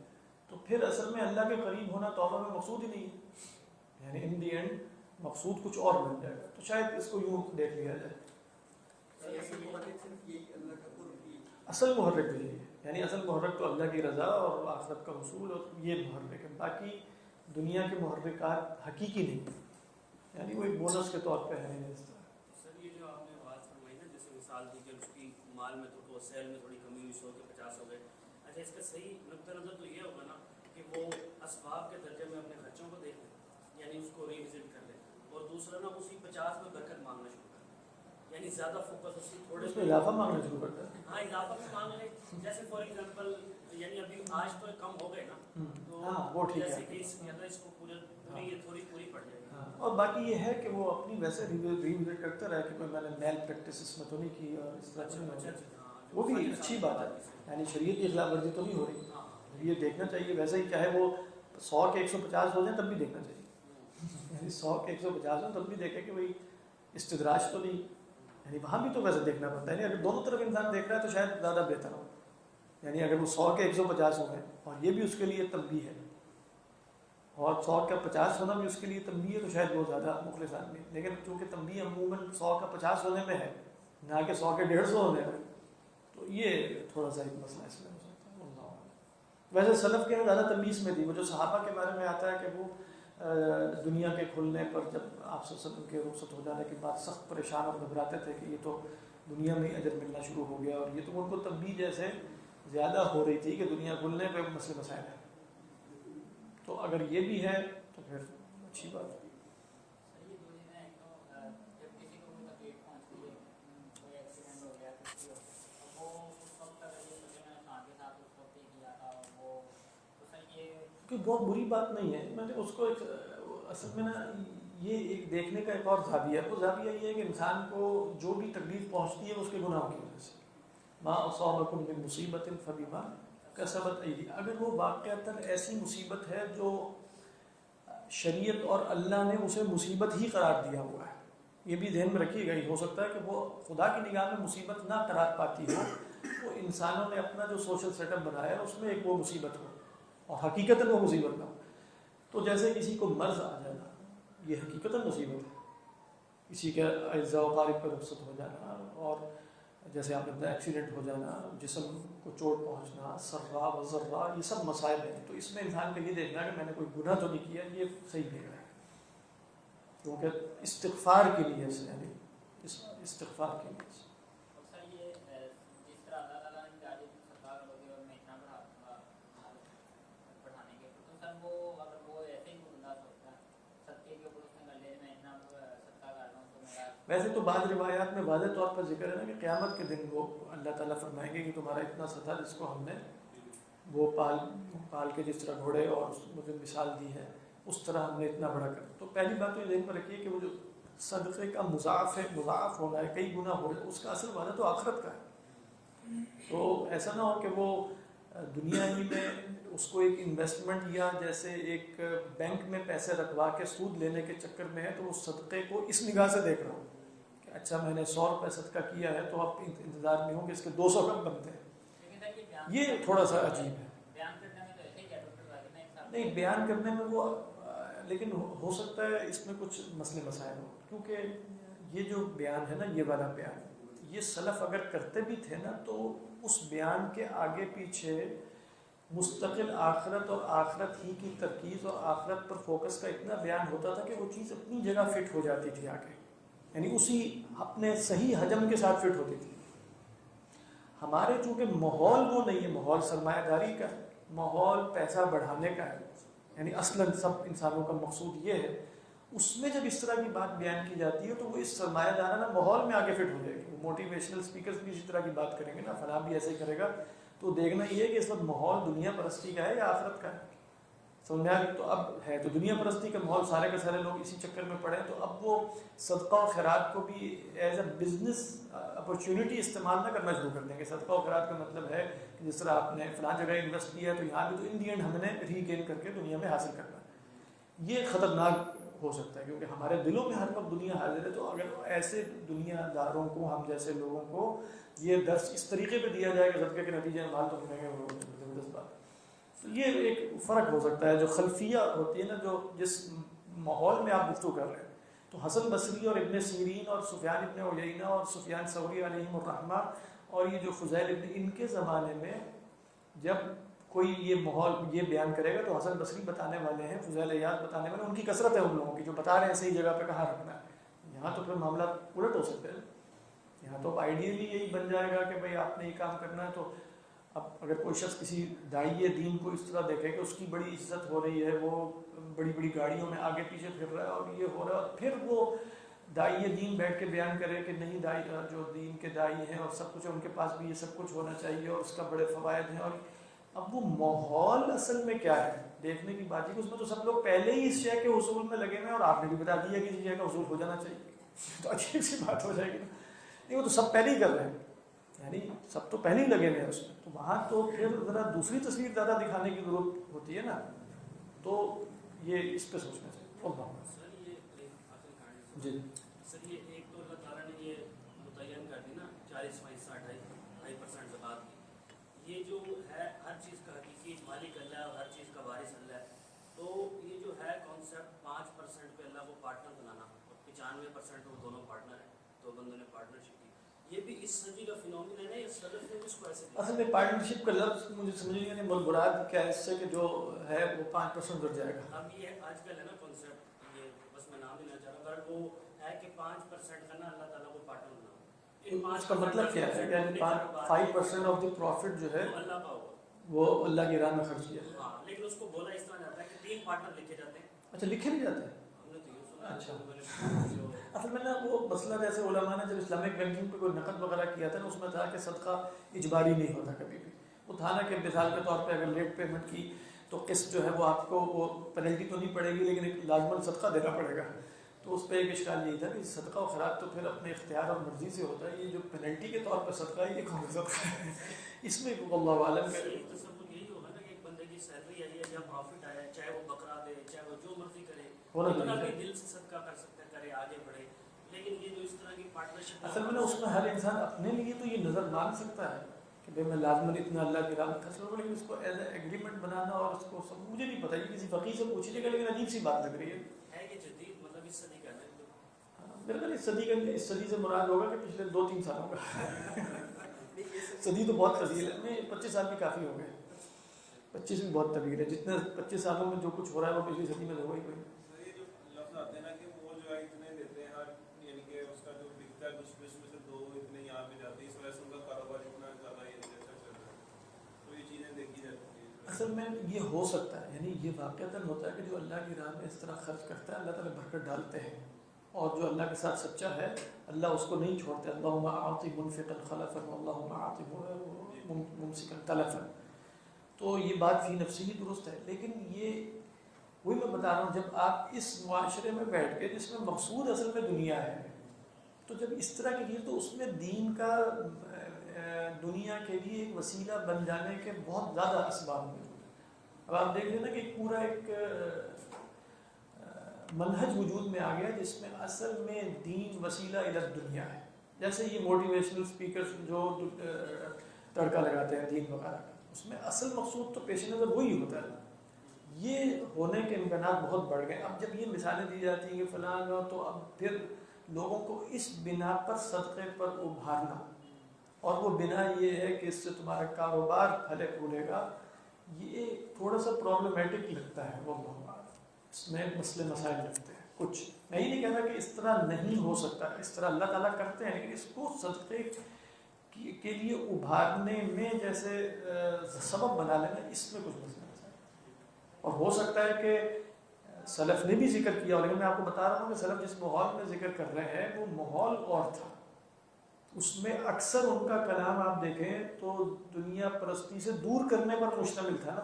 تو پھر اصل میں اللہ کے قریب ہونا توبہ میں مقصود ہی نہیں ہے, یعنی ان دی اینڈ مقصود کچھ اور بن جائے گا. تو شاید اس کو یوں دیکھ لیا جائے. اصل محرک تو یہی ہے, یعنی اصل محرک تو اللہ کی رضا اور آخرت کا حصول اور یہ محرک ہے. باقی دنیا کے محرکات حقیقی نہیں, یعنی وہ ایک بونس کے طور پہ ہے. سر یہ جو آپ نے بات فرمائی نا, جیسے مثال دی کہ اس کی مال میں تو سیل میں تھوڑی کمی ہوئی, 100 کے 50 ہو گئے. اچھا اس کا صحیح نقطہ نظر تو یہ ہوگا نا کہ وہ اسباب کے درجے میں اپنے خرچوں کو دیکھ لیں, یعنی اس کو ریوزٹ کر لیں, اور دوسرا نا اسی 50 میں برکت مانگنا شروع کر دیں, یعنی زیادہ فوکس اسی تھوڑے اس میں اضافہ مانگنا شروع کرتا ہے. ہاں اضافہ بھی مانگ لیں. جیسے فار ایگزامپل یعنی ابھی آج تو کم ہو گئے نا, تو جیسے کہ اس کو پوری پوری پڑ جائے گی. اور باقی یہ ہے کہ وہ اپنی ویسے ریوزٹ کرتا رہے کہ کوئی میں نے میل پریکٹس اس میں تو نہیں کی اور اس طرح, وہ بھی اچھی بات ہے. یعنی شریعت کی خلاف ورزی تو نہیں ہو رہی, یہ دیکھنا چاہیے. ویسے ہی چاہے وہ 100 کے 150 ہو جائیں تب بھی دیکھنا چاہیے, یعنی 100 کے 150 ہو تب بھی دیکھے کہ بھائی استدراج تو نہیں, یعنی وہاں بھی تو ویسے دیکھنا پڑتا ہے. اگر دونوں طرف انسان دیکھ رہا ہے تو شاید زیادہ بہتر ہو. یعنی اگر وہ 100 کے 150 ہو گئے اور یہ بھی اس کے لیے تنبیہ ہے, اور 100 کا 50 ہونا بھی اس کے لیے تنبیہ ہے, تو شاید وہ زیادہ مخلص آدمی. لیکن چونکہ تنبیہ عموماً 100 کا 50 ہونے میں ہے, نہ کہ 100 کے 150 ہونے میں, تو یہ تھوڑا سا ایک مسئلہ اس میں ہو سکتا ہے. ویسے سلف کے زیادہ تمیز میں تھی. وہ جو صحابہ کے بارے میں آتا ہے کہ وہ دنیا کے کھلنے پر جب آپ صلی اللہ علیہ وسلم کے رخصت ہو جانے کے بعد سخت پریشان اور گھبراتے تھے کہ یہ تو دنیا میں اجر ملنا شروع ہو گیا, اور یہ تو ان کو تنبیہ جیسے زیادہ ہو رہی تھی کہ دنیا کھلنے پہ مسئلے مسائل ہیں. تو اگر یہ بھی ہے تو پھر اچھی بات ہے. کہ بہت بری بات نہیں ہے. میں نے اس کو ایک اصل میں نا یہ ایک دیکھنے کا ایک اور زاویہ ہے. وہ زاویہ یہ ہے کہ انسان کو جو بھی تکلیف پہنچتی ہے اس کے گناہوں کی وجہ سے. ما اصابکم من مصیبت فبما کسبت ایدیکم, اگر وہ واقعتاً ایسی مصیبت ہے جو شریعت اور اللہ نے اسے مصیبت ہی قرار دیا ہوا ہے, یہ بھی ذہن میں رکھیے گا. ہو سکتا ہے کہ وہ خدا کی نگاہ میں مصیبت نہ قرار پاتی ہو, وہ انسانوں نے اپنا جو سوشل سیٹ اپ بنایا ہے اس میں ایک وہ مصیبت ہو اور حقیقتاً وہ مصیبت نہ ہو. تو جیسے کسی کو مرض آ جانا یہ حقیقتاً مصیبت ہے, کسی کے اعزاء و اقارب پر رخصت ہو جانا, اور جیسے آپ نے ایکسیڈنٹ ہو جانا, جسم کو چوٹ پہنچنا, سرا و ذرا, یہ سب مسائل ہیں. تو اس میں انسان کو یہ دیکھنا کہ میں نے کوئی گناہ تو نہیں کیا, یہ صحیح نہیں ہے. کیونکہ استغفار کی نیت سے, یعنی استغفار کی نیت سے. جس طرح اللہ تعالیٰ نے کہا کہ اور میں اتنا بڑھانے کے, تو سر وہ اگر وہ ایسے ہی بندہ سوچتا ہے صدقے کے اوپر اس نے کر لے, میں اتنا صدقہ کر رہا ہوں تو میرا. ویسے تو بعض روایات میں واضح طور پر ذکر ہے نا کہ قیامت کے دن وہ اللہ تعالیٰ فرمائیں گے کہ تمہارا اتنا سا تھا جس کو ہم نے وہ پال کے جس طرح گھوڑے اور مجھے مثال دی ہے اس طرح ہم نے اتنا بڑا کر. تو پہلی بات تو یہ ذہن پر رکھیے کہ وہ جو صدقے کا مضاعف ہونا ہے, کئی گنا ہو رہا ہے, اس کا اصل وعدہ تو آخرت کا ہے. تو ایسا نہ ہو کہ وہ دنیا ہی میں اس کو ایک انویسٹمنٹ یا جیسے ایک بینک میں پیسے رکھوا کے سود لینے کے چکر میں ہے, تو اس صدقے کو اس نگاہ سے دیکھ رہا ہوں کہ اچھا میں نے 100 روپے صدقہ کیا ہے تو آپ انتظار میں ہوں کہ اس کے 200 کب بنتے ہیں. یہ تھوڑا سا عجیب ہے. نہیں بیان کرنے میں وہ, لیکن ہو سکتا ہے اس میں کچھ مسئلے مسائل ہو, کیونکہ یہ جو بیان ہے نا, یہ والا بیان, یہ سلف اگر کرتے بھی تھے نا تو اس بیان کے آگے پیچھے مستقل آخرت اور آخرت ہی کی ترکیز اور آخرت پر فوکس کا اتنا بیان ہوتا تھا کہ وہ چیز اپنی جگہ فٹ ہو جاتی تھی آگے, یعنی اسی اپنے صحیح حجم کے ساتھ فٹ ہوتی تھی. ہمارے چونکہ ماحول وہ نہیں ہے, ماحول سرمایہ داری کا ہے, ماحول پیسہ بڑھانے کا ہے, یعنی اصلاً سب انسانوں کا مقصود یہ ہے. اس میں جب اس طرح کی بات بیان کی جاتی ہے تو وہ اس سرمایہ دارانہ ماحول میں آگے فٹ ہو جائے گی. وہ موٹیویشنل اسپیکرز بھی اسی طرح کی بات کریں گے نا, فلاں بھی ایسے ہی کرے گا. تو دیکھنا یہ ہے کہ اس وقت ماحول دنیا پرستی کا ہے یا آخرت کا ہے. سمجھ میں آ گئی. تو اب ہے تو دنیا پرستی کا ماحول، سارے کے سارے لوگ اسی چکر میں پڑے ہیں، تو اب وہ صدقہ و خیرات کو بھی ایز اے بزنس اپرچونیٹی استعمال نہ کرنا شروع کر دیں گے. صدقہ و خیرات کا مطلب ہے کہ جس طرح آپ نے فلاں جگہ انویسٹ کیا ہے تو یہاں بھی تو ان دی اینڈ ہم نے ری گین کر کے دنیا میں حاصل کرنا ہے. یہ خطرناک ہو سکتا ہے کیونکہ ہمارے دلوں میں ہر وقت دنیا حاضر ہے. تو اگر ایسے دنیا داروں کو، ہم جیسے لوگوں کو یہ درس اس طریقے پہ دیا جائے کہ صدقے کے نتیجے میں مال تو ملیں گے، وہ زبردست بات ہے. تو یہ ایک فرق ہو سکتا ہے جو خلفیہ ہوتی ہے نا، جو جس ماحول میں آپ گفتگو کر رہے ہیں. تو حسن بصری اور ابن سیرین اور سفیان ابن عیینہ اور سفیان ثوری علیہم الرحمہ اور یہ جو فضیل ابن، ان کے زمانے میں جب کوئی یہ ماحول یہ بیان کرے گا تو حسن بصری بتانے والے ہیں، فضیل عیاض بتانے والے، ان کی کثرت ہے ان لوگوں کی جو بتا رہے ہیں صحیح جگہ پہ کہاں رکھنا ہے. یہاں تو پھر معاملات الٹ ہو سکتے ہیں. یہاں تو آئیڈیلی یہی بن جائے گا کہ بھئی آپ نے یہ کام کرنا ہے. تو اب اگر کوئی شخص کسی داعی دین کو اس طرح دیکھے کہ اس کی بڑی عزت ہو رہی ہے، وہ بڑی بڑی گاڑیوں میں آگے پیچھے پھر رہا ہے اور یہ ہو رہا ہے، اور پھر وہ داعی دین بیٹھ کے بیان کرے کہ نہیں، داعی جو دین کے داعی ہیں اور سب کچھ ہے ان کے پاس بھی یہ سب کچھ ہونا چاہیے اور اس کا بڑے فوائد ہیں. اور اب وہ ماحول اصل میں کیا ہے دیکھنے کی بات ہے کہ اس میں تو سب لوگ پہلے ہی اس شے کے حصول میں لگے ہوئے ہیں اور آپ نے بھی بتا دیا کہ اس شے کا حصول ہو جانا چاہیے. تو عجیب سی بات ہو جائے گی. نہیں، وہ تو سب پہلے ہی کر رہے ہیں، یعنی سب تو پہلے ہی لگے ہوئے ہیں اس میں. تو وہاں تو پھر ذرا دوسری تصویر زیادہ دکھانے کی ضرورت ہوتی ہے نا. تو یہ اس پہ سوچنا چاہیے. سر یہ آخری کہانی جی سر، یہ ایک تو اللہ تعالیٰ نے یہ متعین کر دی نا 40 حصہ 2.5% زکوٰۃ کی. یہ جو ہے ہر چیز کا حقیقی مالک اللہ ہے اور ہر چیز کا وارث اللہ ہے. تو یہ جو ہے کانسیپٹ 5% پہ اللہ کو پارٹنر بنانا اور 95% وہ دونوں پارٹنر ہیں، دو بندوں نے پارٹنرشپ کی، یہ بھی اس صدی کا فینومین ہے. اس سلف نے اس کو ایسے دیا. اصل میں پارٹنرشپ کا لفظ مجھے سمجھ نہیں آنے مراد کیا ہے اس سے کہ جو ہے وہ 5% بڑھ جائے گا. اب یہ آج کل ہے نا کانسیپٹ، یہ بس میں نام لینا چاہ رہا ہوں، پر وہ ہے کہ 5% کرنا اللہ تعالیٰ کو پارٹنر بناؤ. اس کا مطلب کیا ہے؟ یعنی 5% آف دی پروفٹ جو ہے اللہ کا ہوگا، وہ اللہ کی راہ میں خرچ کیا. ہاں. لیکن اس کو بولا اس طرح جاتا ہے کہ 3 پارٹنر لکھے جاتے ہیں. اچھا، لکھے نہیں جاتے ہیں. ہم نے تو یہ سنا. اچھا، اصل میں نا وہ مسئلہ جیسے علماء نے جب اسلامک بینکنگ پہ کوئی نقد وغیرہ کیا تھا نا، اس میں تھا کہ صدقہ اجباری نہیں ہوتا کبھی بھی. وہ تھا نا کہ مثال کے طور پہ اگر لیٹ پیمنٹ کی تو قسط جو ہے وہ آپ کو وہ پینلٹی تو نہیں پڑے گی لیکن ایک لازماً صدقہ دینا پڑے گا. تو اس پہ ایک اشکال یہی تھا کہ صدقہ و خیرات تو پھر اپنے اختیار اور مرضی سے ہوتا ہے. یہ جو پینلٹی کے طور پہ صدقہ ہے یہ کون سا صدقہ ہے؟ اس میں اللہ عالم کا تصور یہی ہوگا نا کہ ایک بندے کی سیلری آئی ہے یا پروفٹ آیا ہے، چاہے وہ بکرا دے چاہے وہ جو مرضی کرے، اتنا بھی دل سے صدقہ کر سکتا ہے، کرے، آگے بڑھے. لیکن یہ جو اس طرح کی پارٹنرشپ اصل میں اس میں ہر انسان اپنے لیے تو یہ نظر مان سکتا ہے کہ بھائی میں لازماً اتنا اللہ کی راہ میں خرچ کروں، لیکن اس کو ایز اے ایگریمنٹ بنانا اور اس کو سب مجھے نہیں پتا. یہ کسی فقیر سے پوچھیے گا لیکن عجیب سی بات لگ رہی ہے. کہ جدید مطلب اس صدی کا ہے. میرے خیال اس صدی سے مراد ہوگا کہ پچھلے 2-3 سالوں کا. صدی تو بہت طویل ہے. نہیں، 25 سال بھی کافی ہو گئے. 25 بھی بہت طویل ہے. جتنے 25 سالوں میں جو کچھ ہو رہا ہے وہ پچھلی صدی میں ہوا ہی کوئی. یہ جو لفظ آتے ہیں نا کہ وہ جو ہے اتنے دیتے ہیں، یعنی کہ اس کا جو بکتا ہے کچھ میں سے 2 اتنے یہاں پہ جاتے ہیں، اس وجہ سے ان کا کاروبار اتنا زیادہ یہ اچھا چل رہا ہے. تو یہ چیزیں دیکھی جاتی ہیں. اصل میں یہ ہو سکتا ہے، یعنی یہ واقعتاً ہوتا ہے کہ جو اللہ کی راہ میں اس طرح خرچ کرتا ہے اللہ تعالیٰ برکت ڈالتے ہیں، اور جو اللہ کے ساتھ سچا ہے اللہ اس کو نہیں چھوڑتے. اللہم اعطِ منفقا خلفا اللہم اعطِ ممسکا تلفا. تو یہ بات فی نفسی ہی درست ہے. لیکن یہ وہی میں بتا رہا ہوں، جب آپ اس معاشرے میں بیٹھ کے جس میں مقصود اصل میں دنیا ہے، تو جب اس طرح کی چیز تو اس میں دین کا دنیا کے لیے ایک وسیلہ بن جانے کے بہت زیادہ اسباب موجود ہیں. اب آپ دیکھ لیں نا کہ ایک پورا ایک منہج وجود میں آ گیا جس میں اصل میں دین وسیلہ الی دنیا ہے. جیسے یہ موٹیویشنل سپیکرز جو تڑکا لگاتے ہیں دین وغیرہ کا، اس میں اصل مقصود تو پیش نظر وہی ہوتا ہے. یہ ہونے کے امکانات بہت بڑھ گئے. اب جب یہ مثالیں دی جاتی ہیں کہ فلاں، تو اب پھر لوگوں کو اس بنا پر صدقے پر ابھارنا، اور وہ بنا یہ ہے کہ اس سے تمہارا کاروبار پھلے پھولے گا، یہ تھوڑا سا پرابلمٹک لگتا ہے. وہ اس میں مسئلے مسائل لگتے ہیں کچھ. میں یہ نہیں کہہ رہا کہ اس طرح نہیں ہو سکتا، اس طرح اللہ تعالیٰ کرتے ہیں، لیکن اس کو صدقے کے لیے ابھارنے میں جیسے سبب بنا لینا، اس میں کچھ مسئلہ ہے. اور ہو سکتا ہے کہ سلف نے بھی ذکر کیا، لیکن میں آپ کو بتا رہا ہوں کہ سلف جس ماحول میں ذکر کر رہے ہیں وہ ماحول اور تھا. اس میں اکثر ان کا کلام آپ دیکھیں تو دنیا پرستی سے دور کرنے پر مشتمل تھا نا.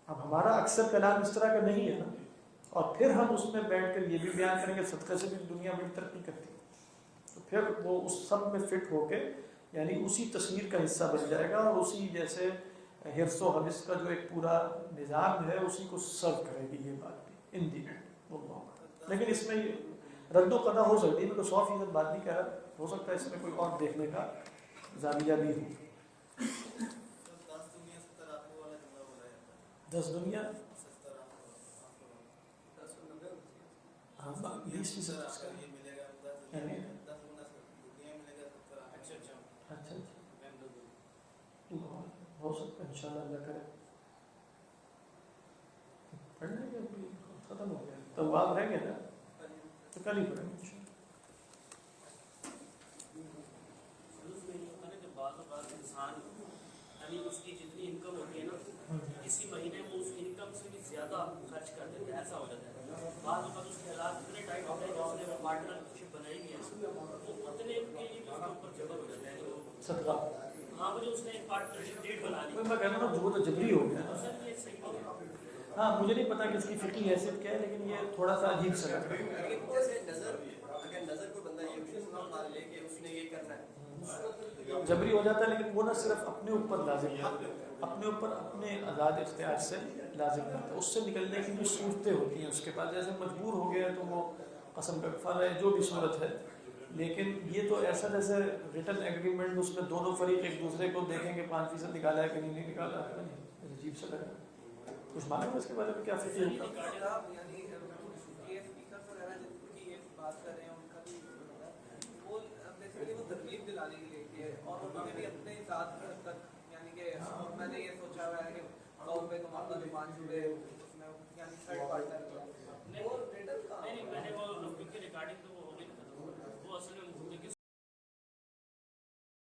اب ہمارا اکثر کلام اس طرح کا نہیں ہے نا، اور پھر ہم اس میں بیٹھ کر یہ بھی بیان کریں گے صدقے سے بھی دنیا بڑی ترقی کرتی ہے، تو پھر وہ اس سب میں فٹ ہو کے یعنی اسی تصویر کا حصہ بن جائے گا، اور اسی جیسے حرص و حبس کا جو ایک پورا نظام ہے اسی کو سرو کرے گی یہ بات بھی ان دی اینڈ وہ۔ لیکن اس میں یہ رد و قضا ہو سکتی ہے، میں تو 100% بات نہیں کہہ رہا، ہو سکتا ہے اس میں کوئی اور دیکھنے کا زاویہ بھی ہو۔ 10 دنیا ہاں 20% اس کا یعنی اچھا ہو سکتا ہے انشاءاللہ اللہ کرے پڑھ لیں گے، ابھی ختم ہو گیا تو آپ رہیں گے نا تو کل ہی پڑھیں گے انشاءاللہ۔ بعض اوقات انسان یعنی اس کی جتنی انکم ہوتی ہے نا اسی مہینے میں اس انکم سے بھی زیادہ خرچ کر دیتے ہیں، ایسا ہو جاتا ہے۔ بعض اوقات اس کے حالات اتنے ٹائٹ ہوتے ہیں کہ اس نے پارٹنرشپ بنائی ہوئی ہے وہ اتنے کے لیے اس کے اوپر جبر ہو جاتا ہے کہ وہ صدقہ ہاں مجھے اس نے ایک پارٹنرشپ ڈیٹ بنا لی، میں کہہ رہا ہوں وہ تو جبری ہو گیا۔ سر یہ صحیح نہیں ہے۔ ہاں مجھے نہیں پتا کہ اس کی فقہی حیثیت کیا ہے، لیکن یہ تھوڑا سا عجیب سا لگ رہا ہے۔ جیسے اگر نظر کوئی بندہ یہ مان لے کہ اس نے یہ کرنا ہے، جبری ہو جاتا ہے، لیکن وہ نہ صرف اپنے اوپر لازم ہے، اپنے اوپر اپنے آزاد اختیار سے لازم کرتا ہے، اس سے نکلنے کی بھی صورتیں ہوتی ہیں اس کے پاس، جیسے مجبور ہو گیا تو وہ قسم کا کفارہ ہے جو بھی صورت ہے، لیکن یہ تو ایسا جیسے ریٹن ایگریمنٹ اس میں دونوں فریق ایک دوسرے کو دیکھیں کہ 5% نکالا ہے کہ نہیں نکالا ہے، عجیب سا لگا۔ کچھ معلوم ہے اس کے بارے میں کیا فکر ہوگا؟ یعنی یہ اسپیکرس وغیرہ جن کی یہ بات کر رہے ہیں ان کا بھی وہ بیسیکلی وہ ترغیب دلانے کے لیے کہ اور انہوں نے بھی اپنے ذات کی حد تک یعنی کہ میں نے یہ سوچا ہوا ہے کہ قوم پہ تمہارا جو 5 ہوئے اس میں یعنی تھرڈ پارٹنر وہ ریٹرن کا نہیں میں نے وہ ریکارڈنگ تو وہ ہو گئی وہ اصل میں